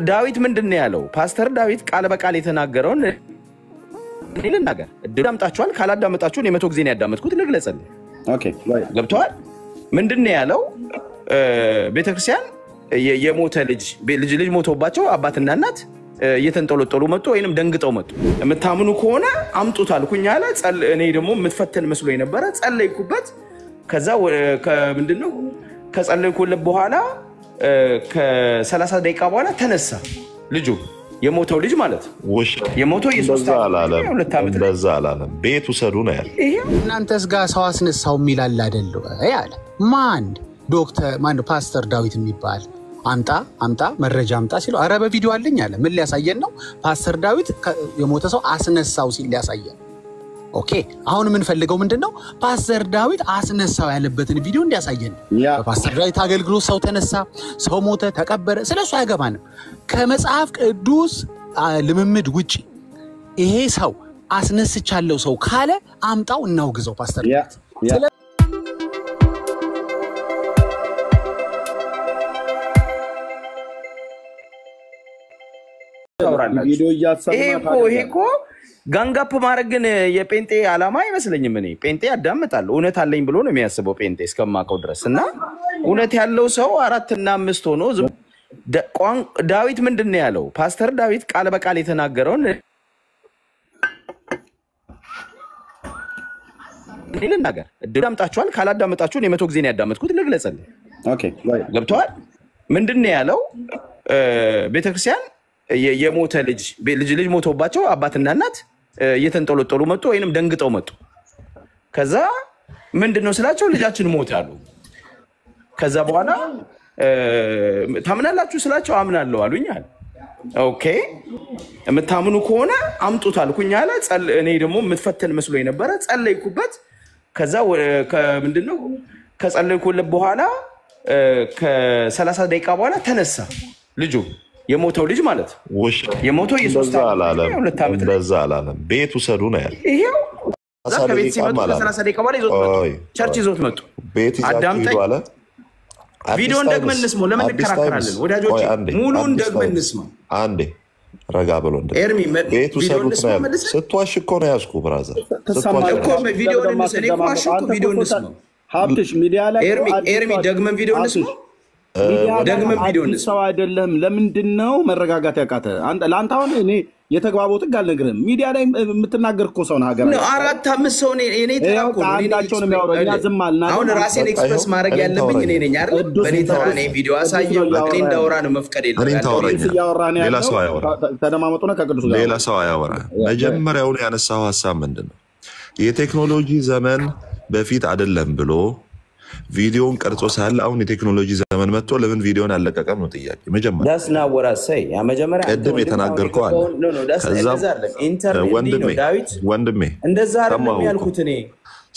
ዳዊት ምንድነው ያለው? ፓስተር ዳዊት ቃል በቃል የተናገረውን ልናገር። እዳምጣችኋል ካላዳመጣችሁ እኔ 100 ጊዜ ነው ያዳመጥኩት ልግለጽልኝ። ኦኬ ገብቷል? ምንድነው ያለው? ቤተክርስቲያን የሞተ ልጅ ሞቶባቸው አባትና እናት እየተንጠለጠሉ መጡ ወይንም ደንግጠው መጡ። የምታምኑ ከሆነ አምጡት አልኩኝ አለ። እኔ ደግሞ የምትፈተን መስሎኝ ነበር። ጸለይኩበት። ከዛ ምንድነው ከጸለይኩለት በኋላ ከ30 ደቂቃ በኋላ ተነሳ ልጁ የሞተው ልጅ ማለት የሞተው የ3 ዓመት እንደዛ አላለም። ቤት ውሰዱ ነው ያለው። እናንተስ ጋር ሰው አስነሳው የሚላል አይደል ያለ ማን ዶክተር ማን ፓስተር ዳዊት የሚባል አምጣ መረጃ አምጣ ሲሉ አረ በቪዲዮ አለኝ አለ። ምን ሊያሳየን ነው? ፓስተር ዳዊት የሞተ ሰው አስነሳው ሲል ሊያሳየን። ኦኬ አሁን ምን ፈልገው ምንድነው? ፓስተር ዳዊት አስነሳው ያለበትን ቪዲዮ እንዲያሳየን። ፓስተር ዳዊት አገልግሎት ሰው ተነሳ፣ ሰው ሞተ፣ ተቀበረ ስለሱ አይገባንም። ከመጽሐፍ ቅዱስ ልምምድ ውጪ ይሄ ሰው አስነስቻለሁ ሰው ካለ አምጣው እናውግዘው ፓስተር ዳዊት። ይሄኮ ጋንጋፕ ማድረግ ግን የጴንጤ ዓላማ አይመስለኝም። እኔ ጴንጤ ያዳምጣል እውነት አለኝ ብሎ ነው የሚያስበው ጴንጤ እስከማቀው ድረስ እና እውነት ያለው ሰው 4 እና 5 ሆኖ ዳዊት ምንድነው ያለው? ፓስተር ዳዊት ቃል በቃል የተናገረውን ልናገር። እዳምጣችኋል ካላዳመጣችሁ እኔ 100 ጊዜ ነው ያዳመጥኩት ልግለጽልኝ። ኦኬ ገብቷል? ምንድነው ያለው? ቤተክርስቲያን የሞተ ልጅ ሞቶባቸው አባትና እናት እየተንጠለጠሉ መጡ ወይንም ደንግጠው መጡ። ከዛ ምንድነው ስላቸው ልጃችን ሞተ አሉ። ከዛ በኋላ ታምናላችሁ ስላቸው አምናለሁ አሉኝ አለ። ኦኬ የምታምኑ ከሆነ አምጡት አልኩኝ አለ። እኔ ደግሞ የምትፈተን መስሎኝ ነበር። ጸለይኩበት። ከዛ ምንድነው ከጸለይኩለት በኋላ ከ30 ደቂቃ በኋላ ተነሳ ልጁ የሞተው ልጅ ማለት የሞተው የ3 ዓመት እንደዛ አላለም። ቤት ውሰዱ ነው ያለው። ይሄው ከቤት ሲመጡ ከ30 ደቂቃ በኋላ ይዞት መጡ። ቸርች ይዞት መጡ። ቤት ይዛችሁ አለ። ቪዲዮን ደግመን እንስማው። ለምን እንከራከራለን ወዳጆች? ሙሉን ደግመን እንስማው። አንዴ ረጋ ብሎ ኤርሚ ቤት ውሰዱ ነው ያለው። ስትዋሽ እኮ ነው ያዝኩ ብራዘር። ስትዋሽ እኮ ቪዲዮን እንስማው። እኔ ኳሽ እኮ ቪዲዮን እንስማው። ሀብትሽ ሚዲያ ላይ ኤርሚ ደግመን ቪዲዮን እንስማው። ደግመን ቪዲዮን እንስማው። አይደለም ለምንድነው መረጋጋት ያቃተ? ለአንተ አሁን እኔ የተግባቦት ህግ አልነግርህም። ሚዲያ ላይ የምትናገር እኮ ሰው ነው ሀገር ነው 4-5 ሰው እኔ ተራቆ አንዳቸውን የሚያወራው እኛ ዝም አልና አሁን ራሴን ኤክስፕረስ ማድረግ ያለብኝ እኔ ነኝ አይደል? በኔ ተራ ነኝ ቪዲዮ አሳየው። እኔ እንዳወራ ነው መፍቀድ የለብኝም። ሌላ ሰው አያወራ። ተደማመጡና ከቅዱስ ጋር ሌላ ሰው አያወራ። መጀመሪያውን ያነሳው ሐሳብ ምንድነው? የቴክኖሎጂ ዘመን በፊት አይደለም ብሎ ቪዲዮን ቀርጾ ሳለ አሁን የቴክኖሎጂ ዘመን መጥቶ ለምን ቪዲዮን አለቀቀም ነው ጥያቄ። መጀመሪያ ዳስ ና ወራሰይ ያ መጀመሪያ ቀደም የተናገርከው አለ። ከዛ ወንድሜ እንደዛ አይደለም ያልኩት እኔ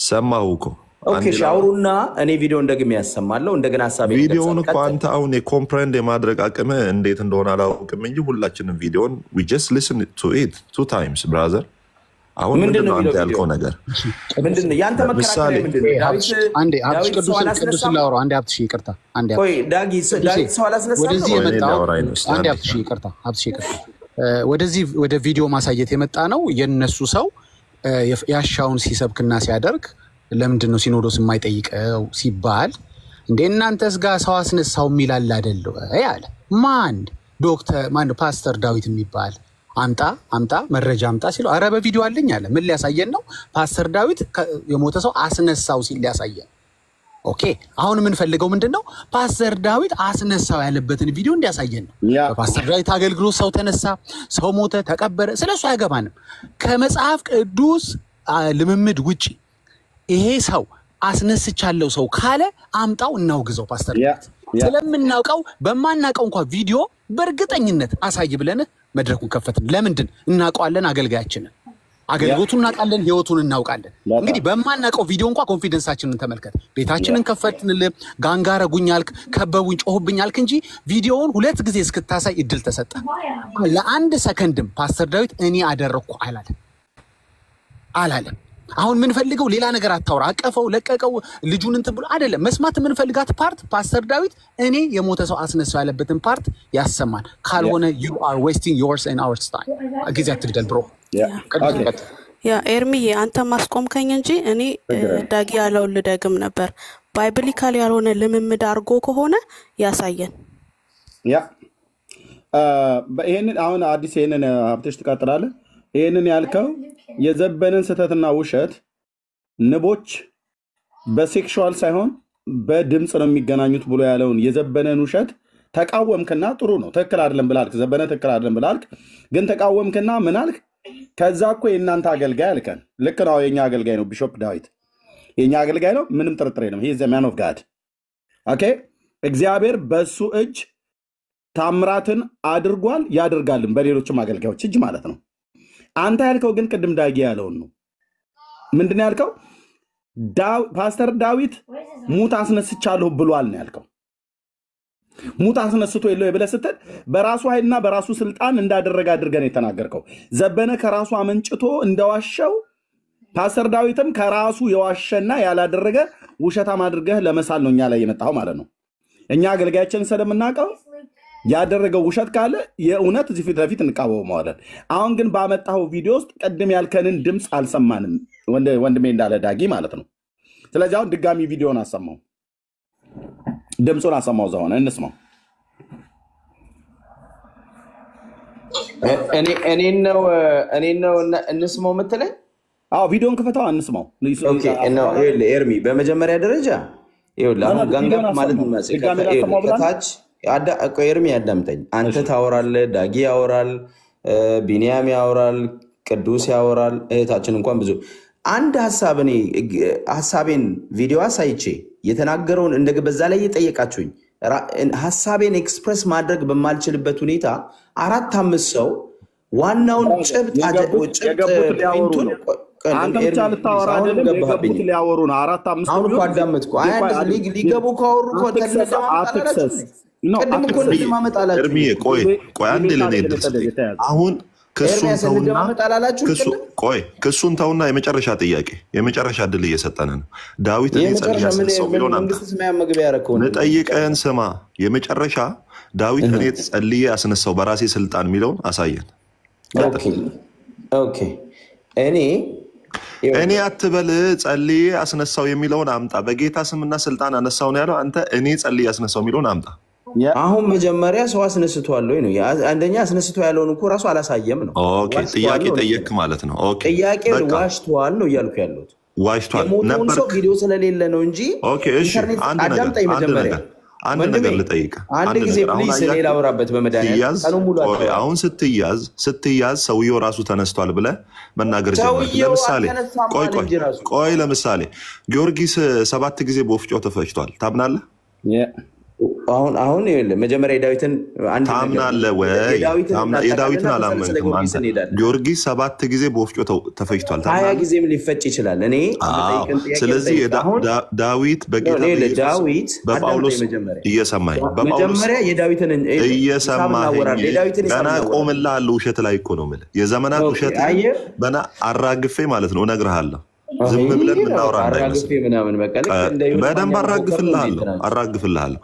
ሰማሁ እኮ። ኦኬ ሻውሩና እኔ ቪዲዮን ደግሜ ያሰማለሁ እንደገና ሐሳቤ ቪዲዮን እኮ አንተ አሁን የኮምፕሬንድ የማድረግ አቅም እንዴት እንደሆነ አላውቅም እንጂ ሁላችንም ቪዲዮን we just listen to it 2 times brother። አሁን ምንድነው አንተ ያልከው ነገር? ምንድነው ያንተ መከራከሪያ ምንድነው? አንዴ አብሽ ቅዱስ ላውራ። አንዴ አብሽ ይቅርታ። አንዴ ቆይ ዳጊ ሰው አላስነሳም። ወደዚህ የመጣው አንዴ አብሽ ይቅርታ። አብሽ ይቅርታ። ወደዚህ ወደ ቪዲዮ ማሳየት የመጣ ነው። የነሱ ሰው ያሻውን ሲሰብክና ሲያደርግ ለምንድነው ሲኖዶስ የማይጠይቀው ሲባል እንደ እናንተስ ጋር ሰው አስነሳው የሚላል አይደል ያለ ማን ዶክተር ማን ፓስተር ዳዊት የሚባል አምጣ መረጃ አምጣ ሲሉ አረ በቪዲዮ አለኝ አለ። ምን ሊያሳየን ነው? ፓስተር ዳዊት የሞተ ሰው አስነሳው ሲል ሊያሳየን። ኦኬ አሁን ምን ፈልገው ምንድነው? ፓስተር ዳዊት አስነሳው ያለበትን ቪዲዮ እንዲያሳየን ነው። ፓስተር ዳዊት አገልግሎት ሰው ተነሳ፣ ሰው ሞተ፣ ተቀበረ ስለሱ አይገባንም። ከመጽሐፍ ቅዱስ ልምምድ ውጪ ይሄ ሰው አስነስቻለሁ ሰው ካለ አምጣው እናውግዘው ፓስተር ዳዊት። ስለምናውቀው በማናውቀው እንኳን ቪዲዮ በእርግጠኝነት አሳይ ብለን መድረኩን ከፈትን። ለምንድን እናውቀዋለን? አገልጋያችንን አገልግሎቱን እናውቃለን፣ ህይወቱን እናውቃለን። እንግዲህ በማናውቀው ቪዲዮ እንኳን ኮንፊደንሳችንን ተመልከት። ቤታችንን ከፈትንልህ ጋንጋረጉኛልክ፣ ከበቡኝ፣ ጮሁብኛልክ እንጂ ቪዲዮውን 2 ጊዜ እስክታሳይ እድል ተሰጠ። ለአንድ ሰከንድም ፓስተር ዳዊት እኔ አደረኩ አላለም። አሁን ምን ፈልገው ሌላ ነገር አታውራ። አቀፈው ለቀቀው ልጁን እንትን ብሎ አይደለም መስማት ምን ፈልጋት ፓርት ፓስተር ዳዊት እኔ የሞተ ሰው አስነሳው ያለበትን ፓርት ያሰማን። ካልሆነ you are wasting yours and our time ጊዜ አትግደል ብሮ። ያ ኤርሚዬ አንተ ማስቆምከኝ እንጂ እኔ ዳጊ ያለውን ልደግም ነበር። ባይብሊካል ያልሆነ ልምምድ አድርጎ ከሆነ ያሳየን። ያ ይሄንን አሁን አዲስ ይሄንን ሀብትሽ ትቀጥላለህ። ይሄንን ያልከው የዘበነን ስተትና ውሸት ንቦች በሴክሹዋል ሳይሆን በድምጽ ነው የሚገናኙት ብሎ ያለውን የዘበነን ውሸት ተቃወምክና ጥሩ ነው ትክክል አይደለም ብላልክ። ዘበነ ትክክል አይደለም ብላልክ፣ ግን ተቃወምክና ምን አልክ? ከዛ እኮ የእናንተ አገልጋይ አልከን። ልክ ነው፣ የኛ አገልጋይ ነው ቢሾፕ ዳዊት የኛ አገልጋይ ነው፣ ምንም ጥርጥር የለም። he is the man of God ኦኬ። እግዚአብሔር በሱ እጅ ታምራትን አድርጓል ያደርጋልን፣ በሌሎችም አገልጋዮች እጅ ማለት ነው። አንተ ያልከው ግን ቅድም ዳጊ ያለውን ነው። ምንድን ያልከው? ፓስተር ዳዊት ሙት አስነስቻለሁ ብሏል ነው ያልከው። ሙት አስነስቶ የለው ብለህ ስትል በራሱ ኃይልና በራሱ ስልጣን እንዳደረገ አድርገን የተናገርከው። ዘበነ ከራሱ አመንጭቶ እንደዋሸው ፓስተር ዳዊትም ከራሱ የዋሸና ያላደረገ ውሸታም አድርገህ ለመሳል ነው እኛ ላይ የመጣው ማለት ነው። እኛ አገልጋያችንን ስለምናውቀው ያደረገው ውሸት ካለ የእውነት እዚህ ፊት ለፊት እንቃወመዋለን። አሁን ግን ባመጣው ቪዲዮ ውስጥ ቀድም ያልከንን ድምጽ አልሰማንም ወንድሜ እንዳለ ዳጊ ማለት ነው። ስለዚህ አሁን ድጋሚ ቪዲዮን አሰማው፣ ድምጹን አሰማው፣ ዘሆነ እንስማው። እኔ ነው እንስማው የምትለኝ? አዎ ቪዲዮን ክፈተው እንስማው። ኦኬ ነው ኤርሚ በመጀመሪያ ደረጃ ይኸውልህ አሁን ጋንጋ ማለት ነው ከታች ኤርሚ ያዳምጠኝ። አንተ ታወራለህ፣ ዳጊ ያወራል፣ ቢኒያም ያወራል፣ ቅዱስ ያወራል፣ እህታችን እንኳን ብዙ አንድ ሐሳቤን ቪዲዮ አሳይቼ የተናገረውን በዛ ላይ እየጠየቃችሁኝ ሐሳቤን ኤክስፕረስ ማድረግ በማልችልበት ሁኔታ 4-5 ሰው ዋናውን ጭብጥ ፖይንቱን አንተ ብቻ ልታወራ አይደለም የገቡት ሊያወሩ ነው። 4-5 አሁን እኮ አዳመጥኩ። አንድ ሊገቡ ካወሩ እኮ አትክሰስ ነው ኤርሚ ቆይ አንድ ለኔ አሁን ክሱን ተውና የመጨረሻ ጥያቄ የመጨረሻ ድል እየሰጠን ነው። ዳዊት ጸልይ ያስነሳው ሚሊዮን ልጠይቅህን ስማ። የመጨረሻ ዳዊት እኔ ጸልይ ያስነሳው በራሴ ስልጣን ሚሊዮን አሳየን። ኦኬ እኔ አትበል ጸልይ ያስነሳው የሚለውን አምጣ። በጌታ ስምና ስልጣን አነሳው ነው ያለው። አንተ እኔ ጸልይ ያስነሳው ሚሊዮን አምጣ። አሁን መጀመሪያ ሰው አስነስቷል ወይ ነው? አንደኛ አስነስቶ ያለውን እኮ ራሱ አላሳየም ነው። ኦኬ ጥያቄ ጠየቅ ማለት ነው። ኦኬ ጥያቄ ዋሽቷል ነው እያልኩ ያለሁት። ዋሽቷል ነበር ሰው ቪዲዮ ስለሌለ ነው እንጂ። ኦኬ እሺ አንድ ነገር ልጠይቅ። አንድ ጊዜ ፕሊዝ ሌላ አውራበት በመድኃኒዓለም ቀኑ ሙሉ አሁን ስትያዝ ሰውየው ራሱ ተነስቷል ብለህ መናገር ጀመርክ። ለምሳሌ ቆይ ለምሳሌ ጊዮርጊስ 7 ጊዜ በወፍጮ ተፈጭቷል ታምናለህ? አሁን መጀመሪያ የዳዊትን አንድ ታምናለህ ወይ? የዳዊትን አላመንክም አንተ። ጊዮርጊስ 7 ጊዜ በወፍጮ ተፈጭቷል። 20 ጊዜም ሊፈጭ ይችላል። እኔ ስለዚህ ዳዊት በጌታ ዳዊት በጳውሎስ እየሰማኝ መጀመሪያ የዳዊትን እየሰማኝ ገና ቆምልሃለሁ። ውሸት ላይ እኮ ነው የምልህ። የዘመናት ውሸት በና አራግፌ ማለት ነው እነግርሃለሁ። ዝም ብለን ምናወራ እንዳይመስል በደንብ አራግፍልሃለሁ።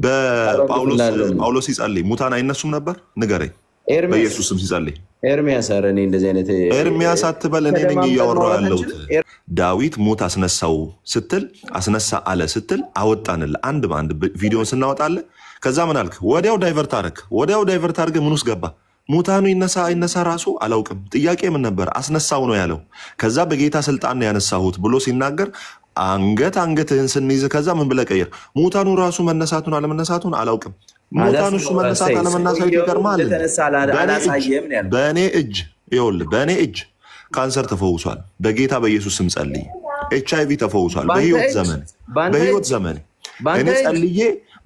በጳውሎስ ሲጸልይ ሙታን አይነሱም ነበር? ንገረኝ። በኢየሱስ ስም ሲጸልይ ኤርሚያስ አትበል፣ እኔ ነኝ እያወራሁ ያለሁት። ዳዊት ሙት አስነሳው ስትል አስነሳ አለ ስትል አወጣንልህ አንድ በአንድ ቪዲዮን ስናወጣለ። ከዛ ምን አልክ? ወዲያው ዳይቨርት አድርገህ ምን ውስጥ ገባ? ሙታኑ ይነሳ አይነሳ ራሱ አላውቅም። ጥያቄ ምን ነበር? አስነሳው ነው ያለው። ከዛ በጌታ ስልጣን ነው ያነሳሁት ብሎ ሲናገር አንገትህን ስንይዝ ከዛ ምን ብለህ ቀየር? ሙታኑ ራሱ መነሳቱን አለመነሳቱን አላውቅም። ሙታኑ እሱ መነሳት አለመነሳቱ ይገርማል። በእኔ እጅ ካንሰር ተፈውሷል። በጌታ በኢየሱስ ስም ጸልዬ HIV ተፈውሷል። በህይወት ዘመን እኔ ጸልዬ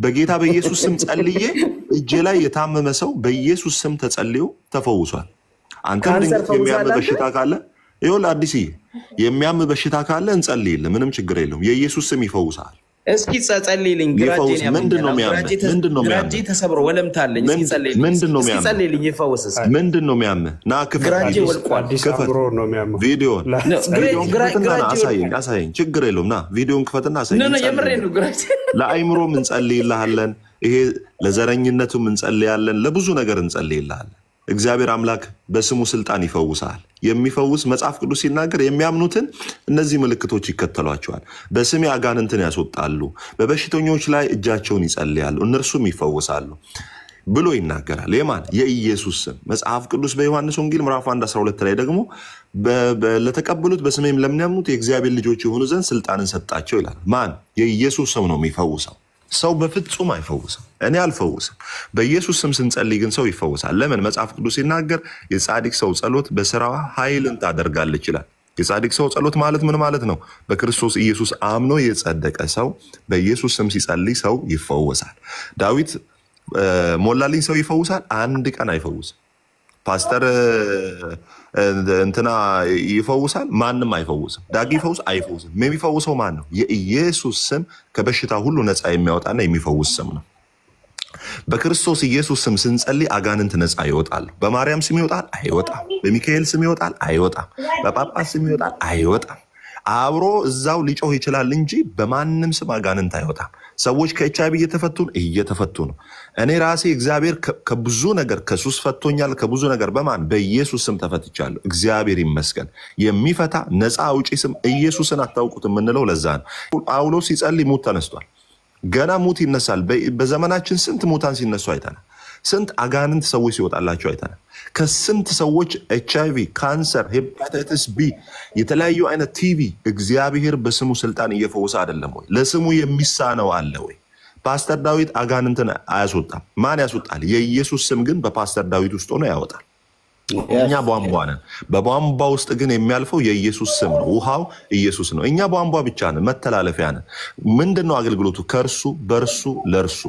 በጌታ በኢየሱስ ስም ጸልዬ እጄ ላይ የታመመ ሰው በኢየሱስ ስም ተጸልዮ ተፈውሷል። አንተም ድንገት የሚያም በሽታ ካለ ይኸውልህ አዲስዬ የሚያም በሽታ ካለ እንጸልይልህ፣ ምንም ችግር የለውም። የኢየሱስ ስም ይፈውሳል። እስኪ ጸልይልኝ ግራጄን ያመኛል ግራጄ ተሰብሮ ወለምታለኝ እስኪ ጸልይልኝ ይፈውስ ምንድነው የሚያምህ ና ግራጄ ወልቋል ቪዲዮን አሳየኝ ችግር የለውም ና ቪዲዮን ክፈትና አሳየኝ ነው የምሬን ነው ግራጄ ለአይምሮ ምን ጸልይልሃለን ይሄ ለዘረኝነቱ ምን ጸልያለን ለብዙ ነገር እንጸልይልሃለን እግዚአብሔር አምላክ በስሙ ስልጣን ይፈውሳል የሚፈውስ መጽሐፍ ቅዱስ ሲናገር የሚያምኑትን እነዚህ ምልክቶች ይከተሏቸዋል በስሜ አጋንንትን ያስወጣሉ በበሽተኞች ላይ እጃቸውን ይጸልያሉ እነርሱም ይፈወሳሉ ብሎ ይናገራል የማን የኢየሱስ ስም መጽሐፍ ቅዱስ በዮሐንስ ወንጌል ምዕራፍ 1:12 ላይ ደግሞ ለተቀበሉት በስሜም ለሚያምኑት የእግዚአብሔር ልጆች የሆኑ ዘንድ ስልጣንን ሰጣቸው ይላል ማን የኢየሱስ ስም ነው የሚፈውሰው ሰው በፍጹም አይፈውስም እኔ አልፈውስም በኢየሱስ ስም ስንጸልይ ግን ሰው ይፈውሳል ለምን መጽሐፍ ቅዱስ ሲናገር የጻድቅ ሰው ጸሎት በስራዋ ኃይልን ታደርጋለች ይላል የጻድቅ ሰው ጸሎት ማለት ምን ማለት ነው በክርስቶስ ኢየሱስ አምኖ የጸደቀ ሰው በኢየሱስ ስም ሲጸልይ ሰው ይፈወሳል ዳዊት ሞላልኝ ሰው ይፈውሳል አንድ ቀን አይፈውስም ፓስተር እንትና ይፈውሳል ማንንም አይፈውስም ዳጊ ይፈውስ አይፈውስም የሚፈውሰው ማን ነው የኢየሱስ ስም ከበሽታ ሁሉ ነፃ የሚያወጣና የሚፈውስ ስም ነው በክርስቶስ ኢየሱስ ስም ስንጸልይ አጋንንት ነፃ ይወጣል በማርያም ስም ይወጣል አይወጣም በሚካኤል ስም ይወጣል አይወጣም በጳጳስ ስም ይወጣል አይወጣም አብሮ እዛው ሊጮህ ይችላል እንጂ በማንንም ስም አጋንንት አይወጣም ሰዎች ከኤችአይቪ እየተፈቱ ነው እኔ ራሴ እግዚአብሔር ከብዙ ነገር ከሱስ ፈቶኛል ከብዙ ነገር በማን በኢየሱስ ስም ተፈትቻለሁ እግዚአብሔር ይመስገን የሚፈታ ነፃ አውጪ ስም ኢየሱስን አታውቁትም ምንለው ለዛ ነው ጳውሎስ ሲጸልይ ሙት ተነስቷል ገና ሙት ይነሳል በዘመናችን ስንት ሙታን ሲነሱ አይተናል ስንት አጋንንት ሰዎች ሲወጣላቸው አይተናል ከስንት ሰዎች ኤችአይቪ ካንሰር ሄፓታይተስ ቢ የተለያዩ አይነት ቲቪ እግዚአብሔር በስሙ ስልጣን እየፈወሰ አይደለም ወይ ለስሙ የሚሳነው አለ ወይ ፓስተር ዳዊት አጋንንትን አያስወጣም ማን ያስወጣል የኢየሱስ ስም ግን በፓስተር ዳዊት ውስጥ ሆኖ ያወጣል እኛ ቧንቧ ነን በቧንቧ ውስጥ ግን የሚያልፈው የኢየሱስ ስም ነው ውሃው ኢየሱስ ነው እኛ ቧንቧ ብቻ ነን መተላለፊያ ነን ምንድነው አገልግሎቱ ከርሱ በርሱ ለርሱ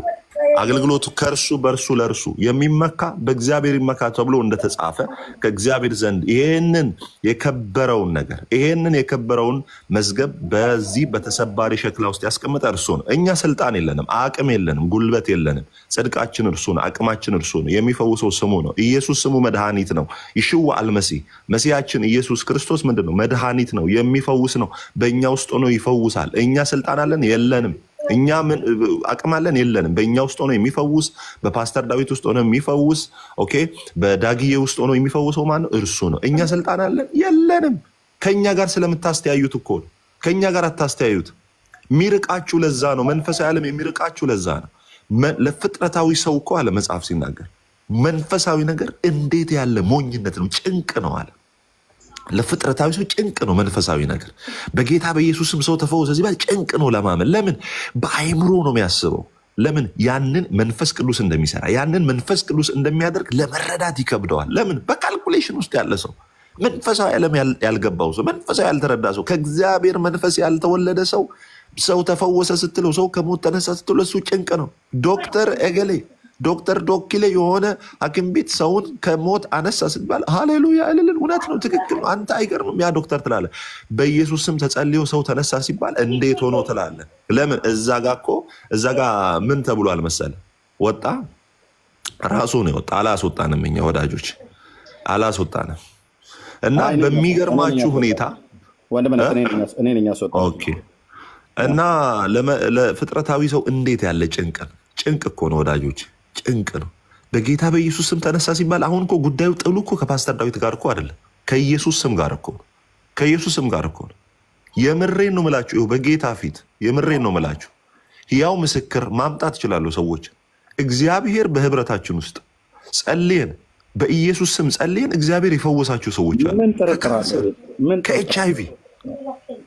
አገልግሎቱ ከርሱ በርሱ ለርሱ የሚመካ በእግዚአብሔር ይመካ ተብሎ እንደተጻፈ ከእግዚአብሔር ዘንድ ይሄንን የከበረውን ነገር ይሄንን የከበረውን መዝገብ በዚህ በተሰባሪ ሸክላ ውስጥ ያስቀመጠ እርሱ ነው እኛ ስልጣን የለንም አቅም የለንም ጉልበት የለንም ጽድቃችን እርሱ ነው አቅማችን እርሱ ነው የሚፈውሰው ስሙ ነው ኢየሱስ ስሙ መድኃኒት ነው ይሽዋ አልመሲህ መሲያችን ኢየሱስ ክርስቶስ ምንድነው መድኃኒት ነው የሚፈውስ ነው በእኛ ውስጥ ሆኖ ይፈውሳል እኛ ስልጣን አለን የለንም እኛ ምን አቅም አለን የለንም በእኛ ውስጥ ሆኖ የሚፈውስ በፓስተር ዳዊት ውስጥ ሆኖ የሚፈውስ ኦኬ በዳጊዬ ውስጥ ሆኖ የሚፈውሰው ማን ነው እርሱ ነው እኛ ስልጣን አለን የለንም ከኛ ጋር ስለምታስተያዩት እኮ ከኛ ጋር አታስተያዩት ሚርቃችሁ ለዛ ነው መንፈሳዊ ዓለም የሚርቃችሁ ለዛ ነው ለፍጥረታዊ ሰው እኮ አለ መጽሐፍ ሲናገር መንፈሳዊ ነገር እንዴት ያለ ሞኝነት ነው ጭንቅ ነው አለ ለፍጥረታዊ ሰው ጭንቅ ነው መንፈሳዊ ነገር በጌታ በኢየሱስም ሰው ተፈወሰ ሲባል ጭንቅ ነው ለማመን ለምን በአይምሮ ነው የሚያስበው ለምን ያንን መንፈስ ቅዱስ እንደሚሰራ ያንን መንፈስ ቅዱስ እንደሚያደርግ ለመረዳት ይከብደዋል ለምን በካልኩሌሽን ውስጥ ያለ ሰው መንፈሳዊ ዓለም ያልገባው ሰው መንፈሳዊ ያልተረዳ ሰው ከእግዚአብሔር መንፈስ ያልተወለደ ሰው ተፈወሰ ስትለው ሰው ከሞት ተነሳ ስትለው እሱ ጭንቅ ነው ዶክተር እገሌ ዶክተር ዶክሌ የሆነ ሐኪም ቤት ሰውን ከሞት አነሳ ሲባል ሃሌሉያ እልልን እውነት ነው ትክክል ነው አንተ አይገርምም ያ ዶክተር ትላለ በኢየሱስ ስም ተጸልዮ ሰው ተነሳ ሲባል እንዴት ሆኖ ትላለ ለምን እዛ ጋር ምን ተብሏል መሰለ ወጣ ራሱ ነው ወጣ አላስወጣንም እኛ ወዳጆች አላስወጣንም እና በሚገርማችሁ ሁኔታ እኔ ነኝ ያስወጣው ኦኬ እና ለፍጥረታዊ ሰው እንዴት ያለ ጭንቅ እኮ ነው ወዳጆች ጭንቅ ነው በጌታ በኢየሱስ ስም ተነሳ ሲባል አሁን እኮ ጉዳዩ ጥሉ እኮ ከፓስተር ዳዊት ጋር እኮ አይደለም ከኢየሱስ ስም ጋር እኮ የምሬን ነው ምላችሁ በጌታ ፊት የምሬን ነው ምላችሁ ያው ምስክር ማምጣት ይችላሉ ሰዎች እግዚአብሔር በህብረታችን ውስጥ ጸልየን በኢየሱስ ስም ጸልየን እግዚአብሔር ይፈወሳችሁ ሰዎች አሉ ከኤችአይቪ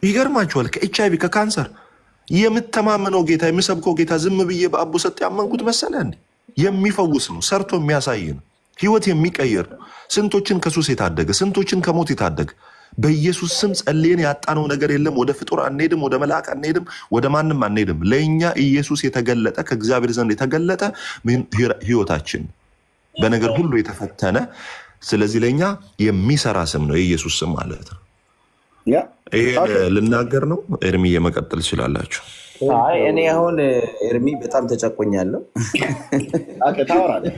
ይገርማችኋል ከኤችአይቪ ከካንሰር የምተማመነው ጌታ የሚሰብከው ጌታ ዝም ብዬ በአቡ ሰጥ ያመንኩት መሰለ እንዴ የሚፈውስ ነው ሰርቶ የሚያሳይ ነው ህይወት የሚቀየር ስንቶችን ከሱስ የታደገ ስንቶችን ከሞት የታደገ በኢየሱስ ስም ጸልየን ያጣነው ነገር የለም ወደ ፍጡር አንሄድም ወደ መልአክ አንሄድም ወደ ማንንም አንሄድም ለኛ ኢየሱስ የተገለጠ ከእግዚአብሔር ዘንድ የተገለጠ ህይወታችን በነገር ሁሉ የተፈተነ ስለዚህ ለኛ የሚሰራ ስም ነው የኢየሱስ ስም ማለት ነው ይሄ ልናገር ነው ኤርሚዬ መቀጠል ይችላልላችሁ አይ እኔ አሁን ኤርሚ በጣም ተጨቆኛለሁ። ታወራለህ።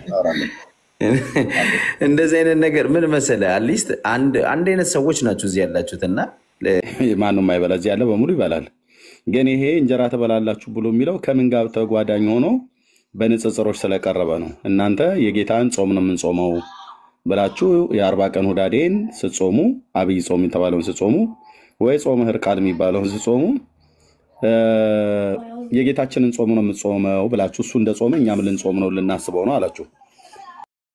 እንደዚህ አይነት ነገር ምን መሰለህ፣ አትሊስት አንድ አይነት ሰዎች ናቸው እዚህ ያላችሁትና ማንም አይበላ፣ እዚህ ያለ በሙሉ ይበላል። ግን ይሄ እንጀራ ትበላላችሁ ብሎ የሚለው ከምን ጋር ተጓዳኝ ሆኖ በንጽጽሮች ስለቀረበ ነው። እናንተ የጌታን ጾም ነው የምንጾመው ብላችሁ የ40 ቀን ሁዳዴን ስትጾሙ፣ አብይ ጾም የተባለውን ስትጾሙ፣ ወይ ጾመ ሕርቃል የሚባለውን ስትጾሙ የጌታችንን ጾም ነው የምትጾመው ብላችሁ እሱ እንደ ጾመ እኛም ልንጾም ነው ልናስበው ነው አላችሁ።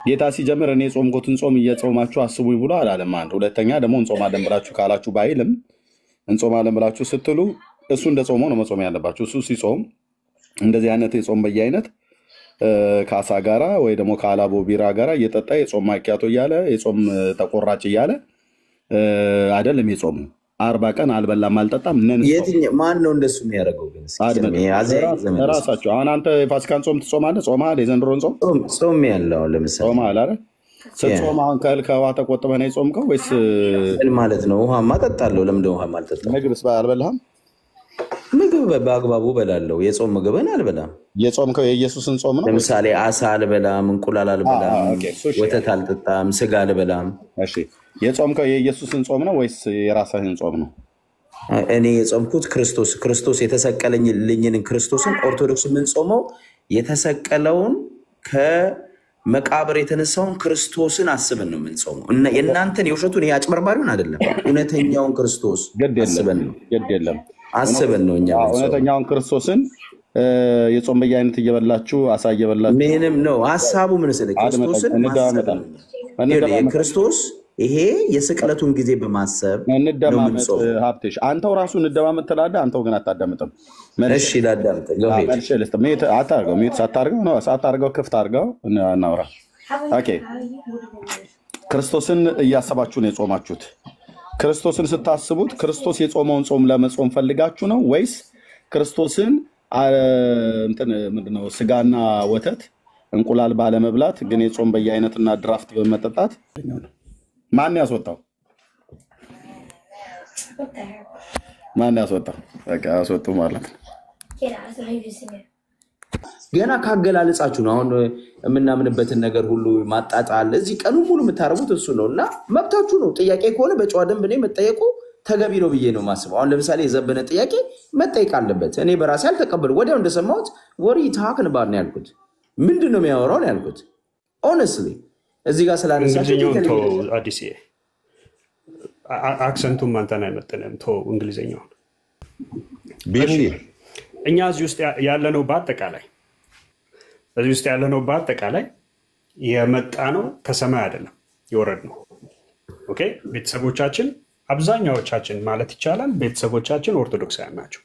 ጌታ ሲጀምር እኔ ጾምኩትን ጾም እየጾማችሁ አስቡኝ ብሎ አላለም። አንድ ሁለተኛ ደግሞ እንጾማለን ብላችሁ ካላችሁ ባይልም እንጾማለን ብላችሁ ስትሉ እሱ እንደ ጾመው ነው መጾም ያለባችሁ። እሱ ሲጾም እንደዚህ አይነት የጾም በየአይነት ከአሳ ጋራ ወይ ደግሞ ከአላቦ ቢራ ጋራ እየጠጣ የጾም ማኪያቶ እያለ የጾም ተቆራጭ እያለ አይደለም የጾሙ 40 ቀን አልበላም አልጠጣም። ማን ነው እንደሱ የሚያደርገው? ግን ራሳቸው አሁን አንተ የፋሲካን ጾም ትጾማለህ? ጾመሃል? የዘንድሮን ጾም ያለው ለምሳሌ ጾመሃል አይደል? ስትጾም አሁን ከውሃ ተቆጥበህ ነው የጾምከው ወይስ ምን ማለት ነው? ውሃማ እጠጣለሁ። ለምንድን ነው ውሃ የማልጠጣው? ምግብስ አልበላህም? ምግብ በአግባቡ እበላለሁ። የጾም ምግብን አልበላም። የጾምከው የኢየሱስን ጾም ነው? ለምሳሌ አሳ አልበላም፣ እንቁላል አልበላም፣ ወተት አልጠጣም፣ ስጋ አልበላም። እሺ የጾምከው የኢየሱስን ጾም ነው ወይስ የራስህን ጾም ነው? እኔ የጾምኩት ክርስቶስ የተሰቀለልኝን ክርስቶስን። ኦርቶዶክስ የምንጾመው የተሰቀለውን ከመቃብር የተነሳውን ክርስቶስን አስበን ነው የምንጾመው። የእናንተን የውሸቱን የአጭበርባሪውን አይደለም፣ እውነተኛውን ክርስቶስ አስበን ነው። ግድ የለም አስበን ነው እኛ እውነተኛውን ክርስቶስን የጾም በየአይነት እየበላችሁ አሳ እየበላችሁ ምንም ነው ሀሳቡ። ምን ስለ ክርስቶስን ክርስቶስ ይሄ የስቅለቱን ጊዜ በማሰብ እንደማመጥ ሀብትሽ አንተው ራሱ እንደማመጥ ትላለህ። አንተው ግን አታዳምጥም። እሺ ላዳምጥ። ሳታርገው ክፍት አድርገው እናውራ። ኦኬ ክርስቶስን እያሰባችሁ ነው የጾማችሁት። ክርስቶስን ስታስቡት ክርስቶስ የጾመውን ጾም ለመጾም ፈልጋችሁ ነው ወይስ ክርስቶስን ምንድነው ስጋና ወተት እንቁላል ባለመብላት ግን የጾም በየአይነትና ድራፍት በመጠጣት? ማን ያስወጣው? በቃ ያስወጡ ማለት ነው። ገና ካገላለጻችሁ ነው። አሁን የምናምንበትን ነገር ሁሉ ማጣጣል እዚህ ቀኑ ሙሉ የምታረጉት እሱ ነው እና መብታችሁ ነው። ጥያቄ ከሆነ በጨዋ ደንብ እኔ መጠየቁ ተገቢ ነው ብዬ ነው ማስበው። አሁን ለምሳሌ የዘበነ ጥያቄ መጠየቅ አለበት። እኔ በራሴ አልተቀበሉ ወዲያው እንደሰማሁት ወሪ ታክን ባል ነው ያልኩት። ምንድን ነው የሚያወራው ነው ያልኩት። ኦነስትሊ እዚህ ጋር ስላነሳችሁ አዲስ አክሰንቱም አንተን አይመጥንም። እንግሊዝኛውን እኛ እዚህ ውስጥ ያለነው በአጠቃላይ የመጣ ነው ከሰማይ አይደለም የወረድ ነው። ኦኬ ቤተሰቦቻችን አብዛኛዎቻችን ማለት ይቻላል ቤተሰቦቻችን ኦርቶዶክሳውያን ናቸው።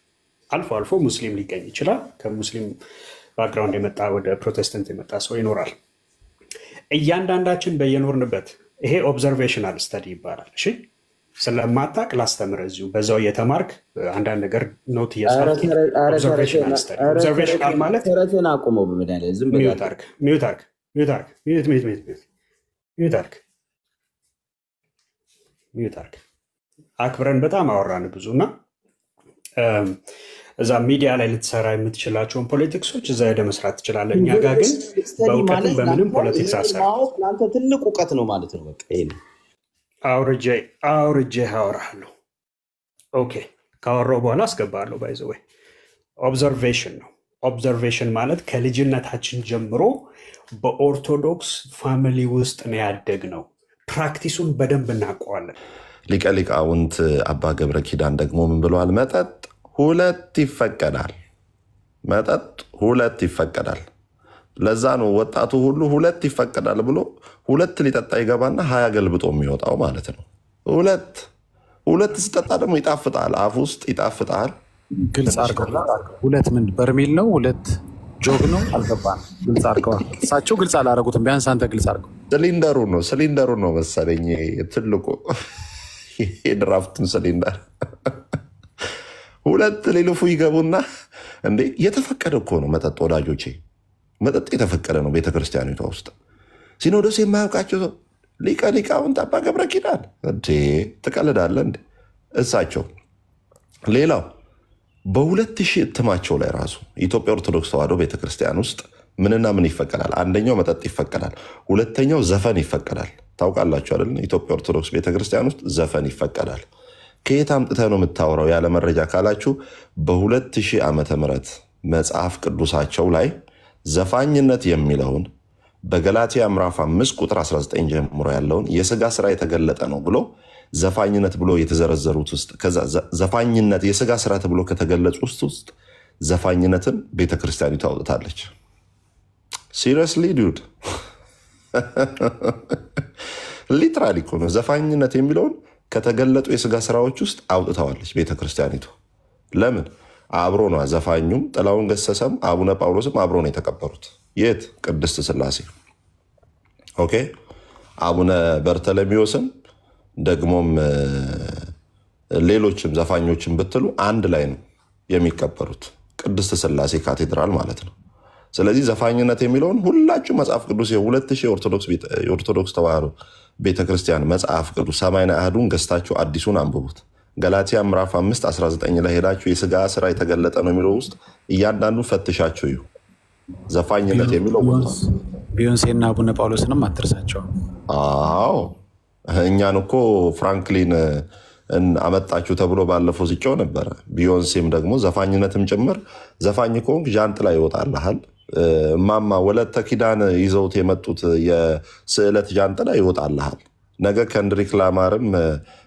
አልፎ አልፎ ሙስሊም ሊገኝ ይችላል። ከሙስሊም ባክግራውንድ የመጣ ወደ ፕሮቴስታንት የመጣ ሰው ይኖራል። እያንዳንዳችን በየኖርንበት ይሄ ኦብዘርቬሽናል ስተዲ ይባላል። እሺ ስለማታቅ ላስተምር እዚሁ በዛው እየተማርክ አንዳንድ ነገር ኖት እያስፋልክ ኦብዘርቬሽናል ማለት ተረትን አቁመው በመድኃኒዓለም ዝም ብለህ ሚዩት አርግ አክብረን በጣም አወራን ብዙና እዛ ሚዲያ ላይ ልትሰራ የምትችላቸውን ፖለቲክሶች እዛ ሄደ መስራት ትችላለህ። እኛ ጋር ግን በእውቀትም በምንም ፖለቲክስ አሰራም። ለአንተ ትልቅ እውቀት ነው ማለት ነው። በቃ ይሄ አውርጄ አወራለሁ። ኦኬ ካወራሁ በኋላ አስገባለሁ። ባይ ዘ ወይ ኦብዘርቬሽን ነው። ኦብዘርቬሽን ማለት ከልጅነታችን ጀምሮ በኦርቶዶክስ ፋሚሊ ውስጥ ነው ያደግነው። ፕራክቲሱን በደንብ እናውቀዋለን። ሊቀ ሊቃውንት አባ ገብረ ኪዳን ደግሞ ምን ብለዋል? መጠጥ ሁለት ይፈቀዳል። ለዛ ነው ወጣቱ ሁሉ ሁለት ይፈቀዳል ብሎ ሁለት ሊጠጣ ይገባና 20 ገልብጦ የሚወጣው ማለት ነው። ሁለት ስጠጣ ደግሞ ይጣፍጣል፣ አፍ ውስጥ ይጣፍጣል። ግልጽ አድርገው። ሁለት ምን በርሜል ነው? ሁለት ጆግ ነው? አልገባንም። ግልጽ አድርገዋል። እሳቸው ግልጽ አላደረጉትም። ቢያንስ አንተ ግልጽ አድርገው። ሲሊንደሩ ነው መሰለኝ ትልቁ የድራፍቱን ሲሊንደር ሁለት ሊልፉ ይገቡና እንዴ የተፈቀደ እኮ ነው መጠጥ። ወዳጆቼ መጠጥ የተፈቀደ ነው ቤተክርስቲያኒቷ ውስጥ። ሲኖዶስ የማያውቃቸው ሊቀ ሊቃውንት አባ ገብረ ኪዳን እንዴ ትቀልዳለህ እንዴ? እሳቸው ሌላው በ2000 እትማቸው ላይ ራሱ ኢትዮጵያ ኦርቶዶክስ ተዋሕዶ ቤተክርስቲያን ውስጥ ምንና ምን ይፈቀዳል? አንደኛው መጠጥ ይፈቀዳል፣ ሁለተኛው ዘፈን ይፈቀዳል። ታውቃላችሁ አይደል? ኢትዮጵያ ኦርቶዶክስ ቤተክርስቲያን ውስጥ ዘፈን ይፈቀዳል። ከየት አምጥተህ ነው የምታወራው ያለ መረጃ ካላችሁ በ2000 ዓመተ ምህረት መጽሐፍ ቅዱሳቸው ላይ ዘፋኝነት የሚለውን በገላትያ ምዕራፍ 5 ቁጥር 19 ጀምሮ ያለውን የሥጋ ስራ የተገለጠ ነው ብሎ ዘፋኝነት ብሎ የተዘረዘሩት ውስጥ ከዛ ዘፋኝነት የሥጋ ስራ ተብሎ ከተገለጹ ውስጥ ዘፋኝነትን ቤተክርስቲያኒቱ አውጥታለች። ሲሪየስሊ ዱድ ሊትራሊ እኮ ነው ዘፋኝነት የሚለውን ከተገለጡ የሥጋ ስራዎች ውስጥ አውጥታዋለች ቤተክርስቲያኒቱ። ለምን? አብሮ ነው ዘፋኙም ጥላውን ገሰሰም አቡነ ጳውሎስም አብሮ ነው የተቀበሩት። የት? ቅድስት ሥላሴ። ኦኬ። አቡነ በርተለሚዮስም ደግሞም ሌሎችም ዘፋኞችን ብትሉ አንድ ላይ ነው የሚቀበሩት፣ ቅድስት ሥላሴ ካቴድራል ማለት ነው። ስለዚህ ዘፋኝነት የሚለውን ሁላችሁ መጽሐፍ ቅዱስ የኦርቶዶክስ ተዋሕዶ ቤተክርስቲያን መጽሐፍ ቅዱስ ሰማይና አህዱን ገዝታችሁ አዲሱን አንብቡት። ገላትያ ምዕራፍ 5 19 ላይ ሄዳችሁ የሥጋ ስራ የተገለጠ ነው የሚለው ውስጥ እያንዳንዱ ፈትሻችሁ እዩ። ዘፋኝነት የሚለው ቢዮንሴና አቡነ ጳውሎስንም አትርሳቸው። አዎ እኛን እኮ ፍራንክሊን አመጣችሁ ተብሎ ባለፈው ሲጮህ ነበረ። ቢዮንሴም ደግሞ ዘፋኝነትም ጭምር ዘፋኝ ከሆንክ ዣንጥላ ይወጣልሃል። ማማ ወለተ ኪዳን ይዘውት የመጡት የስዕለት ዣንጥላ ይወጣልሃል። ነገ ከንድሪክ ላማርም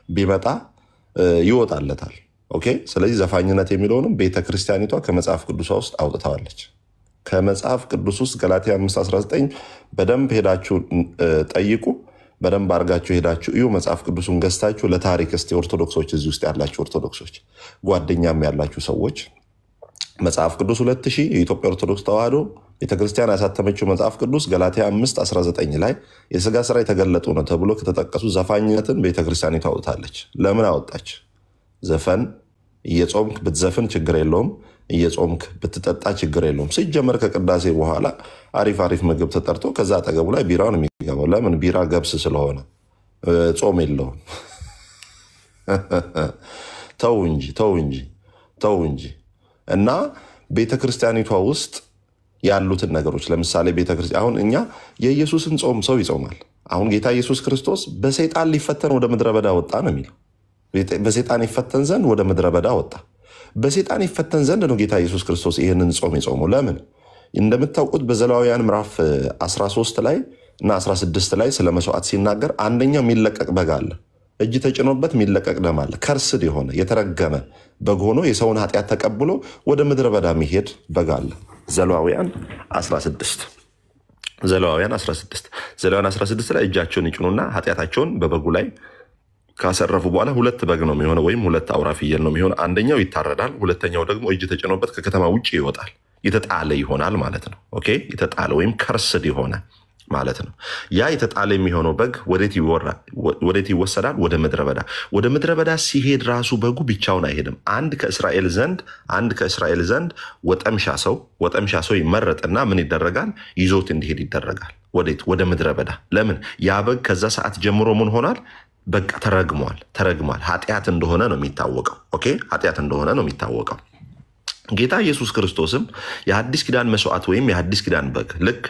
ቢመጣ ይወጣለታል። ኦኬ። ስለዚህ ዘፋኝነት የሚለውንም ቤተክርስቲያኒቷ ከመጽሐፍ ቅዱስ ውስጥ አውጥታዋለች። ከመጽሐፍ ቅዱስ ውስጥ ገላትያ 5:19 በደንብ ሄዳችሁ ጠይቁ። በደንብ አድርጋችሁ ሄዳችሁ እዩ። መጽሐፍ ቅዱሱን ገዝታችሁ ለታሪክ እስቲ ኦርቶዶክሶች እዚህ ውስጥ ያላችሁ ኦርቶዶክሶች ጓደኛም ያላችሁ ሰዎች መጽሐፍ ቅዱስ 2000 የኢትዮጵያ ኦርቶዶክስ ተዋሕዶ ቤተክርስቲያን ያሳተመችው መጽሐፍ ቅዱስ ገላትያ 5:19 ላይ የሥጋ ስራ የተገለጡ ነው ተብሎ ከተጠቀሱ ዘፋኝነትን ቤተክርስቲያኒቱ አውጥታለች። ለምን አወጣች? ዘፈን እየጾምክ ብትዘፍን ችግር የለውም፣ እየጾምክ ብትጠጣ ችግር የለውም። ሲጀመር ከቅዳሴ በኋላ አሪፍ አሪፍ ምግብ ተጠርቶ ከዛ አጠገቡ ላይ ቢራውን የሚገባው ለምን? ቢራ ገብስ ስለሆነ ጾም የለውም። ተው እንጂ እና ቤተክርስቲያኒቷ ውስጥ ያሉትን ነገሮች ለምሳሌ ቤተክርስቲያን አሁን እኛ የኢየሱስን ጾም ሰው ይጾማል። አሁን ጌታ ኢየሱስ ክርስቶስ በሰይጣን ሊፈተን ወደ ምድረ በዳ ወጣ ነው የሚለው። በሰይጣን ይፈተን ዘንድ ወደ ምድረ በዳ ወጣ። በሰይጣን ይፈተን ዘንድ ነው ጌታ ኢየሱስ ክርስቶስ ይህንን ጾም የጾመው። ለምን? እንደምታውቁት በዘሌዋውያን ምዕራፍ 13 ላይ እና 16 ላይ ስለ መስዋዕት ሲናገር አንደኛው የሚለቀቅ በግ አለ፣ እጅ ተጭኖበት የሚለቀቅ ደም አለ። ከርስድ የሆነ የተረገመ በግ ሆኖ የሰውን ኃጢአት ተቀብሎ ወደ ምድረ በዳ የሚሄድ በግ አለ። ዘሌዋውያን 16 ላይ እጃቸውን ይጭኑና ኃጢአታቸውን በበጉ ላይ ካሰረፉ በኋላ ሁለት በግ ነው የሚሆነው፣ ወይም ሁለት አውራ ፍየል ነው የሚሆነው። አንደኛው ይታረዳል፣ ሁለተኛው ደግሞ እጅ ተጭኖበት ከከተማ ውጭ ይወጣል፣ የተጣለ ይሆናል ማለት ነው። ኦኬ። የተጣለ ወይም ከርስድ የሆነ ማለት ነው። ያ የተጣለ የሚሆነው በግ ወዴት ይወሰዳል? ወደ ምድረ በዳ። ወደ ምድረ በዳ ሲሄድ ራሱ በጉ ብቻውን አይሄድም። አንድ ከእስራኤል ዘንድ ወጠምሻ ሰው ይመረጥና ምን ይደረጋል? ይዞት እንዲሄድ ይደረጋል። ወዴት? ወደ ምድረ በዳ። ለምን? ያ በግ ከዛ ሰዓት ጀምሮ ምን ሆኗል? በቃ ተረግሟል። ኃጢአት እንደሆነ ነው የሚታወቀው። ኦኬ። ኃጢአት እንደሆነ ነው የሚታወቀው። ጌታ ኢየሱስ ክርስቶስም የሐዲስ ኪዳን መስዋዕት ወይም የሐዲስ ኪዳን በግ ልክ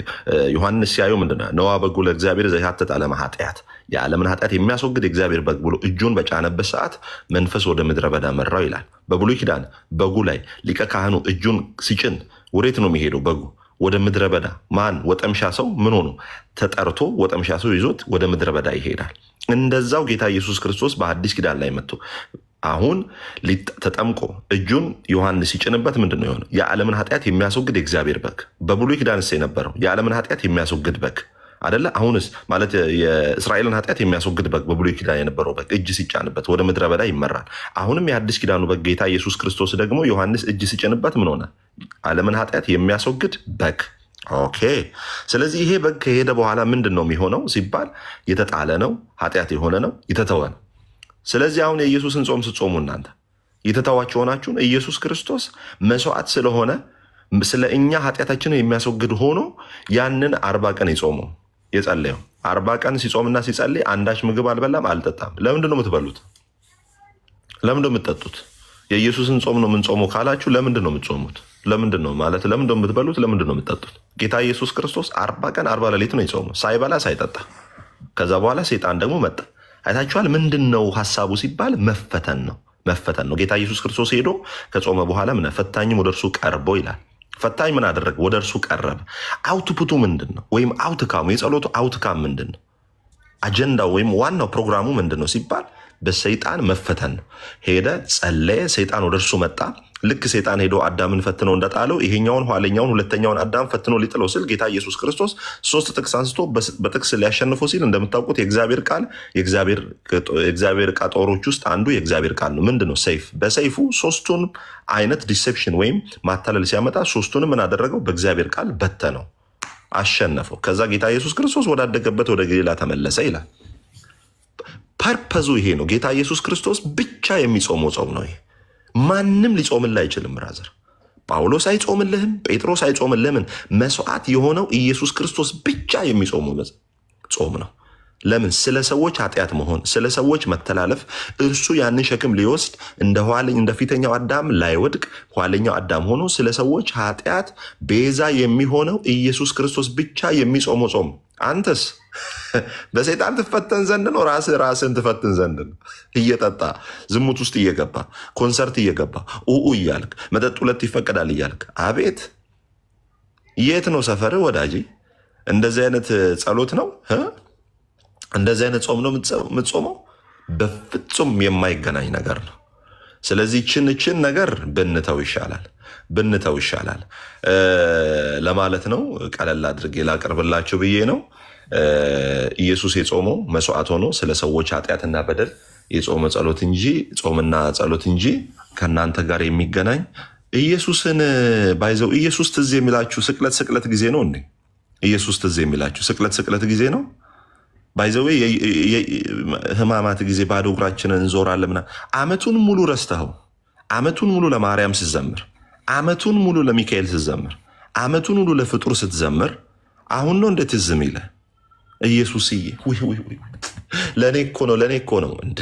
ዮሐንስ ሲያዩ ምንድነው ነዋ በጉ ለእግዚአብሔር ዘያትት ዓለመ ኃጢአት የዓለምን ኃጢአት የሚያስወግድ የእግዚአብሔር በግ ብሎ እጁን በጫነበት ሰዓት መንፈስ ወደ ምድረ በዳ መራው ይላል። በብሉይ ኪዳን በጉ ላይ ሊቀ ካህኑ እጁን ሲጭን ወዴት ነው የሚሄደው? በጉ ወደ ምድረ በዳ። ማን? ወጠምሻ ሰው ምን ሆኖ ተጠርቶ ወጠምሻ ሰው ይዞት ወደ ምድረ በዳ ይሄዳል። እንደዛው ጌታ ኢየሱስ ክርስቶስ በሐዲስ ኪዳን ላይ መጥቶ አሁን ተጠምቆ እጁን ዮሐንስ ሲጭንበት ምንድን ነው የሆነው? የዓለምን ኃጢአት የሚያስወግድ የእግዚአብሔር በግ። በብሉይ ኪዳንስ የነበረው የዓለምን ኃጢአት የሚያስወግድ በግ አደለ? አሁንስ ማለት የእስራኤልን ኃጢአት የሚያስወግድ በግ በብሉይ ኪዳን የነበረው በግ እጅ ሲጫንበት ወደ ምድረ በዳ ይመራል። አሁንም የሐዲስ ኪዳኑ በግ ጌታ ኢየሱስ ክርስቶስ ደግሞ ዮሐንስ እጅ ሲጭንበት ምን ሆነ? ዓለምን ኃጢአት የሚያስወግድ በግ። ኦኬ። ስለዚህ ይሄ በግ ከሄደ በኋላ ምንድን ነው የሚሆነው ሲባል የተጣለ ነው፣ ኃጢአት የሆነ ነው፣ የተተወ ነው። ስለዚህ አሁን የኢየሱስን ጾም ስትጾሙ እናንተ የተተዋችሁ ሆናችሁን ኢየሱስ ክርስቶስ መስዋዕት ስለሆነ ስለ እኛ ኃጢአታችንን የሚያስወግድ ሆኖ ያንን 40 ቀን የጾመው የጸለየው 40 ቀን ሲጾምና ሲጸልይ አንዳች ምግብ አልበላም አልጠጣም። ለምንድን ነው የምትበሉት? ለምንድን ነው የምትጠጡት? የኢየሱስን ጾም ነው የምንጾመው ካላችሁ ለምንድን ነው የምትጾሙት? ለምንድን ነው ማለት ለምንድን ነው የምትበሉት? ለምንድን ነው የምትጠጡት? ጌታ ኢየሱስ ክርስቶስ 40 ቀን 40 ሌሊት ነው የጾመው ሳይበላ ሳይጠጣ። ከዛ በኋላ ሰይጣን ደግሞ መጣ። አይታችኋል። ምንድን ነው ሐሳቡ ሲባል መፈተን ነው። መፈተን ነው። ጌታ ኢየሱስ ክርስቶስ ሄዶ ከጾመ በኋላ ምን ፈታኝም ወደ እርሱ ቀርቦ ይላል። ፈታኝ ምን አደረገ? ወደ እርሱ ቀረበ። አውትፑቱ ምንድን ነው? ወይም አውትካሙ የጸሎቱ አውትካም ምንድን ነው? አጀንዳው ወይም ዋናው ፕሮግራሙ ምንድን ነው ሲባል በሰይጣን መፈተን ነው። ሄደ፣ ጸለየ፣ ሰይጣን ወደ እርሱ መጣ። ልክ ሰይጣን ሄዶ አዳምን ፈትኖ እንደጣለው ይሄኛውን ኋለኛውን ሁለተኛውን አዳም ፈትኖ ሊጥለው ሲል ጌታ ኢየሱስ ክርስቶስ 3 ጥቅስ አንስቶ በጥቅስ ሊያሸንፈው ሲል እንደምታውቁት የእግዚአብሔር ቃል የእግዚአብሔር ዕቃ ጦሮች ውስጥ አንዱ የእግዚአብሔር ቃል ነው። ምንድነው? ሰይፍ። በሰይፉ 3ቱን አይነት ዲሴፕሽን ወይም ማታለል ሲያመጣ 3ቱንም ምን አደረገው? በእግዚአብሔር ቃል በተነው፣ አሸነፈው። ከዛ ጌታ ኢየሱስ ክርስቶስ ወዳደገበት ወደ ገሊላ ተመለሰ ይላል። ፐርፐዙ ይሄ ነው። ጌታ ኢየሱስ ክርስቶስ ብቻ የሚጾመው ጾም ነው ይሄ። ማንም ሊጾምልህ አይችልም። ብራዘር ጳውሎስ አይጾምልህም፣ ጴጥሮስ አይጾምልህም። መስዋዕት የሆነው ኢየሱስ ክርስቶስ ብቻ የሚጾመው ጾም ነው። ለምን? ስለ ሰዎች ኃጢአት መሆን፣ ስለ ሰዎች መተላለፍ እርሱ ያንን ሸክም ሊወስድ እንደ ፊተኛው አዳም ላይወድቅ ኋለኛው አዳም ሆኖ ስለ ሰዎች ኃጢአት ቤዛ የሚሆነው ኢየሱስ ክርስቶስ ብቻ የሚጾመው ጾም። አንተስ በሰይጣን ትፈተን ዘንድ ነው? ራስን ትፈትን ዘንድ ነው? እየጠጣ ዝሙት ውስጥ እየገባ ኮንሰርት እየገባ እያልክ መጠጥ 2 ይፈቀዳል እያልክ አቤት! የት ነው ሰፈር ወዳጄ? እንደዚህ አይነት ጸሎት ነው? እንደዚህ አይነት ጾም ነው የምትጾመው? በፍጹም የማይገናኝ ነገር ነው። ስለዚህ ችን ነገር ብንተው ይሻላል ለማለት ነው። ቀለል አድርጌ ላቀርብላችሁ ብዬ ነው። ኢየሱስ የጾመው መስዋዕት ሆኖ ስለ ሰዎች ኃጢአትና በደል የጾመ ጸሎት እንጂ ጾምና ጸሎት እንጂ ከናንተ ጋር የሚገናኝ ኢየሱስን ባይዘው ኢየሱስ ትዝ የሚላችሁ ስቅለት ጊዜ ነው እንዴ? ኢየሱስ ትዝ የሚላችሁ ስቅለት ጊዜ ነው ባይዘው ህማማት ጊዜ ባዶ እግራችንን እንዞራለን ምናምን። አመቱን ሙሉ ረስተኸው፣ አመቱን ሙሉ ለማርያም ስትዘምር፣ አመቱን ሙሉ ለሚካኤል ስትዘምር፣ አመቱን ሙሉ ለፍጡር ስትዘምር፣ አሁን ነው እንደ ትዝም ይለ ኢየሱስዬ ለኔ እኮ ነው እንዴ?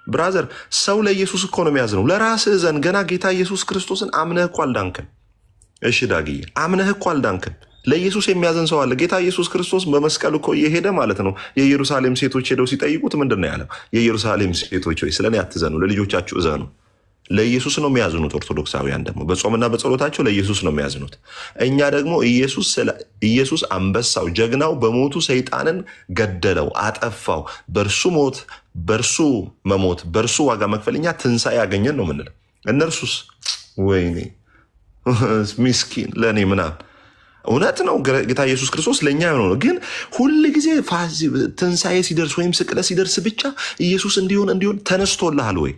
ብራዘር ሰው ለኢየሱስ እኮ ነው የሚያዝነው። ለራስህ ዘን ገና ጌታ ኢየሱስ ክርስቶስን አምነህ እኮ አልዳንክም። እሺ ዳግዬ አምነህ እኮ አልዳንክም። ለኢየሱስ የሚያዝን ሰው አለ። ጌታ ኢየሱስ ክርስቶስ በመስቀል እኮ እየሄደ ማለት ነው። የኢየሩሳሌም ሴቶች ሄደው ሲጠይቁት ምንድን ነው ያለው? የኢየሩሳሌም ሴቶች ሆይ ስለኔ አትዘኑ፣ ለልጆቻችሁ እዘኑ። ለኢየሱስ ነው የሚያዝኑት። ኦርቶዶክሳውያን ደግሞ በጾምና በጸሎታቸው ለኢየሱስ ነው የሚያዝኑት። እኛ ደግሞ ኢየሱስ አንበሳው ጀግናው በሞቱ ሰይጣንን ገደለው፣ አጠፋው። በእርሱ ሞት፣ በእርሱ መሞት፣ በእርሱ ዋጋ መክፈል እኛ ትንሣኤ ያገኘን ነው የምንለው። እነርሱስ ወይኔ ሚስኪን ለእኔ ምናምን። እውነት ነው ጌታ ኢየሱስ ክርስቶስ ለእኛ ነው። ግን ሁል ጊዜ ትንሣኤ ሲደርስ ወይም ስቅለት ሲደርስ ብቻ ኢየሱስ እንዲሆን ተነስቶልሃል ወይ?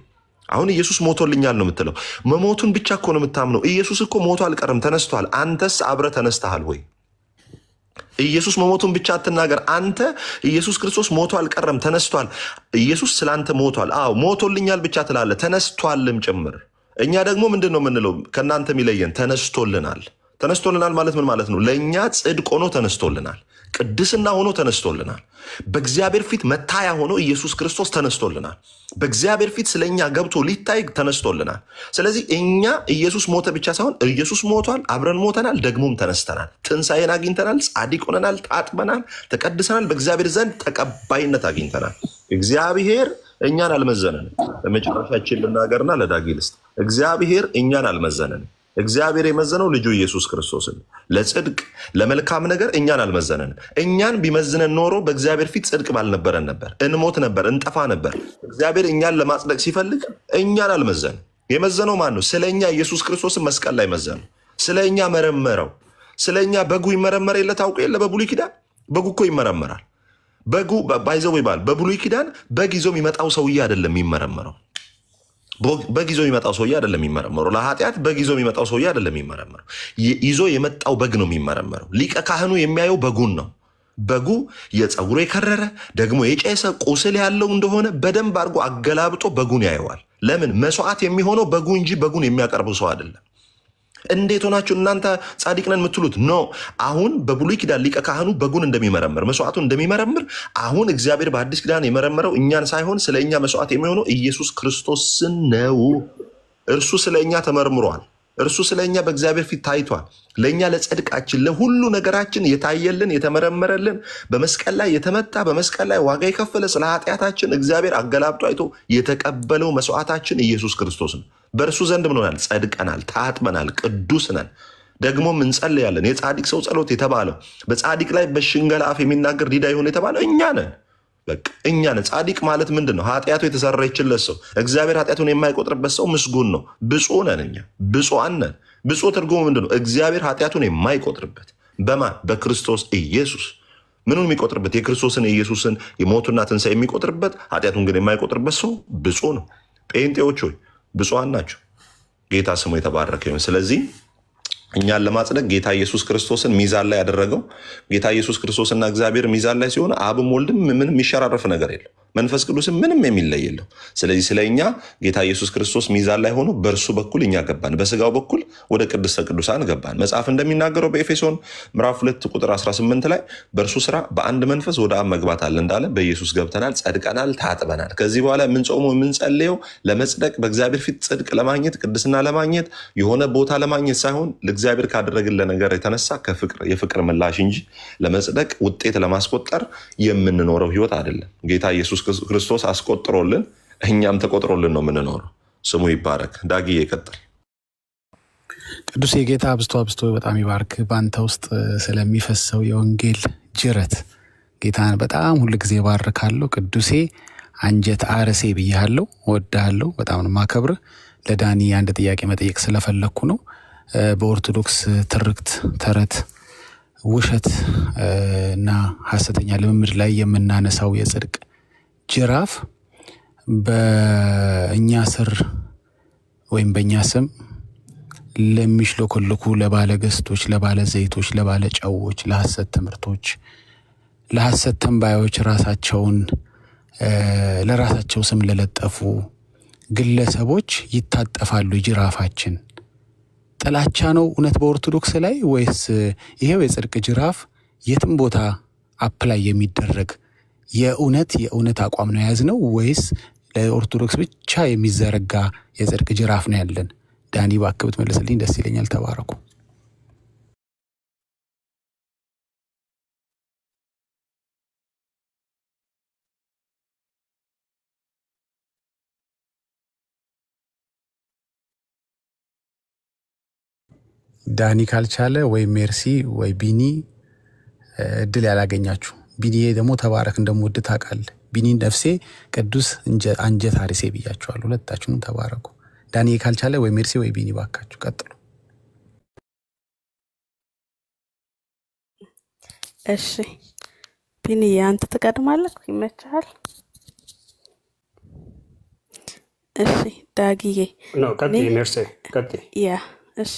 አሁን ኢየሱስ ሞቶልኛል ነው የምትለው። መሞቱን ብቻ እኮ ነው የምታምነው። ኢየሱስ እኮ ሞቶ አልቀርም ተነስቷል። አንተስ አብረ ተነስተሃል ወይ? ኢየሱስ መሞቱን ብቻ አትናገር። አንተ ኢየሱስ ክርስቶስ ሞቶ አልቀረም ተነስቷል። ኢየሱስ ስላንተ ሞቷል። አዎ ሞቶልኛል ብቻ ትላለህ፣ ተነስቷልም ጭምር። እኛ ደግሞ ምንድን ነው የምንለው? ከእናንተ የሚለየን ተነስቶልናል። ተነስቶልናል ማለት ምን ማለት ነው? ለእኛ ጽድቅ ሆኖ ተነስቶልናል። ቅድስና ሆኖ ተነስቶልናል። በእግዚአብሔር ፊት መታያ ሆኖ ኢየሱስ ክርስቶስ ተነስቶልናል። በእግዚአብሔር ፊት ስለኛ ገብቶ ሊታይ ተነስቶልናል። ስለዚህ እኛ ኢየሱስ ሞተ ብቻ ሳይሆን ኢየሱስ ሞቷል፣ አብረን ሞተናል፣ ደግሞም ተነስተናል። ትንሣኤን አግኝተናል፣ ጻድቅ ሆነናል፣ ታጥበናል፣ ተቀድሰናል፣ በእግዚአብሔር ዘንድ ተቀባይነት አግኝተናል። እግዚአብሔር እኛን አልመዘነንም። ለመጨረሻችን ልናገርና ለዳጊ ልስጥ። እግዚአብሔር እኛን አልመዘነንም። እግዚአብሔር የመዘነው ልጁ ኢየሱስ ክርስቶስን ለጽድቅ ለመልካም ነገር እኛን አልመዘነንም። እኛን ቢመዝነን ኖሮ በእግዚአብሔር ፊት ጽድቅ ባልነበረን ነበር፣ እንሞት ነበር፣ እንጠፋ ነበር። እግዚአብሔር እኛን ለማጽደቅ ሲፈልግ እኛን አልመዘንም። የመዘነው ማን ነው? ስለኛ ኢየሱስ ክርስቶስን መስቀል ላይ መዘነው። ስለኛ መረመረው። ስለኛ በጉ ይመረመር የለ ታውቁ የለ? በብሉይ ኪዳን በጉ እኮ ይመረመራል። በጉ ባይዘው ይባል። በብሉይ ኪዳን በግ ይዞ የሚመጣው ሰውዬ አይደለም የሚመረመረው። በጊዞ የሚመጣው ሰውዬ አይደለም የሚመረመረው። ለኃጢአት በጊዞ የሚመጣው ሰውዬ አይደለም የሚመረመረው። ይዞ የመጣው በግ ነው የሚመረመረው። ሊቀ ካህኑ የሚያየው በጉን ነው። በጉ የፀጉሩ የከረረ ደግሞ የጨሰ ቁስል ያለው እንደሆነ በደንብ አድርጎ አገላብጦ በጉን ያየዋል። ለምን? መስዋዕት የሚሆነው በጉ እንጂ በጉን የሚያቀርበው ሰው አይደለም። እንዴት ሆናችሁ እናንተ ጻድቅ ነን የምትሉት? ኖ አሁን በብሉይ ኪዳን ሊቀ ካህኑ በጉን እንደሚመረምር መስዋዕቱን እንደሚመረምር አሁን እግዚአብሔር በአዲስ ኪዳን የመረመረው እኛን ሳይሆን ስለ እኛ መስዋዕት የሚሆነው ኢየሱስ ክርስቶስን ነው። እርሱ ስለኛ ተመርምሯል። እርሱ ስለኛ በእግዚአብሔር ፊት ታይቷል። ለኛ ለጽድቃችን ለሁሉ ነገራችን የታየልን የተመረመረልን በመስቀል ላይ የተመታ በመስቀል ላይ ዋጋ የከፈለ ስለ ኃጢአታችን እግዚአብሔር አገላብጦ አይቶ የተቀበለው መስዋዕታችን ኢየሱስ ክርስቶስ ነው። በእርሱ ዘንድ ምን ሆናል? ጸድቀናል፣ ታጥበናል፣ ቅዱስ ነን። ደግሞም እንጸልያለን። የጻድቅ ሰው ጸሎት የተባለው በጻድቅ ላይ በሽንገላ አፍ የሚናገር ዲዳ ይሁን የተባለው እኛ ነን። በቃ እኛ ነን። ጻድቅ ማለት ምንድነው? ኃጢአቱ የተሰረየችለት ሰው፣ እግዚአብሔር ኃጢአቱን የማይቆጥርበት ሰው ምስጉን ነው። ብፁዕ ነን እኛ፣ ብፁዓን ነን። ብፁዕ ትርጉሙ ምንድነው? እግዚአብሔር ኃጢአቱን የማይቆጥርበት በማን? በክርስቶስ ኢየሱስ። ምኑን የሚቆጥርበት? የክርስቶስን የኢየሱስን የሞቱና ትንሣኤ የሚቆጥርበት፣ ኃጢአቱን ግን የማይቆጥርበት ሰው ብፁዕ ነው። ጴንጤዎች ሆይ ብፁዓን ናቸው። ጌታ ስሙ የተባረከ ይሁን። ስለዚህ እኛን ለማጽደቅ ጌታ ኢየሱስ ክርስቶስን ሚዛን ላይ ያደረገው ጌታ ኢየሱስ ክርስቶስና እግዚአብሔር ሚዛን ላይ ሲሆን አብም ወልድም ምንም የሚሸራረፍ ነገር የለው፣ መንፈስ ቅዱስም ምንም የሚለይ የለው። ስለዚህ ስለኛ ጌታ ኢየሱስ ክርስቶስ ሚዛን ላይ ሆኖ በእርሱ በኩል እኛ ገባን፣ በስጋው በኩል ወደ ቅድስተ ቅዱሳን ገባን። መጽሐፍ እንደሚናገረው በኤፌሶን ምዕራፍ 2 ቁጥር 18 ላይ በእርሱ ስራ በአንድ መንፈስ ወደ አብ መግባት አለ እንዳለ በኢየሱስ ገብተናል፣ ጸድቀናል፣ ታጥበናል። ከዚህ በኋላ የምንጾመው የምንጸልየው ለመጽደቅ በእግዚአብሔር ፊት ጽድቅ ለማግኘት ቅድስና ለማግኘት የሆነ ቦታ ለማግኘት ሳይሆን ለእግዚአብሔር ካደረግልን ነገር የተነሳ የፍቅር ምላሽ እንጂ ለመጽደቅ ውጤት ለማስቆጠር የምንኖረው ህይወት አይደለም። ጌታ ኢየሱስ ክርስቶስ አስቆጥሮልን እኛም ተቆጥሮልን ነው የምንኖረው። ስሙ ይባረክ። ዳጊ ይቀጥል። ቅዱስ የጌታ አብስቶ በጣም ይባርክ። ባንተ ውስጥ ስለሚፈሰው የወንጌል ጅረት ጌታን በጣም ሁሉ ጊዜ ባርካለሁ። ቅዱሴ አንጀት አርሴ ብያለሁ፣ ወዳለሁ፣ በጣም ነው ማከብር። ለዳኒ አንድ ጥያቄ መጠየቅ ስለፈለኩ ነው። በኦርቶዶክስ ትርክት፣ ተረት፣ ውሸት እና ሐሰተኛ ልምምድ ላይ የምናነሳው የጽድቅ ጅራፍ በእኛ ስር ወይም በእኛ ስም ለሚሽሎኮልኩ ለባለ ገስቶች፣ ለባለ ዘይቶች፣ ለባለ ጨዎች፣ ለሐሰት ትምህርቶች፣ ለሐሰት ተንባዮች ራሳቸውን ለራሳቸው ስም ለለጠፉ ግለሰቦች ይታጠፋሉ ጅራፋችን። ጥላቻ ነው እውነት በኦርቶዶክስ ላይ ወይስ ይሄው የጽድቅ ጅራፍ የትም ቦታ አፕላይ የሚደረግ የእውነት አቋም ነው ያዝነው ወይስ ለኦርቶዶክስ ብቻ የሚዘረጋ የጽድቅ ጅራፍ ነው ያለን? ዳኒ ባክብት መልስልኝ፣ ደስ ይለኛል። ተባረኩ። ዳኒ ካልቻለ ወይ ሜርሲ ወይ ቢኒ እድል ያላገኛችሁ። ቢኒ ደግሞ ተባረክ እንደምወድ ታውቃለህ። ቢኒ ነፍሴ ቅዱስ አንጀት አርሴ ብያችኋለሁ። ሁለታችሁም ተባረኩ። ዳኒ ካልቻለ ወይ ሜርሲ ወይ ቢኒ ባካችሁ ቀጥሉ። እሺ ቢኒ አንተ ተቀድማለህ፣ ይመችሃል? እሺ ዳጊዬ ነው ቀጥይ። ሜርሲ ቀጥይ። ያ እሺ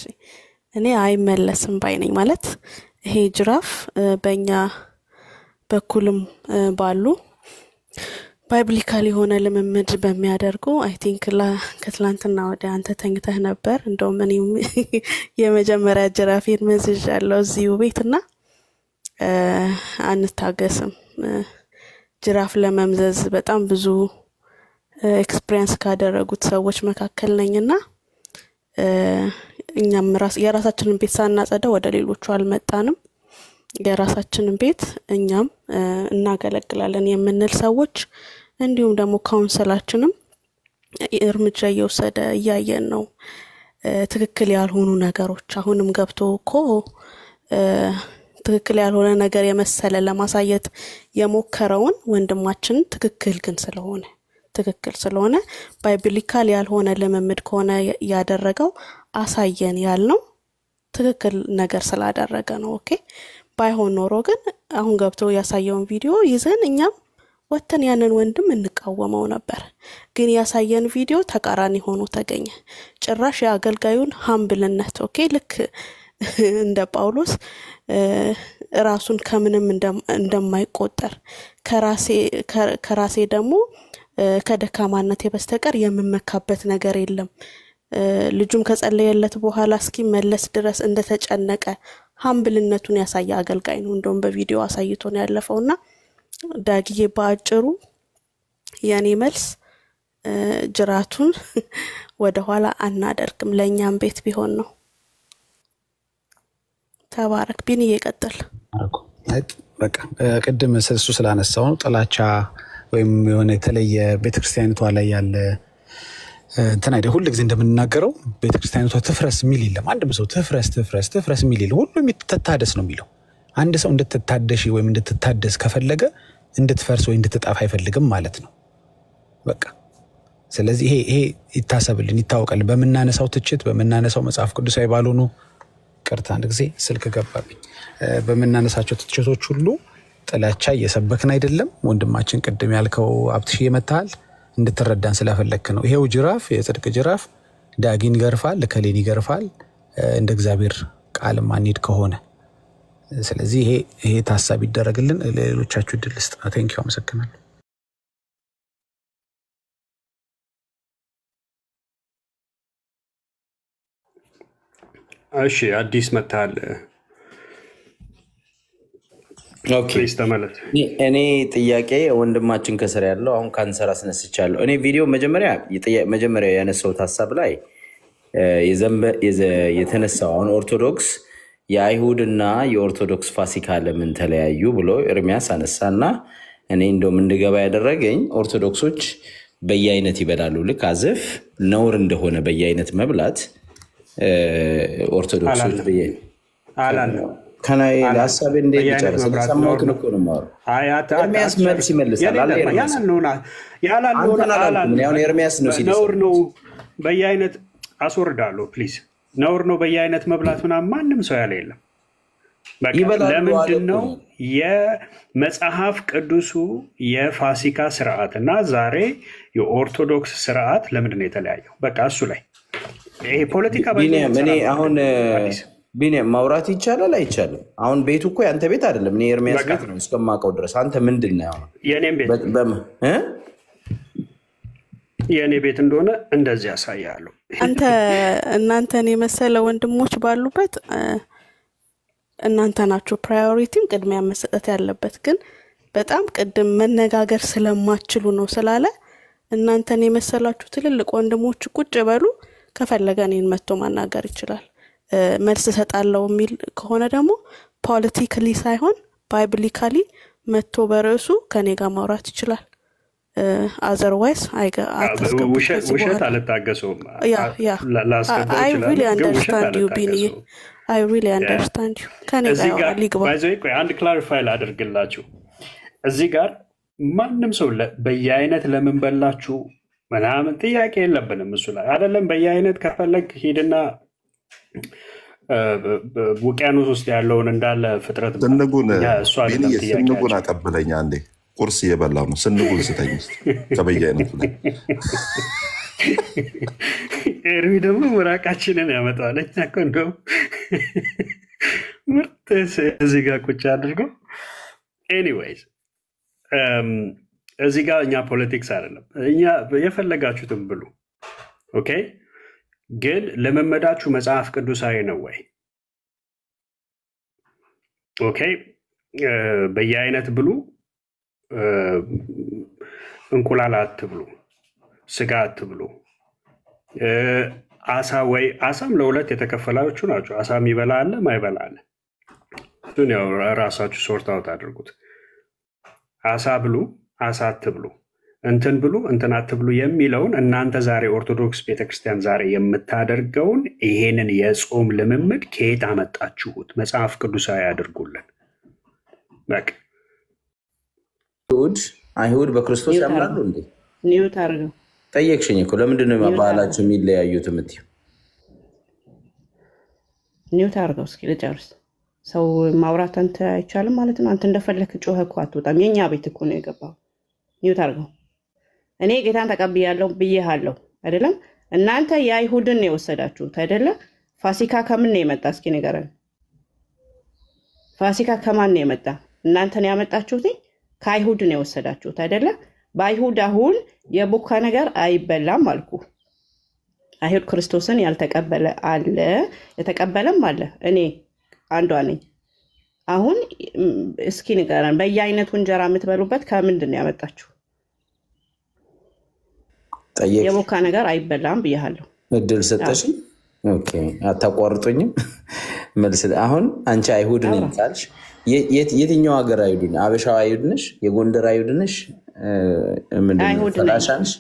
እኔ አይመለስም ባይ ነኝ። ማለት ይሄ ጅራፍ በእኛ በኩልም ባሉ ባይብሊካል የሆነ ልምምድ በሚያደርጉ አይ ቲንክ ከትላንትና ወደ አንተ ተኝተህ ነበር። እንደውም እኔም የመጀመሪያ ጅራፌን መዝዣለሁ እዚሁ ቤትና አንታገስም። ጅራፍ ለመምዘዝ በጣም ብዙ ኤክስፒሪየንስ ካደረጉት ሰዎች መካከል ነኝና እኛም የራሳችንን ቤት ሳናጸዳ ወደ ሌሎቹ አልመጣንም። የራሳችንን ቤት እኛም እናገለግላለን የምንል ሰዎች እንዲሁም ደግሞ ካውንስላችንም እርምጃ እየወሰደ እያየን ነው። ትክክል ያልሆኑ ነገሮች አሁንም ገብቶ እኮ ትክክል ያልሆነ ነገር የመሰለ ለማሳየት የሞከረውን ወንድማችን ትክክል ስለሆነ ባይብሊካል ያልሆነ ልምምድ ከሆነ ያደረገው አሳየን ያልነው ትክክል ነገር ስላደረገ ነው። ኦኬ ባይሆን ኖሮ ግን አሁን ገብቶ ያሳየውን ቪዲዮ ይዘን እኛም ወተን ያንን ወንድም እንቃወመው ነበር። ግን ያሳየን ቪዲዮ ተቃራኒ ሆኖ ተገኘ። ጭራሽ የአገልጋዩን ሃምብልነት ኦኬ ልክ እንደ ጳውሎስ ራሱን ከምንም እንደማይቆጠር ከራሴ ደግሞ ከደካማነት በስተቀር የምመካበት ነገር የለም። ልጁም ከጸለየለት በኋላ እስኪመለስ ድረስ እንደተጨነቀ ሃምብልነቱን ያሳየ አገልጋይ ነው። እንደውም በቪዲዮ አሳይቶን ያለፈውና ዳጊዬ ባጭሩ የኔ መልስ ጅራቱን ወደ ኋላ አናደርግም። ለኛም ቤት ቢሆን ነው። ተባረክ ቢን እየቀጥል በቃ ቅድም እሱ ስላነሳው ጥላቻ ወይም የሆነ የተለየ ቤተክርስቲያኒቷ ላይ ያለ እንትን አይደል ሁሉ ጊዜ እንደምንናገረው ቤተክርስቲያኒቷ ትፍረስ የሚል የለም። አንድም ሰው ትፍረስ የሚል የለም። ሁሉም ትታደስ ነው የሚለው። አንድ ሰው እንድትታደሽ ወይም እንድትታደስ ከፈለገ እንድትፈርስ ወይ እንድትጠፋ አይፈልግም ማለት ነው። በቃ ስለዚህ ይሄ ይታሰብልን፣ ይታወቃል። በመናነሳው ትችት በመናነሳው መጽሐፍ ቅዱሳዊ ባልሆኑ ቅርታ አንድ ጊዜ ስልክ ገባብኝ። በመናነሳቸው ትችቶች ሁሉ ጥላቻ እየሰበክን አይደለም። ወንድማችን ቅድም ያልከው አብትሽ ይመታል እንድትረዳን ስለፈለክ ነው። ይሄው ጅራፍ የጽድቅ ጅራፍ ዳጊን ይገርፋል፣ ለከሌን ይገርፋል እንደ እግዚአብሔር ቃል ማንሄድ ከሆነ። ስለዚህ ይሄ ታሳቢ ይደረግልን። ለሌሎቻችሁ ድል ስጥ። ቴንኪው፣ አመሰግናለሁ። እሺ አዲስ መታል ኦኬ ተመለስ። እኔ ጥያቄ ወንድማችን ከስር ያለው አሁን ካንሰር አስነስቻለሁ። እኔ ቪዲዮ መጀመሪያ ያነሳሁት ሐሳብ ላይ የተነሳው አሁን ኦርቶዶክስ የአይሁድና የኦርቶዶክስ ፋሲካ ለምን ተለያዩ ብሎ ኤርሚያስ አነሳና እኔ እንደውም እንድገባ ያደረገኝ ኦርቶዶክሶች በየአይነት ይበላሉ። ልክ አዘፍ ነውር እንደሆነ በየአይነት መብላት ኦርቶዶክሶች አላለም። ከናይ ለሐሳብ እንዴት ይጨርስ? ሰማሁት ነው ነው ኤርሚያስ መልስ ይመልሳል አለ። ኤርሚያስ ነው ሲል ነውር ነው በየአይነት አስወርዳለሁ። ፕሊዝ ነውር ነው በየአይነት መብላት ምናምን ማንም ሰው ያለ የለም። ለምንድን ነው የመጽሐፍ ቅዱሱ የፋሲካ ስርዓት እና ዛሬ የኦርቶዶክስ ስርዓት ለምንድን ነው የተለያየው? በቃ እሱ ላይ ይሄ ፖለቲካ አሁን ቢኒያም ማውራት ይቻላል አይቻልም? አሁን ቤቱ እኮ ያንተ ቤት አይደለም። እኔ ኤርሚያስ ቤት ነው እስከማውቀው ድረስ። አንተ ምንድን ነው አሁን የኔም ቤት የኔ ቤት እንደሆነ እንደዚህ ያሳያሉ። እናንተን የመሰለ ወንድሞች ባሉበት እናንተ ናችሁ ፕራዮሪቲም ቅድሚያ መሰጠት ያለበት። ግን በጣም ቅድም መነጋገር ስለማትችሉ ነው ስላለ እናንተን የመሰላችሁ ትልልቅ ወንድሞች ቁጭ በሉ፣ ከፈለገ እኔን መጥቶ ማናገር ይችላል። መልስ ሰጣለው የሚል ከሆነ ደግሞ ፖለቲካሊ ሳይሆን ባይብሊካሊ መጥቶ በርዕሱ ከኔ ጋር ማውራት ይችላል። otherwise ውሸት አልታገሰውም። I really understand you ቢኒ፣ I really understand you። ከኔ ጋር ሊግባ ቆይ አንድ ክላሪፋይ ላድርግላችሁ። እዚህ ጋር ማንም ሰው በየአይነት ለምን በላችሁ ምናምን ጥያቄ የለብንም። እሱ ላይ አይደለም። በየአይነት ከፈለግ ሂድና ውቅያኖስ ውስጥ ያለውን እንዳለ ፍጥረት ስንጉን አቀበለኝ። አንዴ ቁርስ እየበላ ነው። ስንጉን ስተኝ ከበየአይነቱ ላይ ኤርሚ ደግሞ ምራቃችንን ያመጣዋል። እኛ እኮ እንደውም ምርጥ እዚህ ጋር ቁጭ አድርገው። ኤኒዌይዝ እዚህ ጋር እኛ ፖለቲክስ አይደለም። እኛ የፈለጋችሁትን ብሉ። ኦኬ፣ ግን ለመመዳችሁ መጽሐፍ ቅዱሳዊ ነው ወይ? ኦኬ፣ በየአይነት ብሉ። እንቁላል አትብሉ፣ ስጋ አትብሉ። አሳ ወይ አሳም ለሁለት የተከፈላችሁ ናቸው። አሳም ይበላ አለ ማይበላ አለ። እሱን ያው ራሳችሁ ሶርት አውት አድርጉት። አሳ ብሉ፣ አሳ አትብሉ፣ እንትን ብሉ፣ እንትን አትብሉ የሚለውን እናንተ ዛሬ ኦርቶዶክስ ቤተክርስቲያን ዛሬ የምታደርገውን ይሄንን የጾም ልምምድ ከየት አመጣችሁት? መጽሐፍ ቅዱሳዊ አድርጉልን። በቃ አይሁድ በክርስቶስ ያምናሉ እንዴ? ኒውት አድርገው ጠየቅሽኝ እኮ ለምንድን ነው ባህላቸው የሚለያዩት የምትይው? ኒውት አድርገው እስኪ ልጨርስ። ሰው ማውራት አንተ አይቻልም ማለት ነው። አንተ እንደፈለክ ጮኸ እኮ አትወጣም። የኛ ቤት እኮ ነው የገባው። ኒውት አድርገው። እኔ ጌታን ተቀብያለሁ ብዬሃለሁ አይደለም? እናንተ የአይሁድን ነው የወሰዳችሁት አይደለ? ፋሲካ ከምን ነው የመጣ? እስኪ ንገረን። ፋሲካ ከማን ነው የመጣ? እናንተን ያመጣችሁት ከአይሁድ ነው የወሰዳችሁት አይደለ? በአይሁድ አሁን የቡካ ነገር አይበላም አልኩ። አይሁድ ክርስቶስን ያልተቀበለ አለ፣ የተቀበለም አለ። እኔ አንዷ ነኝ። አሁን እስኪ ንገረን፣ በየአይነቱ እንጀራ የምትበሉበት ከምንድን ነው ያመጣችሁ? የቦካ ነገር አይበላም ብያለሁ። እድል ሰጠሽ። ኦኬ አታቋርጡኝም። መልስ አሁን አንቺ አይሁድ ነኝ ካልሽ የትኛው ሀገር አይሁድ ነሽ? አበሻው አይሁድ ነሽ? የጎንደር አይሁድ ነሽ? ፈላሻንሽ?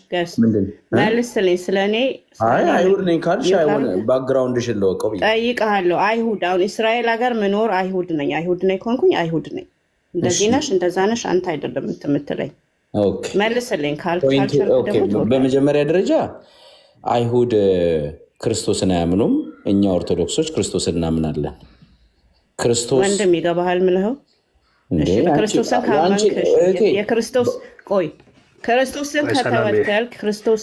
ምንድን መልስልኝ። ስለኔ አይሁድ ነኝ ካልሽ ባክግራውንድሽን ለወቀው ጠይቀሃለሁ። አይሁድ አሁን እስራኤል ሀገር ምኖር አይሁድ ነኝ። አይሁድ ነኝ ኮንኩኝ አይሁድ ነኝ። እንደዚህ ነሽ እንደዛ ነሽ አንተ አይደለም የምትለኝ። መልስልኝ ካልኩ በመጀመሪያ ደረጃ አይሁድ ክርስቶስን አያምኑም። እኛ ኦርቶዶክሶች ክርስቶስን እናምናለን። ክርስቶስ ወንድም ይገባሃል ምለው ክርስቶስን ካመንክ የክርስቶስ ቆይ ክርስቶስን ከተወከልክ ክርስቶስ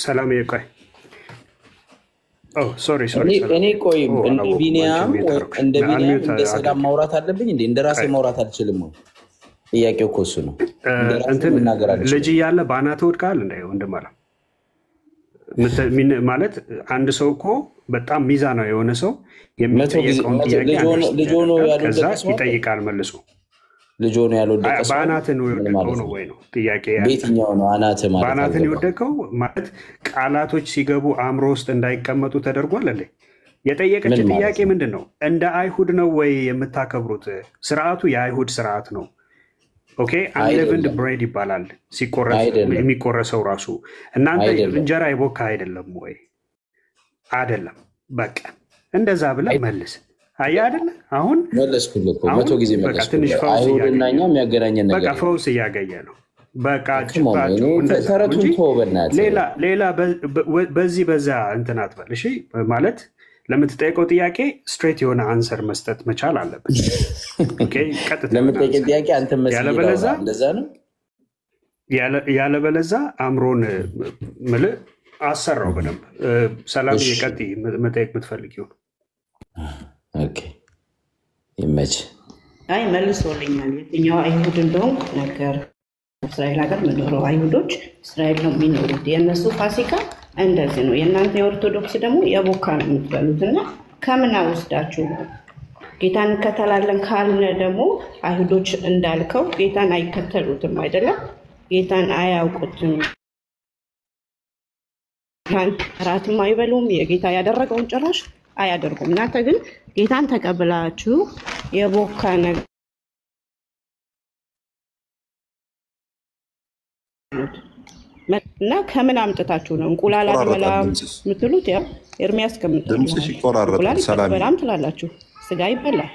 ሰላም ይቆይ ሶሪ እኔ ቆይ እንደ ቢኒያም እንደ ሰላም ማውራት አለብኝ እንዴ? እንደ ራሴ ማውራት አልችልም ነው ጥያቄው እኮ እሱ ነው። እንትን ልጅ ያለ ባናት ወድቃል እንዴ ወንድም አለ ማለት አንድ ሰው እኮ በጣም ሚዛናዊ የሆነ ሰው የሚጠይቀውን ጥያቄ ልጅ ሆኖ ይጠይቃል መልሶ ልጅ ሆኖ ያልወደቀ ሰው ባናትን ወደቀው ነው ወይ ነው ጥያቄ ያለው። በየትኛው ነው አናት ማለት ባናትን ይወደቀው ማለት ቃላቶች ሲገቡ አእምሮ ውስጥ እንዳይቀመጡ ተደርጓል እንዴ? የጠየቀች ጥያቄ ምንድነው? እንደ አይሁድ ነው ወይ የምታከብሩት? ስርዓቱ የአይሁድ ስርዓት ነው። ኦኬ አንሌቭንድ ብሬድ ይባላል ሲቆረስ የሚቆረሰው ራሱ። እናንተ እንጀራ የቦካ አይደለም ወይ? አይደለም። በቃ እንደዛ ብለህ መልስ። አያ አይደለ? አሁን መለስኩልህ እኮ 100 ጊዜ መለስኩልህ። አይሁድና እኛ የሚያገናኘን ነገር በቃ ፈውስ እያገኘ ነው። በቃ ተረቱን ተወበናት ሌላ በዚህ በዛ እንትን አትበል። እሺ ማለት ለምትጠይቀው ጥያቄ ስትሬት የሆነ አንሰር መስጠት መቻል አለበት። ኦኬ ቀጥታ ለምትጠይቀው ጥያቄ አንተ መስጠት እንደዛ ነው። ያለበለዛ አምሮን ምል አሰራው በደንብ ሰላም ይቀጥ መጠየቅ የምትፈልጊው ኦኬ ይመች። አይ መልሶልኛል። የትኛው አይሁድ እንደሆንኩ ነገር እስራኤል ሀገር ምኖረው አይሁዶች እስራኤል ነው የሚኖሩት። የእነሱ ፋሲካ እንደዚህ ነው። የእናንተ የኦርቶዶክስ ደግሞ የቦካ ነው የምትበሉት። እና ከምን አውስዳችሁ ጌታን እንከተላለን ካልን ደግሞ አይሁዶች እንዳልከው ጌታን አይከተሉትም አይደለም? ጌታን አያውቁትም። ራትም አይበሉም። የጌታ ያደረገውን ጭራሽ አያደርጉም። እናንተ ግን ጌታን ተቀብላችሁ የቦካ ነገር እና ከምን አምጥታችሁ ነው እንቁላል አትበላም የምትሉት? ያው ኤርሚያስ ድምፅሽ ይቆራረጣል። ሰላም በላም ትላላችሁ። ስጋ ይበላል።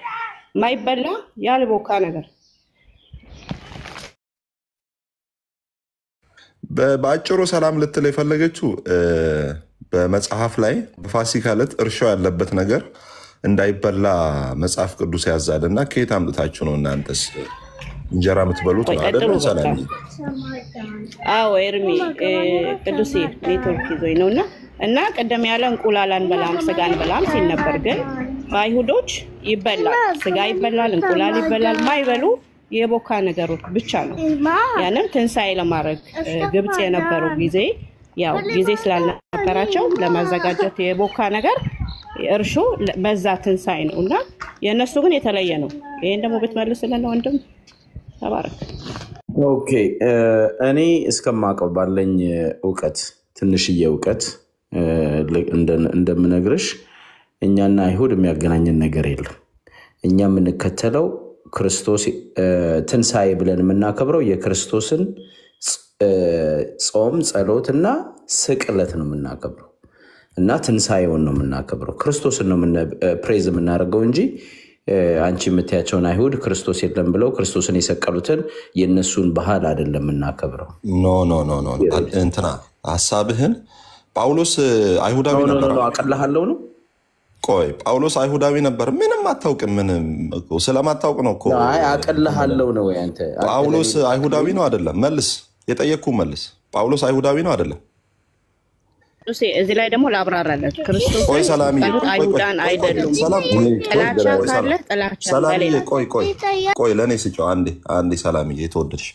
ማይበላ ያልቦካ ነገር በአጭሩ ሰላም ልትል የፈለገችው በመጽሐፍ ላይ በፋሲካ ዕለት እርሾ ያለበት ነገር እንዳይበላ መጽሐፍ ቅዱስ ያዛል እና ከየት አምጥታችሁ ነው እናንተስ እንጀራ የምትበሉት? አይደል? ሰላም አዎ ኤርሚ ቅዱስ ኔትወርክ ይዞኝ ነውና እና ቀደም ያለ እንቁላል አንበላም ስጋ አንበላም ሲል ነበር። ግን በአይሁዶች ይበላል፣ ስጋ ይበላል፣ እንቁላል ይበላል። ማይበሉ የቦካ ነገሮች ብቻ ነው። ያንም ትንሳኤ ለማድረግ ግብጽ የነበረው ጊዜ ያው ጊዜ ስላልነበራቸው ለማዘጋጀት የቦካ ነገር እርሾ በዛ ትንሳኤ ነውና የነሱ ግን የተለየ ነው። ይሄን ደግሞ ብትመልስልን ወንድም ተባረክ። ኦኬ እኔ እስከማውቀው ባለኝ ዕውቀት ትንሽዬ ዕውቀት እንደምነግርሽ እኛና አይሁድ የሚያገናኘን ነገር የለም። እኛ የምንከተለው ክርስቶስ ትንሳኤ ብለን የምናከብረው የክርስቶስን ጾም ጸሎትና ስቅለት ነው የምናከብረው እና ትንሳኤውን ነው የምናከብረው። ክርስቶስን ነው ፕሬዝ የምናደርገው እንጂ አንቺ የምትያቸውን አይሁድ ክርስቶስ የለም ብለው ክርስቶስን የሰቀሉትን የነሱን ባህል አይደለም የምናከብረው። ኖ ኖ ኖ ኖ እንትና ሐሳብህን ጳውሎስ አይሁዳዊ ነበር አቀላሃለው ነው። ቆይ ጳውሎስ አይሁዳዊ ነበር? ምንም አታውቅም። ምንም ስለማታውቅ ነው እኮ። አይ አቀላሃለው ነው አንተ። ጳውሎስ አይሁዳዊ ነው አይደለም? መልስ፣ የጠየቅኩ መልስ። ጳውሎስ አይሁዳዊ ነው አይደለም? እዚህ ላይ ደግሞ ላብራራለት ክርስቶስ ቆይ ሰላም አይሁዳን አይደሉም። ጥላቻ ካለ ጥላቻ ሰላም ቆይ ለኔ ስጪው አንዴ ሰላም የተወደድሽ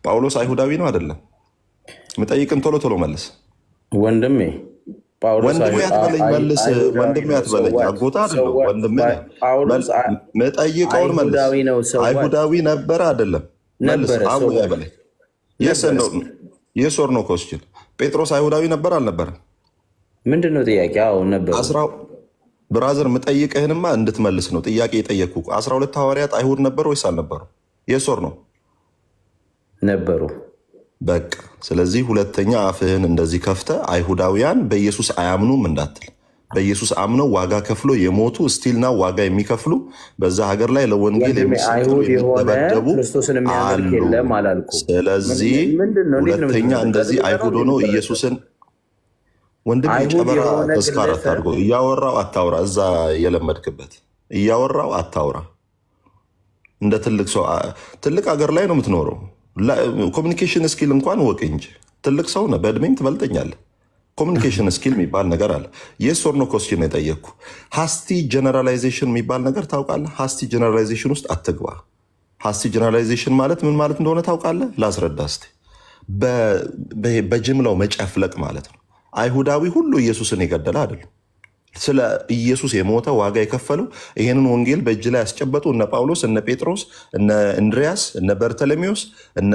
ጳውሎስ አይሁዳዊ ነው አይደለም? መጠይቅም ቶሎ መልስ ወንድሜ። ወንድሜ አትበለኝ መልስ። ወንድሜ አትበለኝ አጎታ አይደለም ወንድሜ። መጠይቀውን መልስ። አይሁዳዊ ነበር አይደለም? መልስ። አሁን ያበለኝ yes or no question ጴጥሮስ አይሁዳዊ ነበር አልነበረ? ምንድነው ጥያቄ? አዎ ነበር። ብራዘር የምጠይቅህንማ እንድትመልስ ነው ጥያቄ የጠየቅኩ። 12 ሐዋርያት አይሁድ ነበሩ ወይስ አልነበሩ? የሶር ነው ነበሩ። በቃ ስለዚህ ሁለተኛ አፍህን እንደዚህ ከፍተ አይሁዳውያን በኢየሱስ አያምኑም እንዳትል። በኢየሱስ አምነው ዋጋ ከፍሎ የሞቱ ስቲልና ዋጋ የሚከፍሉ በዛ ሀገር ላይ ለወንጌል የሚሰጡ የሚደበደቡ አሉ። ስለዚህ ሁለተኛ እንደዚህ አይሁድ ሆኖ ኢየሱስን ወንድም ጨበራ ተስካር አታርጎ እያወራው አታውራ። እዛ የለመድክበት እያወራው አታውራ። እንደ ትልቅ ሰው ትልቅ ሀገር ላይ ነው የምትኖረው። ኮሚኒኬሽን ስኪል እንኳን ወቅ እንጂ ትልቅ ሰው ነህ፣ በእድሜም ትበልጠኛለህ። ኮሚኒኬሽን ስኪል የሚባል ነገር አለ። የስ ኦር ኖ ኮስችን የጠየቅኩ። ሃስቲ ጀነራላይዜሽን የሚባል ነገር ታውቃለህ? ሃስቲ ጀነራላይዜሽን ውስጥ አትግባ። ሃስቲ ጀነራላይዜሽን ማለት ምን ማለት እንደሆነ ታውቃለህ? ላስረዳ እስኪ። በጅምላው መጨፍለቅ ማለት ነው። አይሁዳዊ ሁሉ ኢየሱስን የገደለ አይደለም። ስለ ኢየሱስ የሞተ ዋጋ የከፈለው ይሄንን ወንጌል በእጅ ላይ ያስጨበጡ እነ ጳውሎስ፣ እነ ጴጥሮስ፣ እነ እንድሪያስ፣ እነ በርተለሜዎስ፣ እነ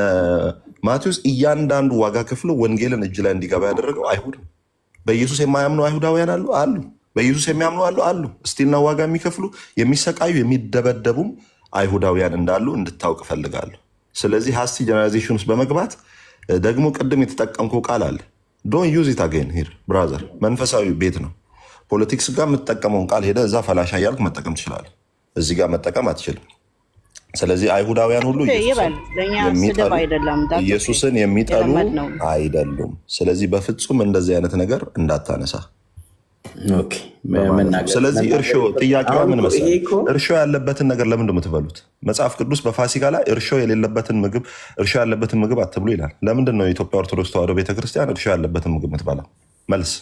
ማቴዎስ እያንዳንዱ ዋጋ ከፍሎ ወንጌልን እጅ ላይ እንዲገባ ያደረገው አይሁድ ነው። በኢየሱስ የማያምኑ አይሁዳውያን አሉ። በኢየሱስ የሚያምኑ አሉ። ስቲልና ዋጋ የሚከፍሉ የሚሰቃዩ የሚደበደቡም አይሁዳውያን እንዳሉ እንድታውቅ ፈልጋለሁ። ስለዚህ ሃስቲ ጀነራላይዜሽን ውስጥ በመግባት ደግሞ ቅድም የተጠቀምከው ቃል አለ። ዶንት ዩዝ ኢት አጌን ሂር ብራዘር። መንፈሳዊ ቤት ነው። ፖለቲክስ ጋር የምትጠቀመውን ቃል ሄደ እዛ ፈላሻ እያልክ መጠቀም ትችላለህ። እዚህ ጋር መጠቀም አትችልም። ስለዚህ አይሁዳውያን ሁሉ ኢየሱስን የሚጠሉ አይደሉም። ስለዚህ በፍጹም እንደዚህ አይነት ነገር እንዳታነሳ። ስለዚህ እርሾ ጥያቄዋ ምን መሰለህ? እርሾ ያለበትን ነገር ለምንድን ነው የምትበሉት? መጽሐፍ ቅዱስ በፋሲካ ላይ እርሾ ያለበትን ምግብ አትብሉ ይላል። ለምንድን ነው የኢትዮጵያ ኦርቶዶክስ ተዋሕዶ ቤተክርስቲያን እርሾ ያለበትን ምግብ የምትበላው? መልስ።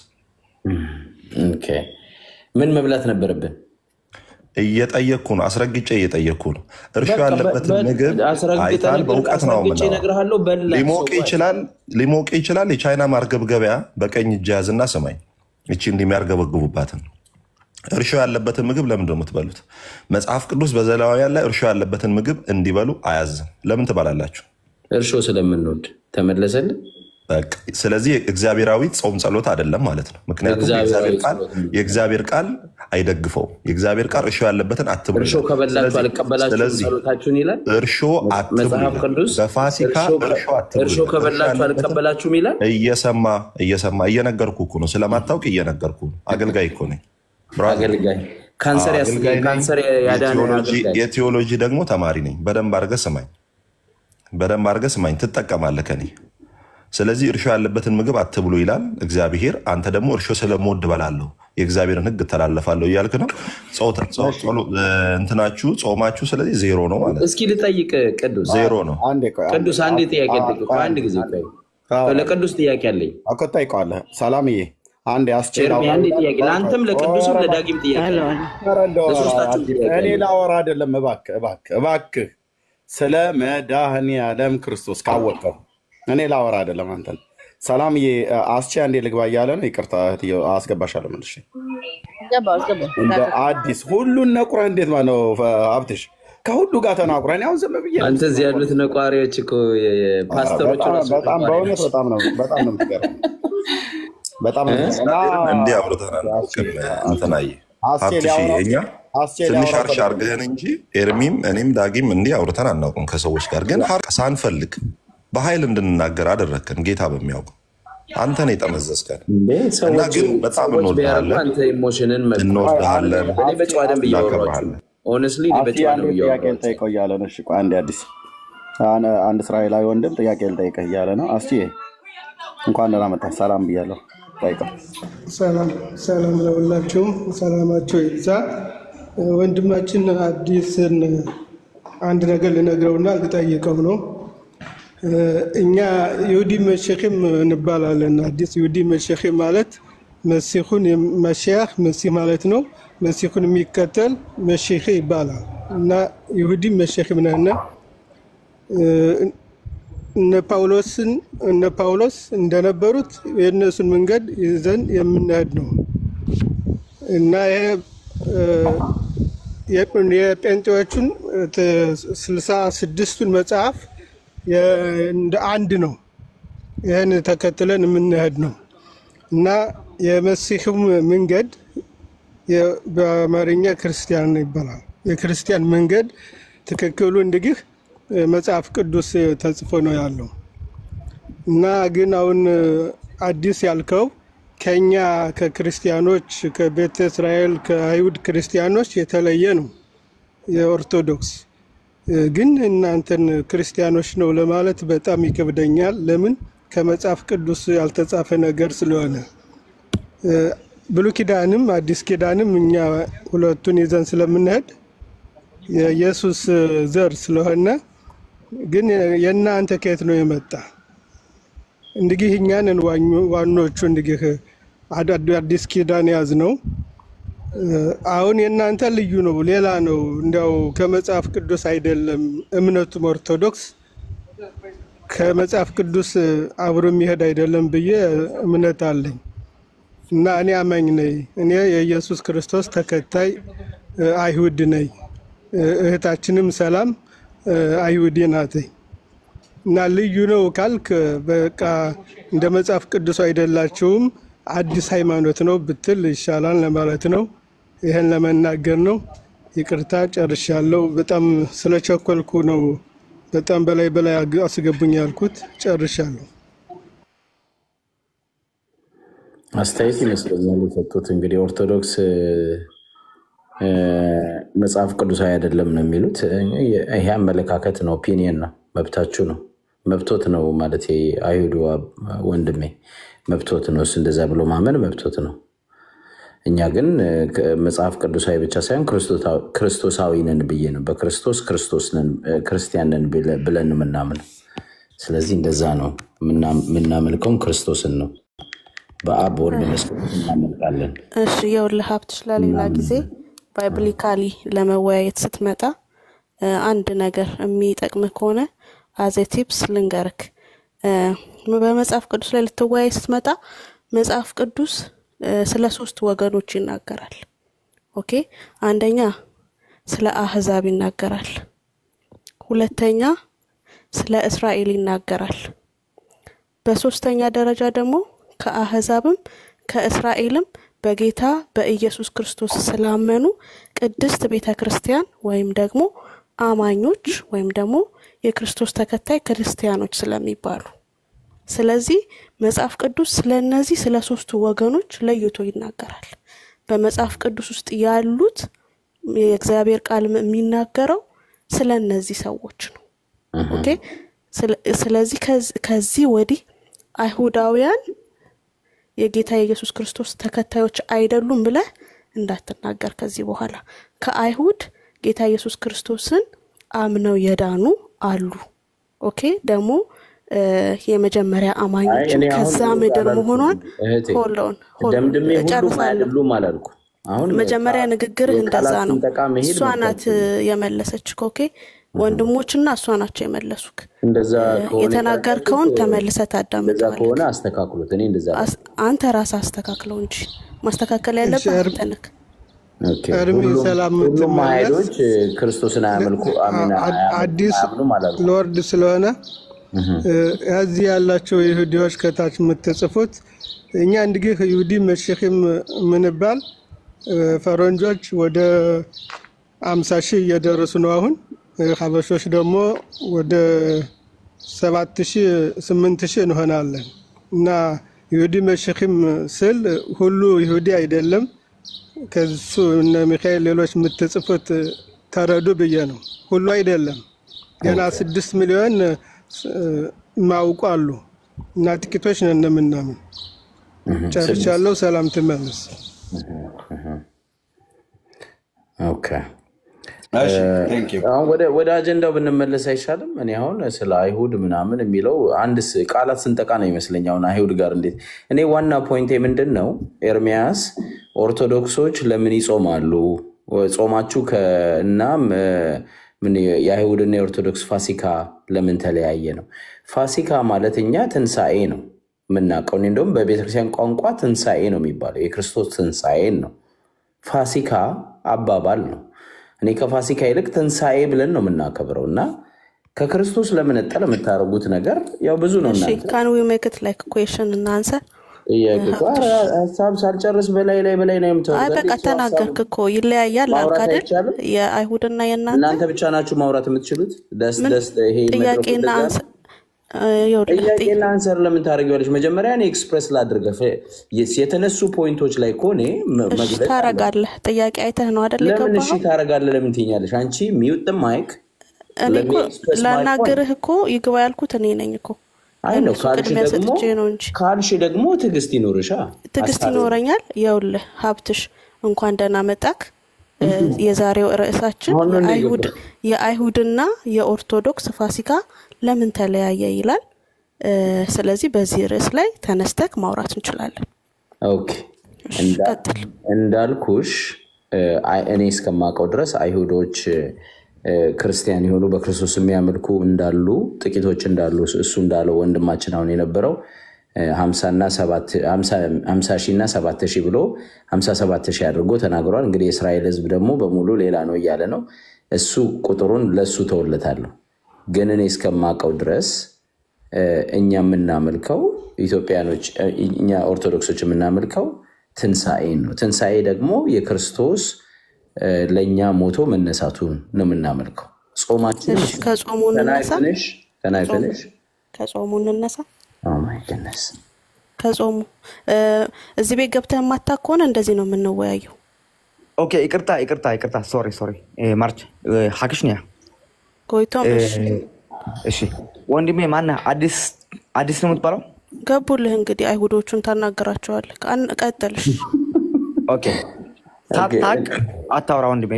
ምን መብላት ነበረብን? እየጠየቅኩ ነው፣ አስረግጬ እየጠየቅኩ ነው። እርሾ ያለበትን ምግብ አይታል፣ በእውቀት ነው ሊሞቅ ይችላል። የቻይና ማርገብገቢያ በቀኝ እጅ ያዝና ስማኝ፣ እቺ እንደሚያርገበግቡባትን እርሾ ያለበትን ምግብ ለምንድን ነው የምትበሉት? መጽሐፍ ቅዱስ በዘሌዋውያን ላይ እርሾ ያለበትን ምግብ እንዲበሉ አያዝም። ለምን ትበላላችሁ? እርሾ ስለምንወድ ተመለሰልን። ስለዚህ እግዚአብሔራዊ ጾም ጸሎት አይደለም ማለት ነው። ምክንያቱም የእግዚአብሔር ቃል አይደግፈውም። የእግዚአብሔር ቃል እርሾ ያለበትን አትብሉ። እርሾ ከበላችሁ አልቀበላችሁም ጸሎታችሁን ይላል መጽሐፍ ቅዱስ። በፋሲካ እርሾ ከበላችሁ አልቀበላችሁም ይላል። እየሰማ እየነገርኩ እኮ ነው። ስለማታውቅ እየነገርኩ ነው። አገልጋይ እኮ ነኝ። አገልጋይ ካንሰር ያዳነ የቴዎሎጂ ደግሞ ተማሪ ነኝ። በደንብ አድርገህ ስማኝ፣ ትጠቀማለህ ከኔ። ስለዚህ እርሾ ያለበትን ምግብ አትብሉ ይላል እግዚአብሔር። አንተ ደግሞ እርሾ ስለምወድ እበላለሁ፣ የእግዚአብሔርን ሕግ እተላለፋለሁ እያልክ ነው። እንትናችሁ ጾማችሁ ስለዚህ ዜሮ ነው ማለት ነው። እስኪ ልጠይቅ ቅዱስ፣ ዜሮ ነው። ቅዱስ አንዴ ጥያቄ ልጠይቅ። አንድ ጊዜ ለቅዱስ ጥያቄ አለኝ። ጠይቀዋለህ ሰላምዬ። አንድ ጥያቄ ለአንተም ለቅዱስም ለዳጊም ጥያቄ። እኔ ላወራ አይደለም፣ እባክህ ስለ መድኃኒዓለም ክርስቶስ ካወቀው እኔ ላወራ አይደለም አንተን። ሰላምዬ አስቼ አንዴ ልግባ እያለ ነው። ይቅርታ አስገባሻለሁ መልሼ። አዲስ ሁሉን ነቁረህ እንዴት ማነው ሀብትሽ? ከሁሉ ጋር ተናቁረን ያው ዝም ብዬ አንተ እዚህ ያሉት ነቋሪዎች እኮ ፓስተሮች በጣም በእውነት በጣም ነው የምትገርመው። በጣም እንዲህ አውርተናል። እንትናዬ እኛ ትንሽ አርሻ አድርገህን እንጂ ኤርሚም እኔም ዳጊም እንዲህ አውርተን አናውቅም ከሰዎች ጋር። ግን ሳንፈልግ በኃይል እንድንናገር አደረግከን ጌታ በሚያውቁ። አንተ ነው የጠመዘዝከን እና ግን በጣም እንወድሃለን፣ እናከብርሃለን። ጥያቄ ልጠይቀው እያለ ነው። አንድ እስራኤላዊ ወንድም ጥያቄ ልጠይቀህ እያለ ነው። አስቼ እንኳን ደህና መጣህ። ሰላም ብያለሁ። ጠይቀው። ሰላም ለሁላችሁም፣ ሰላማቸው ይብዛ። ወንድማችን አዲስን አንድ ነገር ልነግረውና ልጠይቀው ነው። እኛ ይሁዲ መሸኺም እንባላለን። አዲስ ይሁዲ መሸኺ ማለት መሲሁን መሺያህ መሲህ ማለት ነው። መሲሁን የሚከተል መሸኺ ይባላል እና ይሁዲ መሸኺም ነን። እነ ጳውሎስ እንደነበሩት የእነሱን መንገድ ይዘን የምንሄድ ነው እና የጴንጤዎቹን 66ቱን መጽሐፍ እንደ አንድ ነው ይህን ተከትለን የምንሄድ ነው እና የመሲህም መንገድ በአማርኛ ክርስቲያን ይባላል። የክርስቲያን መንገድ ትክክሉ እንግዲህ መጽሐፍ ቅዱስ ተጽፎ ነው ያለው እና ግን አሁን አዲስ ያልከው ከኛ ከክርስቲያኖች ከቤተ እስራኤል ከአይሁድ ክርስቲያኖች የተለየ ነው። የኦርቶዶክስ ግን እናንተን ክርስቲያኖች ነው ለማለት በጣም ይከብደኛል። ለምን? ከመጽሐፍ ቅዱስ ያልተጻፈ ነገር ስለሆነ ብሉይ ኪዳንም አዲስ ኪዳንም እኛ ሁለቱን ይዘን ስለምንሄድ የኢየሱስ ዘር ስለሆነ ግን የእናንተ ከየት ነው የመጣ? እንግዲህ እኛንን ዋኖቹ እንግዲህ አዲስ ኪዳን ያዝ ነው። አሁን የእናንተ ልዩ ነው፣ ሌላ ነው። እንዲያው ከመጽሐፍ ቅዱስ አይደለም። እምነቱም ኦርቶዶክስ ከመጽሐፍ ቅዱስ አብሮ የሚሄድ አይደለም ብዬ እምነት አለኝ እና እኔ አማኝ ነኝ። እኔ የኢየሱስ ክርስቶስ ተከታይ አይሁድ ነኝ። እህታችንም ሰላም አይሁድ ናት እና ልዩ ነው ካልክ በቃ እንደ መጽሐፍ ቅዱስ አይደላችሁም፣ አዲስ ሃይማኖት ነው ብትል ይሻላል ለማለት ነው። ይሄን ለመናገር ነው። ይቅርታ ጨርሻለሁ። በጣም ስለቸኮልኩ ነው በጣም በላይ አስገቡኝ ያልኩት። ጨርሻለሁ። አስተያየት ይመስለኛል የሰጡት። እንግዲህ ኦርቶዶክስ መጽሐፍ ቅዱሳዊ አይደለም ነው የሚሉት። ይሄ አመለካከት ነው፣ ኦፒኒየን ነው፣ መብታችሁ ነው፣ መብቶት ነው ማለት አይሁድ ወንድሜ መብቶት ነው። እንደዛ ብሎ ማመን መብቶት ነው። እኛ ግን መጽሐፍ ቅዱሳዊ ብቻ ሳይሆን ክርስቶሳዊ ነን ብዬ ነው። በክርስቶስ ክርስቲያን ነን ብለን የምናምነው። ስለዚህ እንደዛ ነው የምናመልከውም ክርስቶስን ነው። በአብ ወልድ መስቀል እናመልካለን። እሺ ይኸውልህ ሀብትሽ ለሌላ ጊዜ ባይብሊካሊ ለመወያየት ስትመጣ አንድ ነገር የሚጠቅም ከሆነ አዘ ቲፕስ ልንገርክ። በመጽሐፍ ቅዱስ ላይ ልትወያይ ስትመጣ መጽሐፍ ቅዱስ ስለ 3 ወገኖች ይናገራል። ኦኬ፣ አንደኛ ስለ አህዛብ ይናገራል፣ ሁለተኛ ስለ እስራኤል ይናገራል፣ በሶስተኛ ደረጃ ደግሞ ከአህዛብም ከእስራኤልም በጌታ በኢየሱስ ክርስቶስ ስላመኑ ቅድስት ቤተክርስቲያን ወይም ደግሞ አማኞች ወይም ደግሞ የክርስቶስ ተከታይ ክርስቲያኖች ስለሚባሉ፣ ስለዚህ መጽሐፍ ቅዱስ ስለነዚህ ስለ 3 ወገኖች ለይቶ ይናገራል። በመጽሐፍ ቅዱስ ውስጥ ያሉት የእግዚአብሔር ቃል የሚናገረው ስለነዚህ ሰዎች ነው። ኦኬ፣ ስለዚህ ከዚህ ወዲህ አይሁዳውያን የጌታ ኢየሱስ ክርስቶስ ተከታዮች አይደሉም ብለህ እንዳትናገር። ከዚህ በኋላ ከአይሁድ ጌታ ኢየሱስ ክርስቶስን አምነው የዳኑ አሉ። ኦኬ፣ ደግሞ የመጀመሪያ አማኞች ከዛ ምድር መሆኗን ሆሎን ደምድሜ ሁሉ አይደሉም አላልኩ። አሁን መጀመሪያ ንግግር እንደዛ ነው። እሷ ናት የመለሰች። ኦኬ፣ ወንድሞችና እሷ ናቸው የመለሱክ። እንደዛ ከሆነ የተናገርከውን ተመልሰህ ታዳምጣለህ። እንደዛ ከሆነ አስተካክሉት። እኔ እንደዛ አንተ ራስህ አስተካክለው እንጂ ማስተካከል ያለብህ አንተ ነህ። ኦኬ፣ ሁሉም አይሁዶች ክርስቶስን አያመልኩ አዲስ ሎርድ ስለሆነ እዚህ ያላቸው ይሁዲዎች ከታች የምትጽፉት እኛ እንግዲህ ይሁዲ መሽኺም ምንባል ፈረንጆች ወደ 50,000 እየደረሱ ነው አሁን። ሀበሾች ደግሞ ወደ 7,000 8,000 እንሆናለን እና ይሁዲ መሽኺም ስል ሁሉ ይሁዲ አይደለም። ከሱ እነ ሚካኤል ሌሎች የምትጽፉት ተረዱ ብዬ ነው። ሁሉ አይደለም። ገና 6 ሚሊዮን ማውቁ አሉ እና ጥቂቶች ነን ምናምን። ጨርሻለሁ። ሰላም ትመልስ። ኦኬ፣ አሁን ወደ አጀንዳው ብንመለስ አይሻልም? እኔ አሁን ስለ አይሁድ ምናምን የሚለው አንድ ቃላት ስንጠቃ ነው ይመስለኛል። አሁን አይሁድ ጋር እንዴት እኔ ዋና ፖይንቴ ምንድን ነው? ኤርሚያስ ኦርቶዶክሶች ለምን ይጾማሉ? ጾማችሁ እና ምን የአይሁድና የኦርቶዶክስ ፋሲካ ለምን ተለያየ ነው? ፋሲካ ማለት እኛ ትንሣኤ ነው የምናውቀው። እንደውም በቤተክርስቲያን ቋንቋ ትንሣኤ ነው የሚባለው፣ የክርስቶስ ትንሣኤን ነው። ፋሲካ አባባል ነው። እኔ ከፋሲካ ይልቅ ትንሣኤ ብለን ነው የምናከብረው እና ከክርስቶስ ለመነጠል የምታደርጉት ነገር ያው ብዙ ነው። እሺ እናንተ can we make it like question and answer? ሀሳብ ሳልጨርስ በላይ ነው አይ የምታወሩት። በቃ ተናገርክ እኮ ይለያያል አልክ ማውራት አይደል? አይቻልም? የአይሁድና የእናንተ እናንተ ብቻ ናችሁ ማውራት የምትችሉት? ይሄ ጥያቄና አንሰር ጥያቄና አንሰር ለምን ታደርጊዋለሽ? መጀመሪያ እኔ ኤክስፕረስ ላድርግ የተነሱ ፖይንቶች ላይ ኮኔ መግለጽ ታረጋለህ። ጥያቄ አይተህ ነው አይደል? ለምን እሺ ታረጋለህ? ለምን ትኛለሽ? አንቺ ሚውት ማይክ እኔ እኮ ላናግርህ እኮ ይግባ ያልኩት እኔ ነኝ እኮ። አይ ነው ካልሽ ደግሞ ትዕግስት ይኖርሻ። ትዕግስት ይኖረኛል። ይኸውልህ ሀብትሽ እንኳን ደህና መጣክ። የዛሬው ርዕሳችን የአይሁድና የኦርቶዶክስ ፋሲካ ለምን ተለያየ ይላል። ስለዚህ በዚህ ርዕስ ላይ ተነስተክ ማውራት እንችላለን። ኦኬ እንዳልኩሽ እኔ እስከማውቀው ድረስ አይሁዶች ክርስቲያን የሆኑ በክርስቶስ የሚያመልኩ እንዳሉ ጥቂቶች እንዳሉ እሱ እንዳለው ወንድማችን አሁን የነበረው 50,000 እና 7,000 ብሎ 57,000 አድርጎ ተናግሯል። እንግዲህ የእስራኤል ሕዝብ ደግሞ በሙሉ ሌላ ነው እያለ ነው። እሱ ቁጥሩን ለሱ ተወለታለሁ። ግን እኔ እስከማውቀው ድረስ እኛ የምናመልከው ኢትዮጵያኖች እኛ ኦርቶዶክሶች የምናመልከው ትንሣኤን ነው። ትንሣኤ ደግሞ የክርስቶስ ለኛ ሞቶ መነሳቱን ነው የምናመልከው። ጾማችን ከጾሙ እንነሳ ከጾሙ እንነሳ ኦ ማይ ጎድነስ ከጾሙ እዚህ ቤት ገብተህ የማታውቅ ከሆነ እንደዚህ ነው የምንወያየው። ኦኬ ይቅርታ ሶሪ ማርች ሐክሽኛ ቆይቶም እሺ ወንድሜ ማነህ? አዲስ ነው የምትባለው? ገቡልህ እንግዲህ አይሁዶቹን ታናገራቸዋለህ። ቀጥልሽ። ኦኬ ታጣቅ አታውራ ወንድሜ።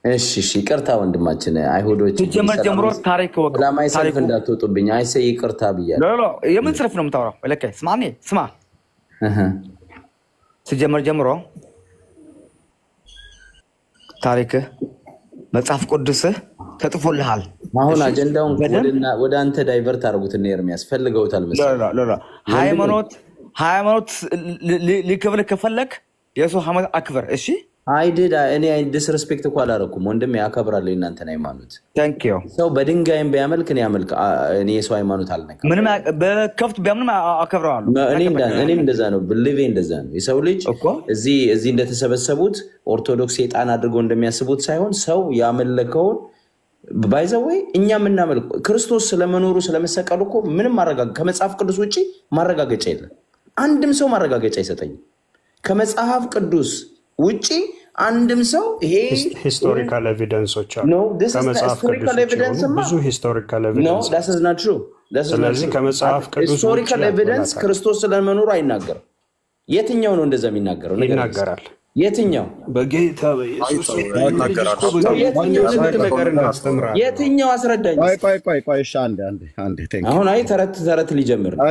እሺ ይቅርታ ወንድማችን። አይሁዶች ጀምሮ ታሪክ ወቅ ታሪክ እንዳትወጡብኝ አይሰይ ይቅርታ ብያለሁ። የምን ጽርፍ ነው የምታወራው? ለከ ስማ ጀምሮ ታሪክ መጽሐፍ ቅዱስ ተጥፎልሃል። አሁን አጀንዳውን ወደ አንተ ዳይቨርት አድርጉት እና ኤርሚያስ ፈልገውታል መሰለኝ። ሃይማኖት ሊከብልህ ከፈለክ የሰው ሃይማኖት አክብር። እሺ እኔ ዲስሬስፔክት እኮ አላደረኩም ወንድሜ፣ አከብራለሁ እናንተን ሃይማኖት። ታንክ ዩ። ሰው በድንጋይም ቢያመልክ እኔ የሰው ሃይማኖት አልነካም። ምንም በከፍት ቢያምንም አከብራለሁ። እኔም እንደዛ ነው ብልቬ እንደዛ ነው። የሰው ልጅ እዚህ እንደተሰበሰቡት ኦርቶዶክስ ሴጣን አድርገው እንደሚያስቡት ሳይሆን ሰው ያመለከውን ባይዘወይ እኛ የምናመልክ ክርስቶስ ስለመኖሩ ስለመሰቀሉ እኮ ምንም ከመጽሐፍ ቅዱስ ውጪ ማረጋገጫ የለም። አንድም ሰው ማረጋገጫ አይሰጠኝም ከመጽሐፍ ቅዱስ ውጪ አንድም ሰው። ይሄ ሂስቶሪካል ኤቪደንሶች አሉ። ከመጽሐፍ ቅዱስ ብዙ ሂስቶሪካል ኤቪደንስ that's is not true። ስለዚህ ከመጽሐፍ ቅዱስ ሂስቶሪካል ኤቪደንስ ክርስቶስ ስለመኖሩ አይናገርም። የትኛው ነው እንደዛ የሚናገረው? ይናገራል። የትኛው በጌታ በኢየሱስ የትኛው አስረዳኝ። ቆይ እሺ አንዴ አሁን ተረት ሊጀምር ነው።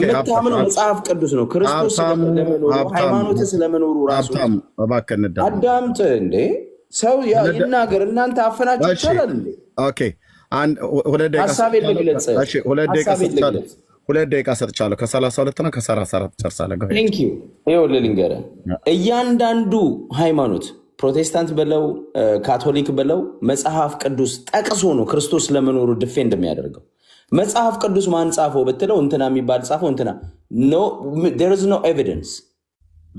የምታምነው መጽሐፍ ቅዱስ ነው። ክርስቶስ ስለመኖሩ ሃይማኖት ስለመኖሩ ራሱ አዳምጥ እንዴ ሰው ይናገር። እናንተ አፈናችሁ ይቻላል እንዴ? ኦኬ ሁለት ደቂቃ ሰጥቻለሁ። ከ32 እና ከ34 ጨርሳለሁ። ቴንክ ዩ። ይኸውልህ ልንገርህ፣ እያንዳንዱ ሃይማኖት ፕሮቴስታንት በለው ካቶሊክ በለው መጽሐፍ ቅዱስ ጠቅሶ ነው ክርስቶስ ለመኖሩ ዲፌንድ የሚያደርገው። መጽሐፍ ቅዱስ ማን ጻፈው ብትለው እንትና የሚባል ጻፈው እንትና ኖ there is no evidence።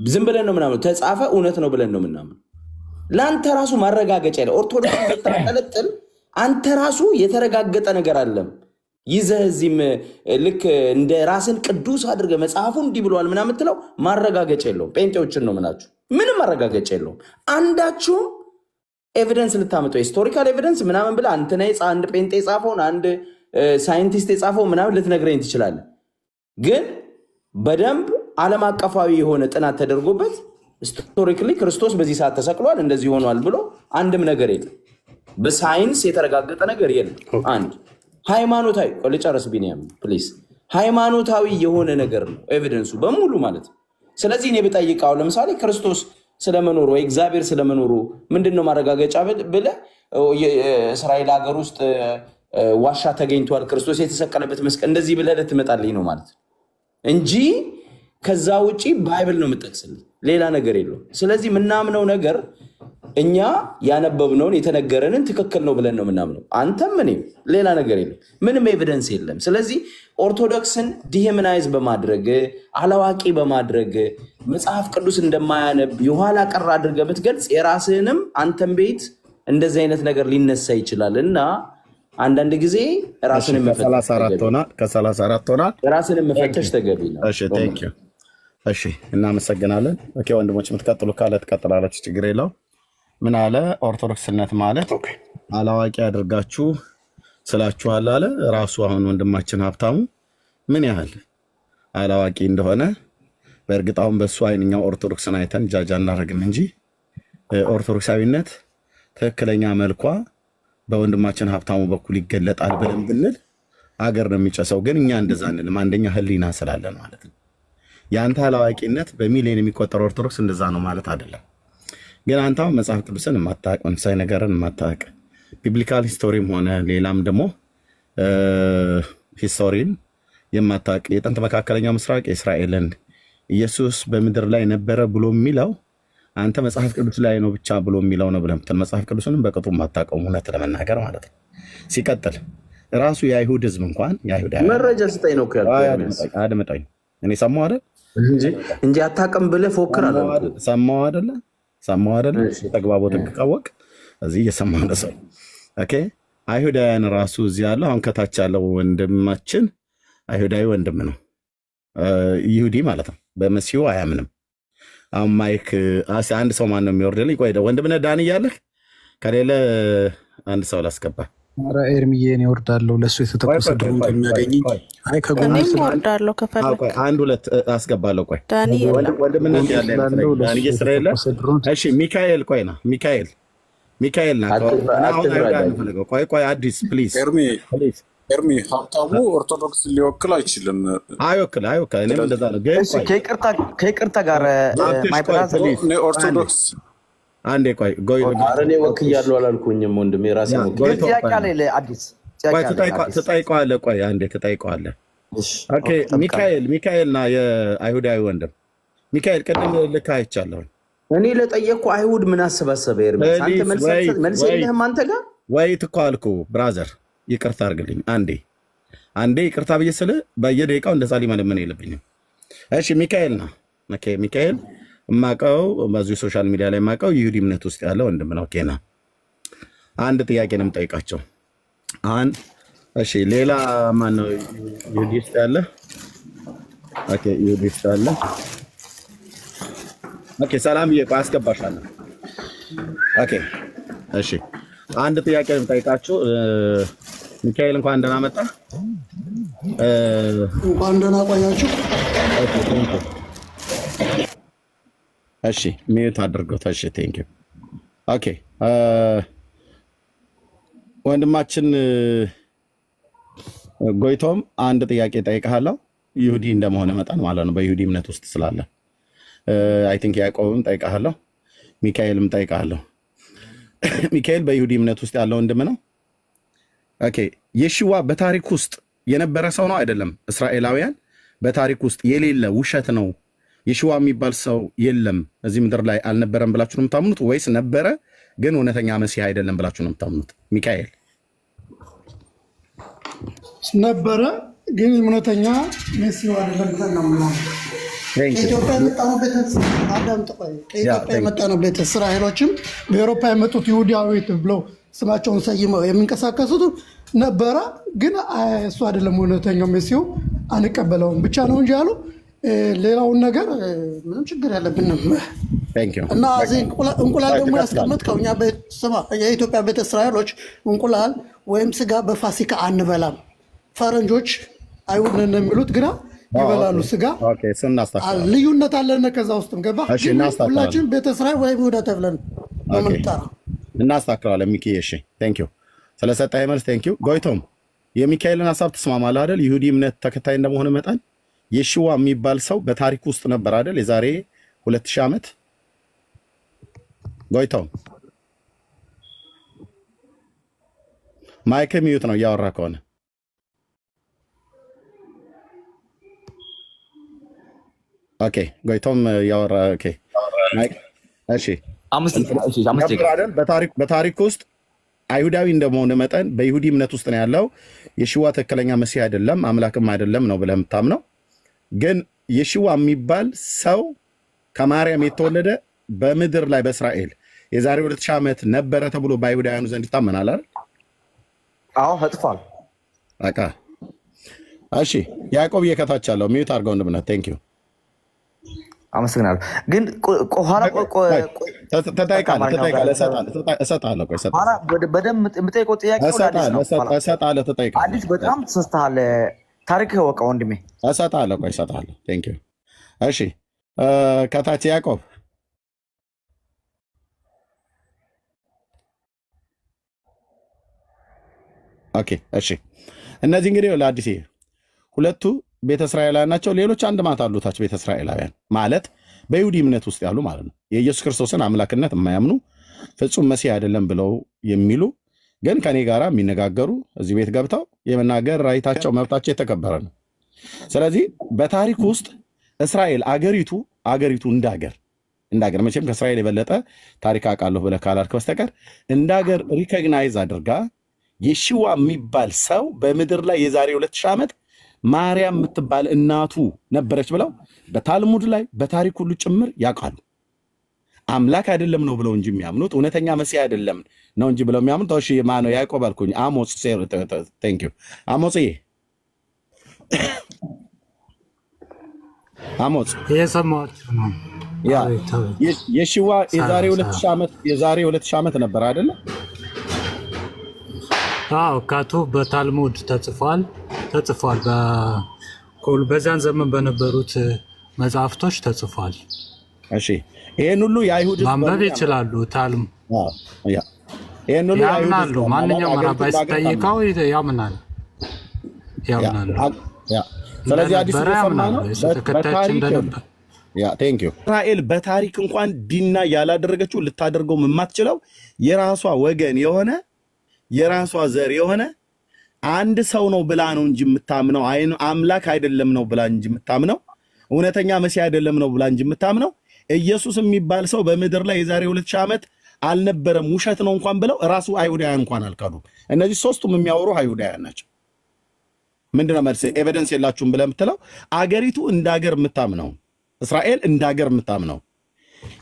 ዝም ብለን ነው ምናምን ተጻፈ እውነት ነው ብለን ነው ምናምን። ለአንተ ራሱ ማረጋገጫ ያለ ኦርቶዶክስ ብታጠለጥል አንተ ራሱ የተረጋገጠ ነገር አለም ይዘህ እዚህም ልክ እንደ ራስን ቅዱስ አድርገህ መጽሐፉ እንዲህ ብለዋል ምናምን ትለው ማረጋገጫ የለውም። ጴንጤዎችን ነው ምናችሁ ምንም ማረጋገጫ የለውም። አንዳችሁም ኤቪደንስ ልታመጡ ሂስቶሪካል ኤቪደንስ ምናምን ብለህ አንድ ጴንጤ የጻፈውን አንድ ሳይንቲስት የጻፈው ምናምን ልትነግረኝ ትችላለህ። ግን በደንብ ዓለም አቀፋዊ የሆነ ጥናት ተደርጎበት ሂስቶሪካሊ ክርስቶስ በዚህ ሰዓት ተሰቅሏል እንደዚህ ሆኗል ብሎ አንድም ነገር የለም። በሳይንስ የተረጋገጠ ነገር የለም። አንድ ሃይማኖታዊ ልጨርስ ቢኒያም ፕሊዝ። ሃይማኖታዊ የሆነ ነገር ነው ኤቪደንሱ በሙሉ ማለት ነው። ስለዚህ እኔ ብጠይቃው ለምሳሌ ክርስቶስ ስለመኖሩ ወይ እግዚአብሔር ስለመኖሩ ምንድነው ማረጋገጫ ብለህ እስራኤል ሀገር ውስጥ ዋሻ ተገኝቷል ክርስቶስ የተሰቀለበት መስቀል እንደዚህ ብለህ ልትመጣልኝ ነው ማለት እንጂ ከዛ ውጪ ባይብል ነው የምጠቅስልኝ ሌላ ነገር የለውም። ስለዚህ ምናምነው ነገር እኛ ያነበብነውን የተነገረንን ትክክል ነው ብለን ነው የምናምነው። አንተም እኔም ሌላ ነገር የለም፣ ምንም ኤቪደንስ የለም። ስለዚህ ኦርቶዶክስን ዲሄምናይዝ በማድረግ አላዋቂ በማድረግ መጽሐፍ ቅዱስ እንደማያነብ የኋላ ቀር አድርገህ ብትገልጽ የራስህንም አንተም ቤት እንደዚህ አይነት ነገር ሊነሳ ይችላል እና አንዳንድ ጊዜ ራስንም መፈተሽ ተገቢ ነው። እሺ እናመሰግናለን። ኦኬ ወንድሞች የምትቀጥሉ ካለ ትቀጥላላችሁ፣ ችግር የለውም። ምን አለ ኦርቶዶክስነት ማለት አላዋቂ አድርጋችሁ ስላችኋል አለ ራሱ። አሁን ወንድማችን ሀብታሙ ምን ያህል አላዋቂ እንደሆነ በእርግጥ አሁን በሱ አይንኛው ኦርቶዶክስን አይተን ጃጃ እናደርግም እንጂ ኦርቶዶክሳዊነት ትክክለኛ መልኳ በወንድማችን ሀብታሙ በኩል ይገለጣል ብለን ብንል አገር ነው የሚጨሰው። ግን እኛ እንደዛ አንልም። አንደኛ ህሊና ስላለን ማለት ነው። ያንተ አላዋቂነት በሚሊዮን የሚቆጠር ኦርቶዶክስ እንደዛ ነው ማለት አይደለም። ግን አንተ መጽሐፍ ቅዱስን የማታውቅ መንፈሳዊ ነገርን የማታውቅ ቢብሊካል ሂስቶሪም ሆነ ሌላም ደግሞ ሂስቶሪን የማታውቅ የጥንት መካከለኛው ምስራቅ የእስራኤልን ኢየሱስ በምድር ላይ ነበረ ብሎ የሚለው አንተ መጽሐፍ ቅዱስ ላይ ነው ብቻ ብሎ የሚለው ነው ብለህ መጽሐፍ ቅዱስንም በቅጡ የማታውቀው እውነት ለመናገር ማለት ነው። ሲቀጥል ራሱ የአይሁድ ህዝብ እንኳን የአይሁድ መረጃ ስጠኝ ነው ያልኩት። አድምጠኝ። እኔ ሰማሁ አይደል እንጂ አታውቅም ብለህ ፎክር አለ። ሰማሁ አይደለ ተግባቦት እንካወቅ እዚህ እየሰማሁ ነው ሰው። ኦኬ አይሁዳውያን ራሱ እዚህ ያለው አሁን ከታች ያለው ወንድማችን አይሁዳዊ ወንድም ነው፣ ይሁዲ ማለት ነው። በመሲሁ አያምንም። አሁን ማይክ አንድ ሰው ማን ነው የሚወርድልኝ? ቆይ ወንድምነህ ዳን እያለህ ከሌለ አንድ ሰው ላስገባ። ኧረ ኤርሚዬ እኔ እወርዳለሁ። ለእሱ የተተኮሰ ድሮን ከሚያገኘኝ አይ ከጎኑ እወርዳለሁ ከፈለክ። አንድ ሁለት አስገባለሁ። ቆይ ዳኒ ወንድምነህ ያለ ዳኒ እስራኤል። እሺ ሚካኤል ቆይ ና ሚካኤል ና አሁን አይፈልገው። ቆይ አዲስ ፕሊዝ ኤርሚ ሀብታሙ ኦርቶዶክስ ሊወክል አይችልም። አይወክል እኔም እንደዛ ነው። ግን ከይቅርታ ጋር ማይ ብራዘር ኦርቶዶክስ አንዴ ቆይ አረኔ ወክያለሁ አላልኩኝም ወንድሜ ራሴ ነው። ጥያቄ አለ ለአዲስ ትጠይቀዋለህ። ቆይ አንዴ ትጠይቀዋለህ። ኦኬ ሚካኤል ና የአይሁዳዊ ወንድም ሚካኤል ቅድም ልክ አይቻለሁ። እኔ ለጠየቅኩ አይሁድ ምን አሰባሰበ? ኤርሚያስ አንተ መልስ የለህም አንተ ጋር ወይ ትኳልኩ ብራዘር ይቅርታ አድርግልኝ። አንዴ ይቅርታ ብዬ ስለ በየደቂቃው እንደዛ ሊመለመን የለብኝም። እሺ ሚካኤል ና ሚካኤል ማቀው በዚህ ሶሻል ሚዲያ ላይ ማቀው ይሁዲ እምነት ውስጥ ያለ ወንድም ነው። ኦኬና አንድ ጥያቄ ነው የምጠይቃቸው። እሺ ሌላ ማን ነው ይሁዲ ውስጥ ያለ? ኦኬ ይሁዲ ውስጥ ያለ ኦኬ ሰላም አስገባሻለሁ። ኦኬ እሺ አንድ ጥያቄ ነው የምጠይቃችሁ። ሚካኤል እንኳን ደህና መጣ። እንኳን ደህና ቆያችሁ። እሺ ሚዩት አድርገው። እሺ ቴንክ ዩ። ኦኬ ወንድማችን ጎይቶም አንድ ጥያቄ ጠይቀሃለሁ። ይሁዲ እንደመሆነ መጠን ማለት ነው በይሁዲ እምነት ውስጥ ስላለ አይ ቲንክ ያዕቆብም ጠይቀሃለሁ፣ ሚካኤልም ጠይቀሃለሁ። ሚካኤል በይሁዲ እምነት ውስጥ ያለው ወንድም ነው። ኦኬ የሽዋ በታሪክ ውስጥ የነበረ ሰው ነው አይደለም? እስራኤላውያን በታሪክ ውስጥ የሌለ ውሸት ነው። የሽዋ የሚባል ሰው የለም እዚህ ምድር ላይ አልነበረም ብላችሁ ነው የምታምኑት ወይስ ነበረ ግን እውነተኛ መሲህ አይደለም ብላችሁ ነው የምታምኑት? ሚካኤል ነበረ ግን እውነተኛ መሲህ አይደለም ብለን ነው የምናምነው። ከኢትዮጵያ የመጣ ነው ቤተ እስራኤሎችም በአውሮፓ የመጡት ይሁዳዊት ብለው ስማቸውን ሰይመው የሚንቀሳቀሱት ነበረ ግን እሱ አይደለም እውነተኛው መሲሁ አንቀበለውም ብቻ ነው እንጂ ያሉ ሌላውን ነገር ምንም ችግር ያለብንም እና እዚህ እንቁላል ደግሞ ያስቀመጥከው እኛ የኢትዮጵያ ቤተ እስራኤሎች እንቁላል ወይም ስጋ በፋሲካ አንበላም። ፈረንጆች አይሁድ ነን የሚሉት ግና ይበላሉ ስጋ። ልዩነት አለን ከዛ ውስጥም ገባ። ሁላችን ቤተ እስራኤል ወይም ይሁዳ ተብለን ነው የምንጠራው። እናስተካክለዋለን። ሚኪ እሺ ቴንክ ዩ ስለሰጠህ መልስ ቴንክ ዩ። ጎይቶም የሚካኤልን ሀሳብ ትስማማለህ አይደል? ይሁዲ እምነት ተከታይ እንደመሆነ መጠን የሽዋ የሚባል ሰው በታሪክ ውስጥ ነበር አይደል? የዛሬ 2000 ዓመት ጎይቶም ማይክ ሚዩት ነው እያወራ ከሆነ ኦኬ ጎይቶም ያወራ ኦኬ ማይክ እሺ 5 ደቂቃ በታሪክ ውስጥ አይሁዳዊ እንደመሆነ መጠን በይሁዲ እምነት ውስጥ ነው ያለው። የሽዋ ትክክለኛ መሲህ አይደለም አምላክም አይደለም ነው ብለህ የምታምነው። ግን የሽዋ የሚባል ሰው ከማርያም የተወለደ በምድር ላይ በእስራኤል የዛሬ 2000 ዓመት ነበረ ተብሎ በአይሁዳውያኑ ዘንድ ይታመናል አይደል? አዎ ተጽፏል። በቃ እሺ፣ ያዕቆብ እየከታች ያለው ሚዩት አድርገው እንደምነት ቴንክ ዩ አመሰግናለሁ። ግን ኋላ እሰጥሃለሁ። በደምብ የምጠይቀው ጥያቄ አዲስ በጣም ተሳስተሃል። ታሪክ ወቀ ወንድሜ እሰጥሃለሁ። ቴንክ ዩ እሺ፣ ከታች ያዕቆብ ኦኬ እሺ። እነዚህ እንግዲህ ለአዲስ ሁለቱ ቤተ እስራኤላውያን ናቸው። ሌሎች አንድ ማት አሉ ታች ቤተ እስራኤላውያን ማለት በይሁዲ እምነት ውስጥ ያሉ ማለት ነው። የኢየሱስ ክርስቶስን አምላክነት የማያምኑ ፍጹም መሲህ አይደለም ብለው የሚሉ ግን ከኔ ጋር የሚነጋገሩ እዚህ ቤት ገብተው የመናገር ራይታቸው መብታቸው የተከበረ ነው። ስለዚህ በታሪክ ውስጥ እስራኤል አገሪቱ እንዳገር መቼም ከእስራኤል የበለጠ ታሪክ አውቃለሁ ብለህ ካላልክ በስተቀር እንዳገር ሪኮግናይዝ አድርጋ የሽዋ የሚባል ሰው በምድር ላይ የዛሬ 2000 ዓመት ማርያም የምትባል እናቱ ነበረች ብለው በታልሙድ ላይ በታሪክ ሁሉ ጭምር ያውቃሉ። አምላክ አይደለም ነው ብለው እንጂ የሚያምኑት እውነተኛ መሲህ አይደለም ነው እንጂ ብለው የሚያምኑት እሺ ማነው? ያዕቆብ አልኩኝ። አሞጽ ቴንክ ዩ አሞጽ የሰማችሁ ነው። የሽዋ የዛሬ 2000 ዓመት ነበር አይደለ? አዎ ካቱ በታልሙድ ተጽፏል። በዛን ዘመን በነበሩት መጽሐፍቶች ተጽፏል። እሺ ይሄን ሁሉ የአይሁድ ማንበብ ይችላሉ። ታልም ያምናሉ። ማንኛውም ራባይ ሲጠይቀው ያምናል። ስለዚህ አዲስ ነው ተከታዮች እንደነበር ቴንክ ዩ እስራኤል በታሪክ እንኳን ዲና ያላደረገችው ልታደርገው የማትችለው የራሷ ወገን የሆነ የራሷ ዘር የሆነ አንድ ሰው ነው ብላ ነው እንጂ የምታምነው አምላክ አይደለም ነው ብላ እንጂ የምታምነው እውነተኛ መሲህ አይደለም ነው ብላ እንጂ የምታምነው ኢየሱስ የሚባል ሰው በምድር ላይ የዛሬ 2000 ዓመት አልነበረም ውሸት ነው እንኳን ብለው ራሱ አይሁዳውያን እንኳን አልካዱም። እነዚህ ሶስቱም የሚያወሩ አይሁዳውያን ናቸው። ምንድነው መልስ? ኤቪደንስ የላችሁም ብለህ የምትለው አገሪቱ እንዳገር የምታምነው እስራኤል እንዳገር የምታምነው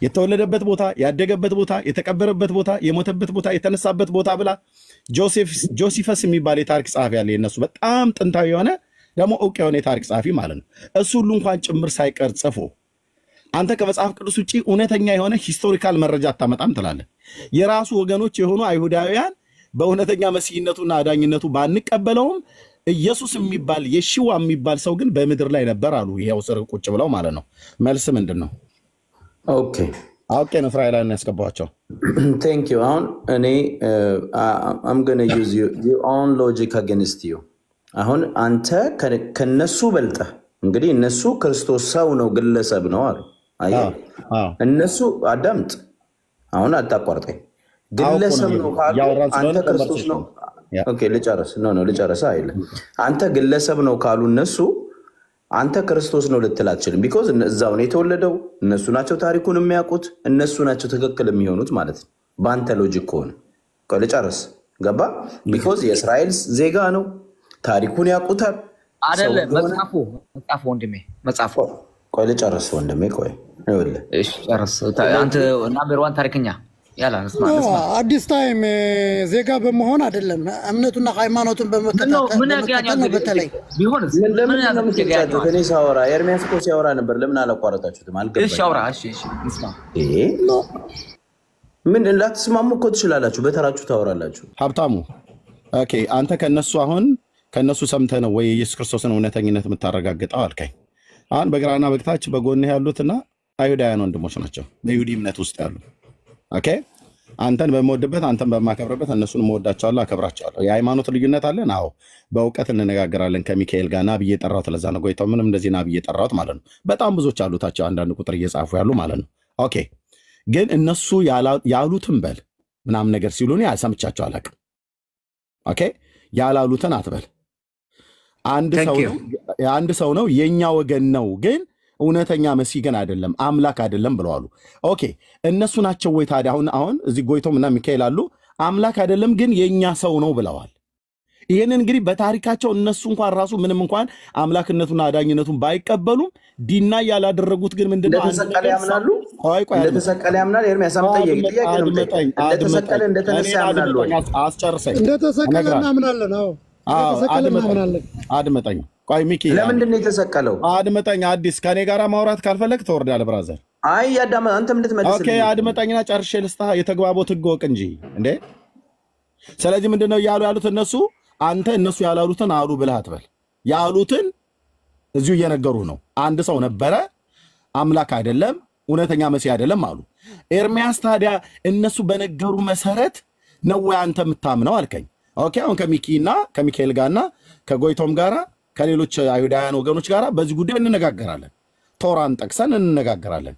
የተወለደበት ቦታ ያደገበት ቦታ የተቀበረበት ቦታ የሞተበት ቦታ የተነሳበት ቦታ ብላ ጆሲፈስ የሚባል የታሪክ ጸሐፊ ያለ የነሱ በጣም ጥንታዊ የሆነ ደግሞ እውቅ የሆነ የታሪክ ጸሐፊ ማለት ነው። እሱ ሁሉ እንኳን ጭምር ሳይቀር ጽፎ አንተ ከመጽሐፍ ቅዱስ ውጪ እውነተኛ የሆነ ሂስቶሪካል መረጃ አታመጣም ትላለህ። የራሱ ወገኖች የሆኑ አይሁዳውያን በእውነተኛ መሲህነቱና አዳኝነቱ ባንቀበለውም ኢየሱስ የሚባል የሽዋ የሚባል ሰው ግን በምድር ላይ ነበር አሉ። ይሄው ስር ቁጭ ብለው ማለት ነው። መልስ ምንድን ነው? ኦኬ አውቄ ነው እስራኤላውያን ያስገባቸው። ቴንክ ዩ። አሁን እኔ I'm going to use your own logic against you። አሁን አንተ ከነሱ በልጠህ እንግዲህ እነሱ ክርስቶስ ሰው ነው ግለሰብ ነው አሉ። አየህ እነሱ አዳምጥ፣ አሁን አታቋርጠኝ። ግለሰብ ነው ካሉ አንተ ክርስቶስ ነው። ኦኬ ልጨርስ። ልጨርስ አይደለም። አንተ ግለሰብ ነው ካሉ እነሱ አንተ ክርስቶስ ነው ልትል አትችልም። ቢኮዝ እዛው ነው የተወለደው፣ እነሱ ናቸው ታሪኩን የሚያውቁት፣ እነሱ ናቸው ትክክል የሚሆኑት ማለት ነው በአንተ ሎጂክ ከሆነ። ቆይ ልጨርስ። ገባ? ቢኮዝ የእስራኤል ዜጋ ነው፣ ታሪኩን ያውቁታል አይደለ? መጽሐፉ ወንድሜ መጽሐፉ። ቆይ ልጨርስ ወንድሜ። ቆይ ይኸውልህ፣ እሺ ጨርስ። አንተ ናምበር 1 ታሪክኛ ያላ አዲስ ታይም ዜጋ በመሆን አይደለም እምነቱና ሃይማኖቱን በመከተል ነው። በተለይ ቢሆንስ ምን ያደርጋችሁ? እኔ ሳወራ ኤርሚያስ እኮ ሲያወራ ነበር። ለምን አላቋረጣችሁትም? አልገባኝም። እሺ አውራ። እሺ እንስማ። ምን ላትስማሙ እኮ ትችላላችሁ፣ በተራችሁ ታወራላችሁ። ሀብታሙ ኦኬ፣ አንተ ከነሱ ሰምተህ ነው ወይ ኢየሱስ ክርስቶስን እውነተኝነት የምታረጋግጠው አልከኝ። አሁን በግራና በግታች በጎንህ ያሉትና አይሁዳውያን ወንድሞች ናቸው በይሁዲ እምነት ውስጥ ያሉ። ኦኬ አንተን በመወድበት አንተን በማከብርበት እነሱን መወዳቸዋለሁ አከብራቸዋለሁ። የሃይማኖት ልዩነት አለን። አዎ በእውቀት እንነጋገራለን። ከሚካኤል ጋር ናብዬ ጠራሁት። ለዛ ነው ጎይታው ምንም እንደዚህ ናብዬ ጠራሁት ማለት ነው። በጣም ብዙዎች አሉታቸው አንዳንድ ቁጥር እየጻፉ ያሉ ማለት ነው። ኦኬ ግን እነሱ ያሉትን በል ምናምን ነገር ሲሉን ሰምቻቸው አላውቅም። ኦኬ ያላሉትን አትበል። አንድ ሰው ነው የኛ ወገን ነው ግን እውነተኛ መሲህ ግን አይደለም አምላክ አይደለም ብለዋሉ። ኦኬ እነሱ ናቸው ወይ ታዲያ አሁን እዚህ ጎይቶምና ሚካኤል አሉ አምላክ አይደለም ግን የኛ ሰው ነው ብለዋል። ይሄንን እንግዲህ በታሪካቸው እነሱ እንኳን ራሱ ምንም እንኳን አምላክነቱና አዳኝነቱን ባይቀበሉም ዲና ያላደረጉት ግን ምንድነው እንደተሰቀለ ያምናሉ። እንደተሰቀለ ያምናል። ኤርሚያስ አምጣኝ ጥያቄ ነው። እንደተሰቀለ እንደተነሳ ያምናሉ። አስጨርሰኝ። እንደተሰቀለ እናምናለን። እንደተሰቀለ እናምናለን። አድመጠኝ። ቆይ ሚኪ ለምንድን ነው የተሰቀለው? አድመጠኝ። አዲስ ከኔ ጋራ ማውራት ካልፈለክ ትወርዳለህ ብራዘር። አይ ያዳም አንተም እንድትመልስልኝ። ኦኬ አድመጠኝና ጨርሼ ልስጥህ። የተግባቦት ህግ ወቅ እንጂ እንዴ። ስለዚህ ምንድነው ያሉት እነሱ አንተ እነሱ ያላሉትን አሉ ብለህ አትበል። ያሉትን እዚሁ እየነገሩ ነው። አንድ ሰው ነበረ አምላክ አይደለም እውነተኛ መሲህ አይደለም አሉ። ኤርሚያስ ታዲያ እነሱ በነገሩ መሰረት ነው ወይ አንተ የምታምነው አልከኝ። ኦኬ አሁን ከሚኪና ከሚካኤል ጋርና ከጎይቶም ጋራ ከሌሎች አይሁዳውያን ወገኖች ጋራ በዚህ ጉዳይ እንነጋገራለን። ቶራን ጠቅሰን እንነጋገራለን።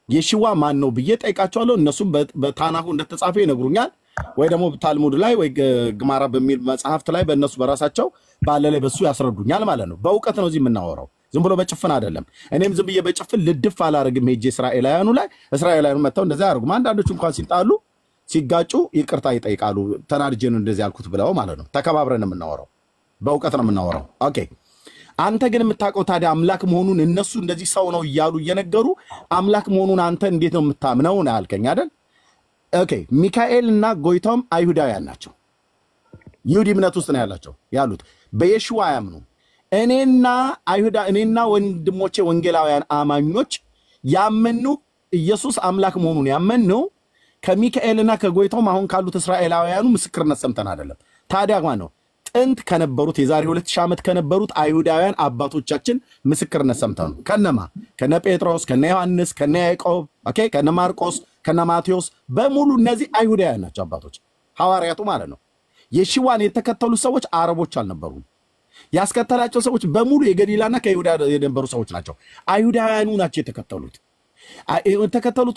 የሺዋ ማን ነው ብዬ ጠይቃቸዋለሁ። እነሱም በታናሁ እንደተጻፈ ይነግሩኛል። ወይ ደግሞ ታልሙድ ላይ ወይ ግማራ በሚል መጽሐፍት ላይ በእነሱ በራሳቸው ባለ ላይ በሱ ያስረዱኛል ማለት ነው። በእውቀት ነው እዚህ የምናወራው፣ ዝም ብሎ በጭፍን አይደለም። እኔም ዝም ብዬ በጭፍን ልድፍ አላረግም። ሄጄ እስራኤላውያኑ ላይ እስራኤላውያኑ መጥተው እንደዛ ያደርጉም። አንዳንዶች እንኳን ሲጣሉ ሲጋጩ ይቅርታ ይጠይቃሉ። ተናድጄ ነው እንደዚህ ያልኩት ብለው ማለት ነው። ተከባብረን የምናወራው በእውቀት ነው የምናወራው። ኦኬ አንተ ግን የምታውቀው ታዲያ አምላክ መሆኑን እነሱ እንደዚህ ሰው ነው እያሉ እየነገሩ አምላክ መሆኑን አንተ እንዴት ነው የምታምነው ነው ያልከኝ አይደል? ኦኬ ሚካኤል እና ጎይቶም አይሁዳውያን ናቸው። ይሁዲ እምነት ውስጥ ነው ያሉት በየሽዋ ያምኑ። እኔና ወንድሞቼ ወንጌላውያን አማኞች ያመኑ ኢየሱስ አምላክ መሆኑን ያመኑ ከሚካኤልና ከጎይቶም አሁን ካሉት እስራኤላውያኑ ምስክርነት ሰምተን አይደለም። ታዲያ ማን ነው ጥንት ከነበሩት የዛሬ 2000 ዓመት ከነበሩት አይሁዳውያን አባቶቻችን ምስክርነት ሰምተን ነው። ከነ ጴጥሮስ ከነ ዮሐንስ ከነ ያዕቆብ ኦኬ ከነ ማርቆስ ከነ ማቴዎስ በሙሉ እነዚህ አይሁዳውያን ናቸው አባቶች ሐዋርያቱ ማለት ነው። የሺዋን የተከተሉ ሰዎች አረቦች አልነበሩም። ያስከተላቸው ሰዎች በሙሉ የገሊላና ከይሁዳ የነበሩ ሰዎች ናቸው። አይሁዳውያኑ ናቸው የተከተሉት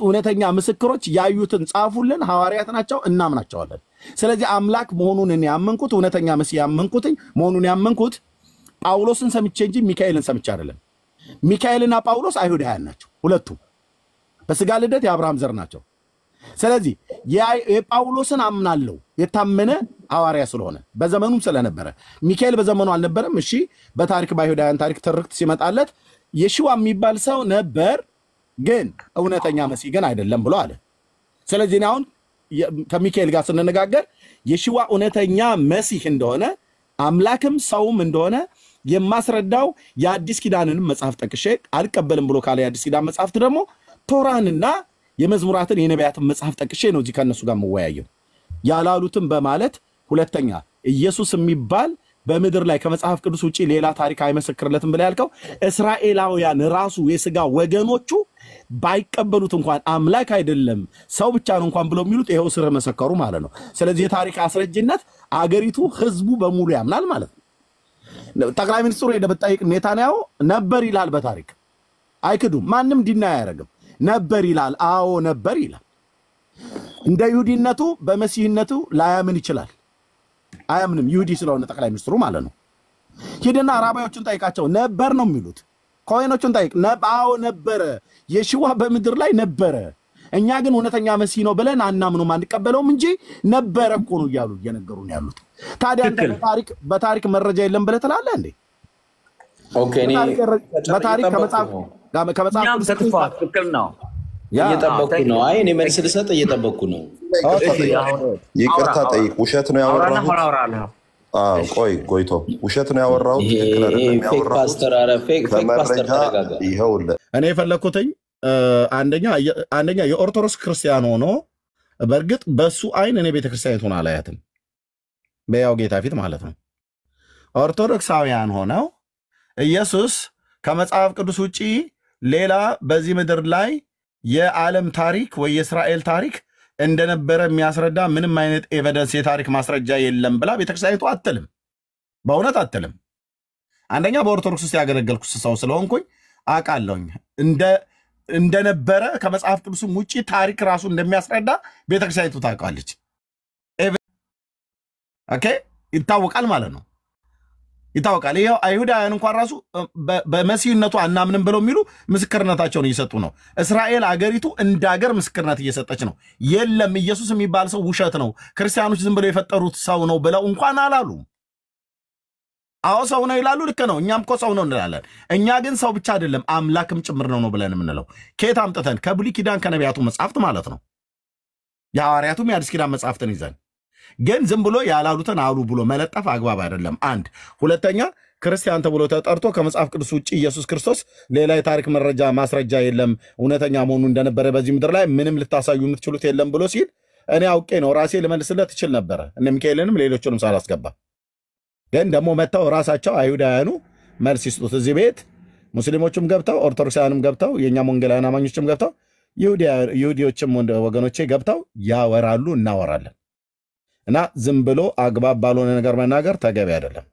እውነተኛ ምስክሮች ያዩትን ጻፉልን ሐዋርያት ናቸው እናምናቸዋለን። ስለዚህ አምላክ መሆኑን ያመንኩት እውነተኛ መሲህ ያመንኩት መሆኑን ያመንኩት ጳውሎስን ሰምቼ እንጂ ሚካኤልን ሰምቼ አይደለም። ሚካኤልና ጳውሎስ አይሁዳውያን ናቸው ሁለቱ በስጋ ልደት የአብርሃም ዘር ናቸው። ስለዚህ የጳውሎስን አምናለሁ የታመነ ሐዋርያ ስለሆነ በዘመኑም ስለነበረ ሚካኤል በዘመኑ አልነበረም። እሺ በታሪክ በአይሁዳውያን ታሪክ ትርክት ሲመጣለት የሺዋ የሚባል ሰው ነበር ግን እውነተኛ መሲህ ግን አይደለም ብሎ አለ። ስለዚህ አሁን ከሚካኤል ጋር ስንነጋገር የሺዋ እውነተኛ መሲህ እንደሆነ አምላክም ሰውም እንደሆነ የማስረዳው የአዲስ ኪዳንን መጽሐፍ ጠቅሼ አልቀበልም ብሎ ካለ የአዲስ ኪዳን መጽሐፍት ደግሞ ቶራንና የመዝሙራትን የነቢያትን መጽሐፍ ጠቅሼ ነው እዚህ ከነሱ ጋር መወያየው ያላሉትን በማለት ሁለተኛ ኢየሱስ የሚባል በምድር ላይ ከመጽሐፍ ቅዱስ ውጪ ሌላ ታሪክ አይመሰክርለትም ብለ ያልከው እስራኤላውያን ራሱ የሥጋ ወገኖቹ ባይቀበሉት እንኳን አምላክ አይደለም ሰው ብቻ ነው እንኳን ብለው የሚሉት ይሄው ስር መሰከሩ ማለት ነው። ስለዚህ የታሪክ አስረጅነት አገሪቱ ህዝቡ በሙሉ ያምናል ማለት ነው። ጠቅላይ ሚኒስትሩ የደበጣይቅ ኔታንያሁ ነበር ይላል በታሪክ አይክዱም። ማንም ዲና አያረግም። ነበር ይላል። አዎ ነበር ይላል። እንደ ይሁዲነቱ በመሲህነቱ ላያምን ይችላል። አያምንም ይሁዲ ስለሆነ ጠቅላይ ሚኒስትሩ ማለት ነው። ሄደና አራባዮችን ጠይቃቸው ነበር ነው የሚሉት። ኮይኖችን ጠይቅ አዎ ነበረ የሺዋ በምድር ላይ ነበረ። እኛ ግን እውነተኛ መሲህ ነው ብለን አናምነውም አንቀበለውም እንጂ ነበረ እኮ ነው እያሉ እየነገሩን ያሉት። ታዲያ በታሪክ መረጃ የለም ብለህ ትላለህ እንዴ? ኦኬ እኔ በታሪክ ከመጽሐፍ ትክክል ነው እየጠበኩ ነው። አይ እኔ መልስ ልሰጥ እየጠበኩ ነው። ይቅርታ ጠይቅ። ውሸት ነው ያወራሁት? ቆይ ጎይቶ ውሸት ነው ያወራሁት? ፌክ ፓስተር አረ ፌክ ፓስተር ተረጋጋ። ይኸውልህ እኔ የፈለኩትኝ አንደኛ የኦርቶዶክስ ክርስቲያን ሆኖ በእርግጥ በሱ አይን እኔ ቤተክርስቲያኒቱን አላያትም በያው ጌታ ፊት ማለት ነው። ኦርቶዶክሳውያን ሆነው ኢየሱስ ከመጽሐፍ ቅዱስ ውጪ ሌላ በዚህ ምድር ላይ የዓለም ታሪክ ወይ የእስራኤል ታሪክ እንደነበረ የሚያስረዳ ምንም አይነት ኤቪደንስ የታሪክ ማስረጃ የለም ብላ ቤተክርስቲያኒቱ አትልም። በእውነት አትልም። አንደኛ በኦርቶዶክስ ውስጥ ያገለገልኩ ሰው ስለሆንኩኝ አውቃለሁኝ እንደነበረ ከመጽሐፍ ቅዱስም ውጪ ታሪክ ራሱ እንደሚያስረዳ ቤተክርስቲያኒቱ ታውቃለች። ኦኬ ይታወቃል ማለት ነው። ይታወቃል። ይሄው አይሁዳውያን እንኳን ራሱ በመሲህነቱ አናምንም ብለው የሚሉ ምስክርነታቸውን እየሰጡ ነው። እስራኤል አገሪቱ እንደ ሀገር ምስክርነት እየሰጠች ነው። የለም ኢየሱስ የሚባል ሰው ውሸት ነው፣ ክርስቲያኖች ዝም ብለው የፈጠሩት ሰው ነው ብለው እንኳን አላሉ። አዎ ሰው ነው ይላሉ። ልክ ነው። እኛም እኮ ሰው ነው እንላለን። እኛ ግን ሰው ብቻ አይደለም አምላክም ጭምር ነው ብለን የምንለው ከየት አምጥተን? ከብሉይ ኪዳን ከነቢያቱ መጽሐፍት ማለት ነው። የሐዋርያቱም የአዲስ ኪዳን መጽሐፍትን ይዘን ግን ዝም ብሎ ያላሉትን አሉ ብሎ መለጠፍ አግባብ አይደለም። አንድ ሁለተኛ ክርስቲያን ተብሎ ተጠርቶ ከመጽሐፍ ቅዱስ ውጭ ኢየሱስ ክርስቶስ ሌላ የታሪክ መረጃ ማስረጃ የለም እውነተኛ መሆኑ እንደነበረ በዚህ ምድር ላይ ምንም ልታሳዩ የምትችሉት የለም ብሎ ሲል እኔ አውቄ ነው ራሴ ልመልስለት እችል ነበረ፣ እነ ሚካኤልንም ሌሎችንም ሳላስገባ። ግን ደግሞ መጥተው ራሳቸው አይሁዳውያኑ መልስ ይስጡት። እዚህ ቤት ሙስሊሞችም ገብተው ኦርቶዶክሳውያንም ገብተው የእኛም ወንጌላውያን አማኞችም ገብተው ይሁዲዎችም ወገኖቼ ገብተው ያወራሉ፣ እናወራለን። እና ዝም ብሎ አግባብ ባልሆነ ነገር መናገር ተገቢ አይደለም።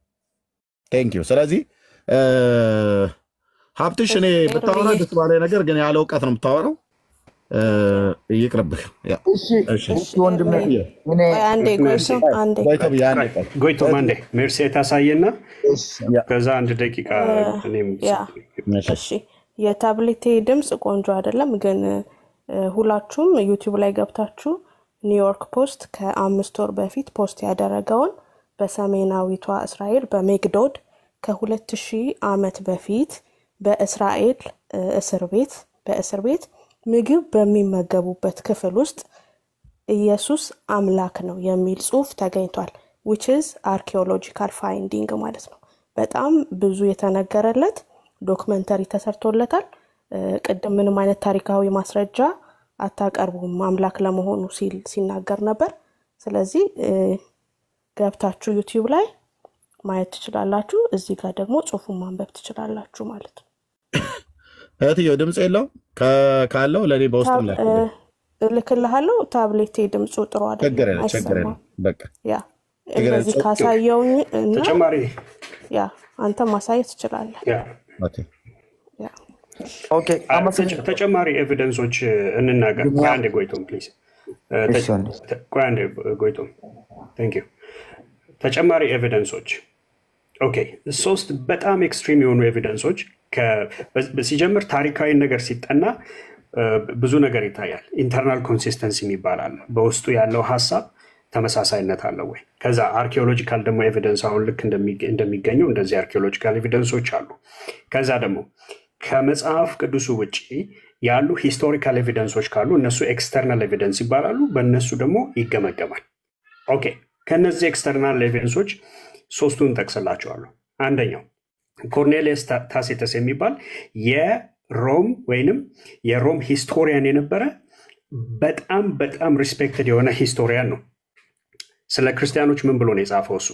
ቴንኪዩ። ስለዚህ ሀብትሽ እኔ ብታወራ ደስ ባለ ነገር ግን ያለ እውቀት ነው የምታወራው። ይቅርብህ። ጎይቶም አንዴ ሜርሲ ታሳየና ከዛ አንድ ደቂቃ የታብሌቴ ድምፅ ቆንጆ አይደለም፣ ግን ሁላችሁም ዩቲዩብ ላይ ገብታችሁ ኒውዮርክ ፖስት ከ5 ወር በፊት ፖስት ያደረገውን በሰሜናዊቷ እስራኤል በሜግዶድ ከ2000 ዓመት በፊት በእስራኤል በእስር ቤት ምግብ በሚመገቡበት ክፍል ውስጥ ኢየሱስ አምላክ ነው የሚል ጽሑፍ ተገኝቷል። which is archaeological finding ማለት ነው። በጣም ብዙ የተነገረለት ዶክመንተሪ ተሰርቶለታል። ቅድም ምንም አይነት ታሪካዊ ማስረጃ አታቀርቡም አምላክ ለመሆኑ ሲናገር ነበር። ስለዚህ ገብታችሁ ዩቲዩብ ላይ ማየት ትችላላችሁ። እዚህ ጋር ደግሞ ጽሑፉን ማንበብ ትችላላችሁ ማለት ነው። እህትዬው ድምጽ የለው ካለው ለኔ በውስጥም ላይ ልክልሃለሁ። ታብሌቴ ድምጹ ጥሩ አይደለም። ችግር በቃ ያ እንደዚህ ካሳየውኝ እና ተጨማሪ ያ አንተ ማሳየት ትችላለህ። ኦኬ ተጨማሪ ኤቪደንሶች እንናገር። አንዴ ጎይቶም ፕሊዝ። አንዴ ጎይቶም ታንክ ዩ። ተጨማሪ ኤቪደንሶች ኦኬ 3 በጣም ኤክስትሪም የሆኑ ኤቪደንሶች ሲጀምር ታሪካዊ ነገር ሲጠና ብዙ ነገር ይታያል። ኢንተርናል ኮንሲስተንሲ ይባላል። በውስጡ ያለው ሐሳብ ተመሳሳይነት አለው ወይ? ከዛ አርኪኦሎጂካል ደግሞ ኤቪደንስ አሁን ልክ እንደሚገኙ እንደዚህ አርኪኦሎጂካል ኤቪደንሶች አሉ። ከዛ ደግሞ ከመጽሐፍ ቅዱሱ ውጪ ያሉ ሂስቶሪካል ኤቪደንሶች ካሉ እነሱ ኤክስተርናል ኤቪደንስ ይባላሉ። በእነሱ ደግሞ ይገመገማል። ኦኬ ከነዚህ ኤክስተርናል ኤቪደንሶች 3ቱን ጠቅስላችኋለሁ። አንደኛው ኮርኔሊየስ ታሲተስ የሚባል የሮም ወይንም የሮም ሂስቶሪያን የነበረ በጣም በጣም ሪስፔክትድ የሆነ ሂስቶሪያን ነው። ስለ ክርስቲያኖች ምን ብሎ ነው የጻፈው? እሱ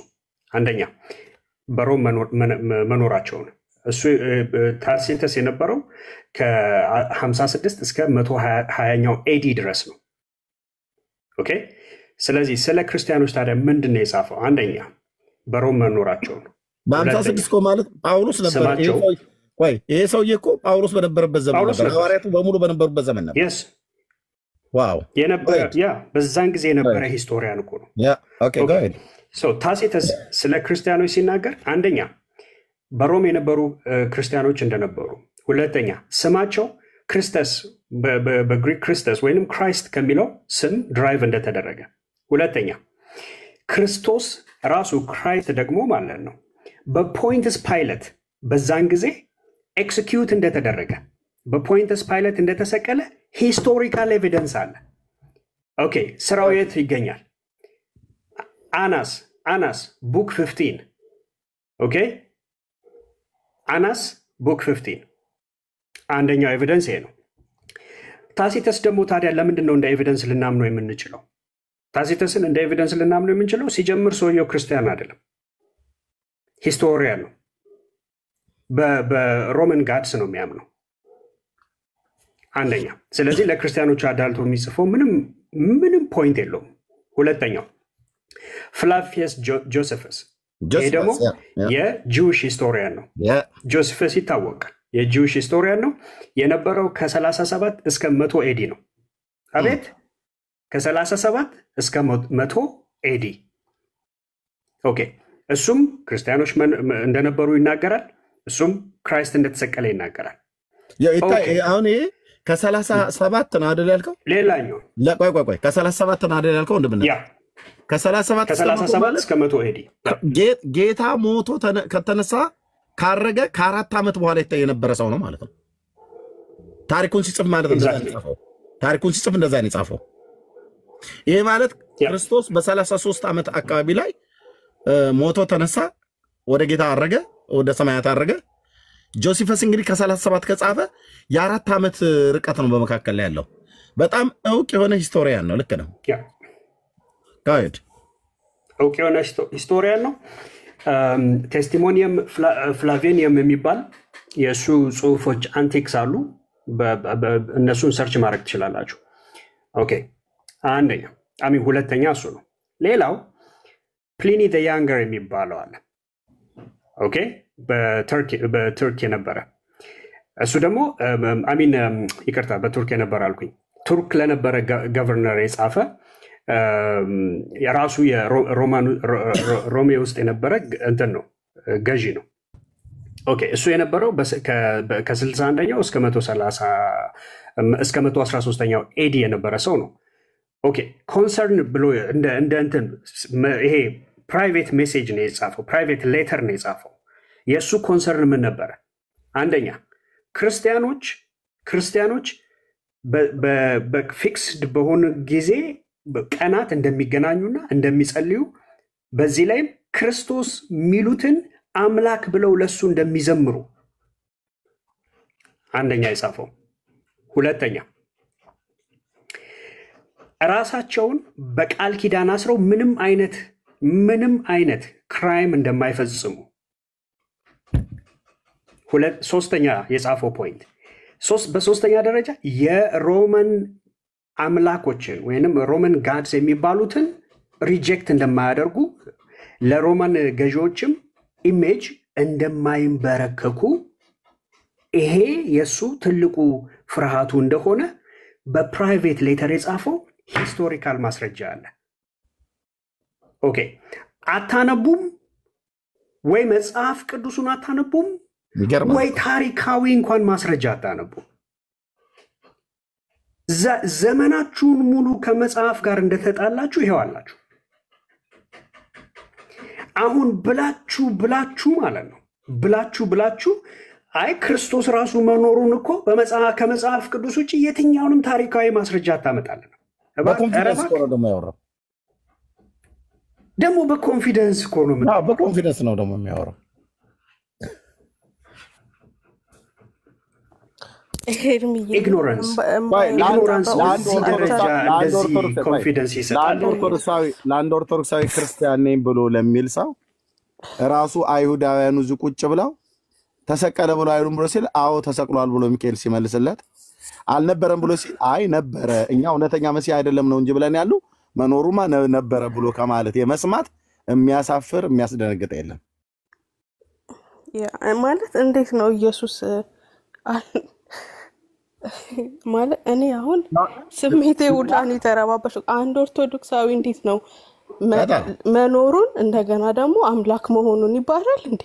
አንደኛ በሮም መኖራቸውን እሱ ታሲተስ የነበረው ከ56 እስከ 120ኛው ኤዲ ድረስ ነው። ኦኬ ስለዚህ ስለ ክርስቲያኖች ታዲያ ምንድን ነው የጻፈው? አንደኛ በሮም መኖራቸውን በ56 እኮ ማለት ጳውሎስ ነበር። ይሄ ሰውዬ እኮ ጳውሎስ በነበረበት ዘመን ነበር። ሐዋርያቱ በሙሉ በነበሩበት ዘመን ነበር። yes ዋው የነበረ ያ በዛን ጊዜ የነበረ ሂስቶሪያን እኮ ነው። ያ ኦኬ go ahead so ታሲተስ ስለ ክርስቲያኖች ሲናገር አንደኛ በሮም የነበሩ ክርስቲያኖች እንደነበሩ፣ ሁለተኛ ስማቸው ክርስቶስ በግሪክ ክርስቶስ ወይንም ክራይስት ከሚለው ስም ድራይቭ እንደተደረገ፣ ሁለተኛ ክርስቶስ ራሱ ክራይስት ደግሞ ማለት ነው በፖንቲየስ ፓይለት በዛን ጊዜ ኤክሲኪዩት እንደተደረገ፣ በፖንቲየስ ፓይለት እንደተሰቀለ ሂስቶሪካል ኤቪደንስ አለ። ኦኬ ስራው የት ይገኛል? አናስ ቡክ 15 ኦኬ አናስ ቡክ 15 አንደኛው ኤቪደንስ ይሄ ነው። ታሲተስ ደግሞ ታዲያ ለምንድን ነው እንደ ኤቪደንስ ልናምነው የምንችለው? ታሲተስን እንደ ኤቪደንስ ልናምነው የምንችለው ሲጀምር ሰውየው ክርስቲያን አይደለም፣ ሂስቶሪያን ነው። በሮማን ጋድስ ነው የሚያምነው አንደኛ። ስለዚህ ለክርስቲያኖች አዳልቶ የሚጽፈው ምንም ፖይንት የለውም። ሁለተኛው ፍላቪየስ ጆሴፈስ፣ ይሄ ደግሞ የጂውሽ ሂስቶሪያን ነው። ጆሴፈስ ይታወቃል፣ የጂውሽ ሂስቶሪያን ነው። የነበረው ከ37 እስከ 100 ኤዲ ነው። አቤት ከ37 እስከ 100 ኤዲ። ኦኬ እሱም ክርስቲያኖች እንደነበሩ ይናገራል። እሱም ክራይስት እንደተሰቀለ ይናገራል። አሁን ይሄ ከ37 ነው አይደል ያልከው? ሌላኛው ቆይ ከ37 ነው አይደል ያልከው? እንደምን ከ37 እስከ 100 ኤዲ ጌታ ሞቶ ከተነሳ ካረገ ከ4 ዓመት በኋላ የነበረ ሰው ነው ማለት ነው። ታሪኩን ሲጽፍ ማለት እንደዛ ነው የጻፈው። ታሪኩን ሲጽፍ እንደዛ ነው የጻፈው። ይሄ ማለት ክርስቶስ በ33 ዓመት አካባቢ ላይ ሞቶ ተነሳ፣ ወደ ጌታ አረገ፣ ወደ ሰማያት አረገ። ጆሲፈስ እንግዲህ ከ37 ከጻፈ የ4 ዓመት ርቀት ነው በመካከል ላይ ያለው። በጣም እውቅ የሆነ ሂስቶሪያን ነው። ልክ ነው። ጋይድ እውቅ የሆነ ሂስቶሪያን ነው። ቴስቲሞኒየም ፍላቬኒየም የሚባል የእሱ ጽሁፎች አንቲክስ አሉ። እነሱን ሰርች ማድረግ ትችላላችሁ። ኦኬ አንደኛ ሁለተኛ እሱ ነው። ሌላው ፕሊኒ ዘ ያንገር የሚባለው አለ። ኦኬ በቱርክ የነበረ እሱ ደግሞ ይቅርታ በቱርክ የነበረ አልኩኝ። ቱርክ ለነበረ ገቨርነር የጻፈ የራሱ ሮሜ ውስጥ የነበረ እንትን ነው፣ ገዢ ነው። ኦኬ እሱ የነበረው ከ61ኛው እስከ 113ኛው ኤዲ የነበረ ሰው ነው። ኦኬ ኮንሰርን ብሎ እንደ እንትን ይሄ ፕራይቬት ሜሴጅ ነው የጻፈው፣ ፕራይቬት ሌተር ነው የጻፈው። የእሱ ኮንሰርን ምን ነበረ? አንደኛ ክርስቲያኖች በፊክስድ በሆነ ጊዜ ቀናት እንደሚገናኙና እንደሚጸልዩ፣ በዚህ ላይም ክርስቶስ የሚሉትን አምላክ ብለው ለሱ እንደሚዘምሩ አንደኛ የጻፈው። ሁለተኛ ራሳቸውን በቃል ኪዳን አስረው ምንም አይነት ክራይም እንደማይፈጽሙ። ሶስተኛ የጻፈው ፖይንት በሶስተኛ ደረጃ የሮማን አምላኮችን ወይንም ሮማን ጋድስ የሚባሉትን ሪጀክት እንደማያደርጉ፣ ለሮማን ገዢዎችም ኢሜጅ እንደማይንበረከኩ፣ ይሄ የሱ ትልቁ ፍርሃቱ እንደሆነ በፕራይቬት ሌተር የጻፈው ሂስቶሪካል ማስረጃ አለ። ኦኬ አታነቡም ወይ መጽሐፍ ቅዱሱን አታነቡም ወይ ታሪካዊ እንኳን ማስረጃ አታነቡም። ዘመናችሁን ሙሉ ከመጽሐፍ ጋር እንደተጣላችሁ ይሄው አላችሁ። አሁን ብላችሁ ማለት ነው ብላችሁ አይ ክርስቶስ ራሱ መኖሩን እኮ ከመጽሐፍ ቅዱስ ውጭ የትኛውንም ታሪካዊ ማስረጃ አታመጣልን። ደግሞ በኮንፊደንስ እኮ ነው በኮንፊደንስ ነው ደግሞ የሚያወራው። ኢግኖራንስ ደረጃ እንደዚህ ኮንፊደንስ ይሰጣል። ለአንድ ኦርቶዶክሳዊ ክርስቲያን ነኝ ብሎ ለሚል ሰው ራሱ አይሁዳውያኑ እዚህ ቁጭ ብለው ተሰቀለ ብሎ አይሉም ብሎ ሲል አዎ ተሰቅሏል ብሎ ሚካኤል ሲመልስለት፣ አልነበረም ብሎ ሲል አይ ነበረ፣ እኛ እውነተኛ መሲህ አይደለም ነው እንጂ ብለን ያሉ መኖሩማ ነበረ ብሎ ከማለት የመስማት የሚያሳፍር የሚያስደነግጥ የለም። ማለት እንዴት ነው ኢየሱስ ማለት እኔ አሁን ስሜቴ ሁላን የተረባበሽ አንድ ኦርቶዶክሳዊ እንዴት ነው መኖሩን እንደገና ደግሞ አምላክ መሆኑን ይባላል እንዴ?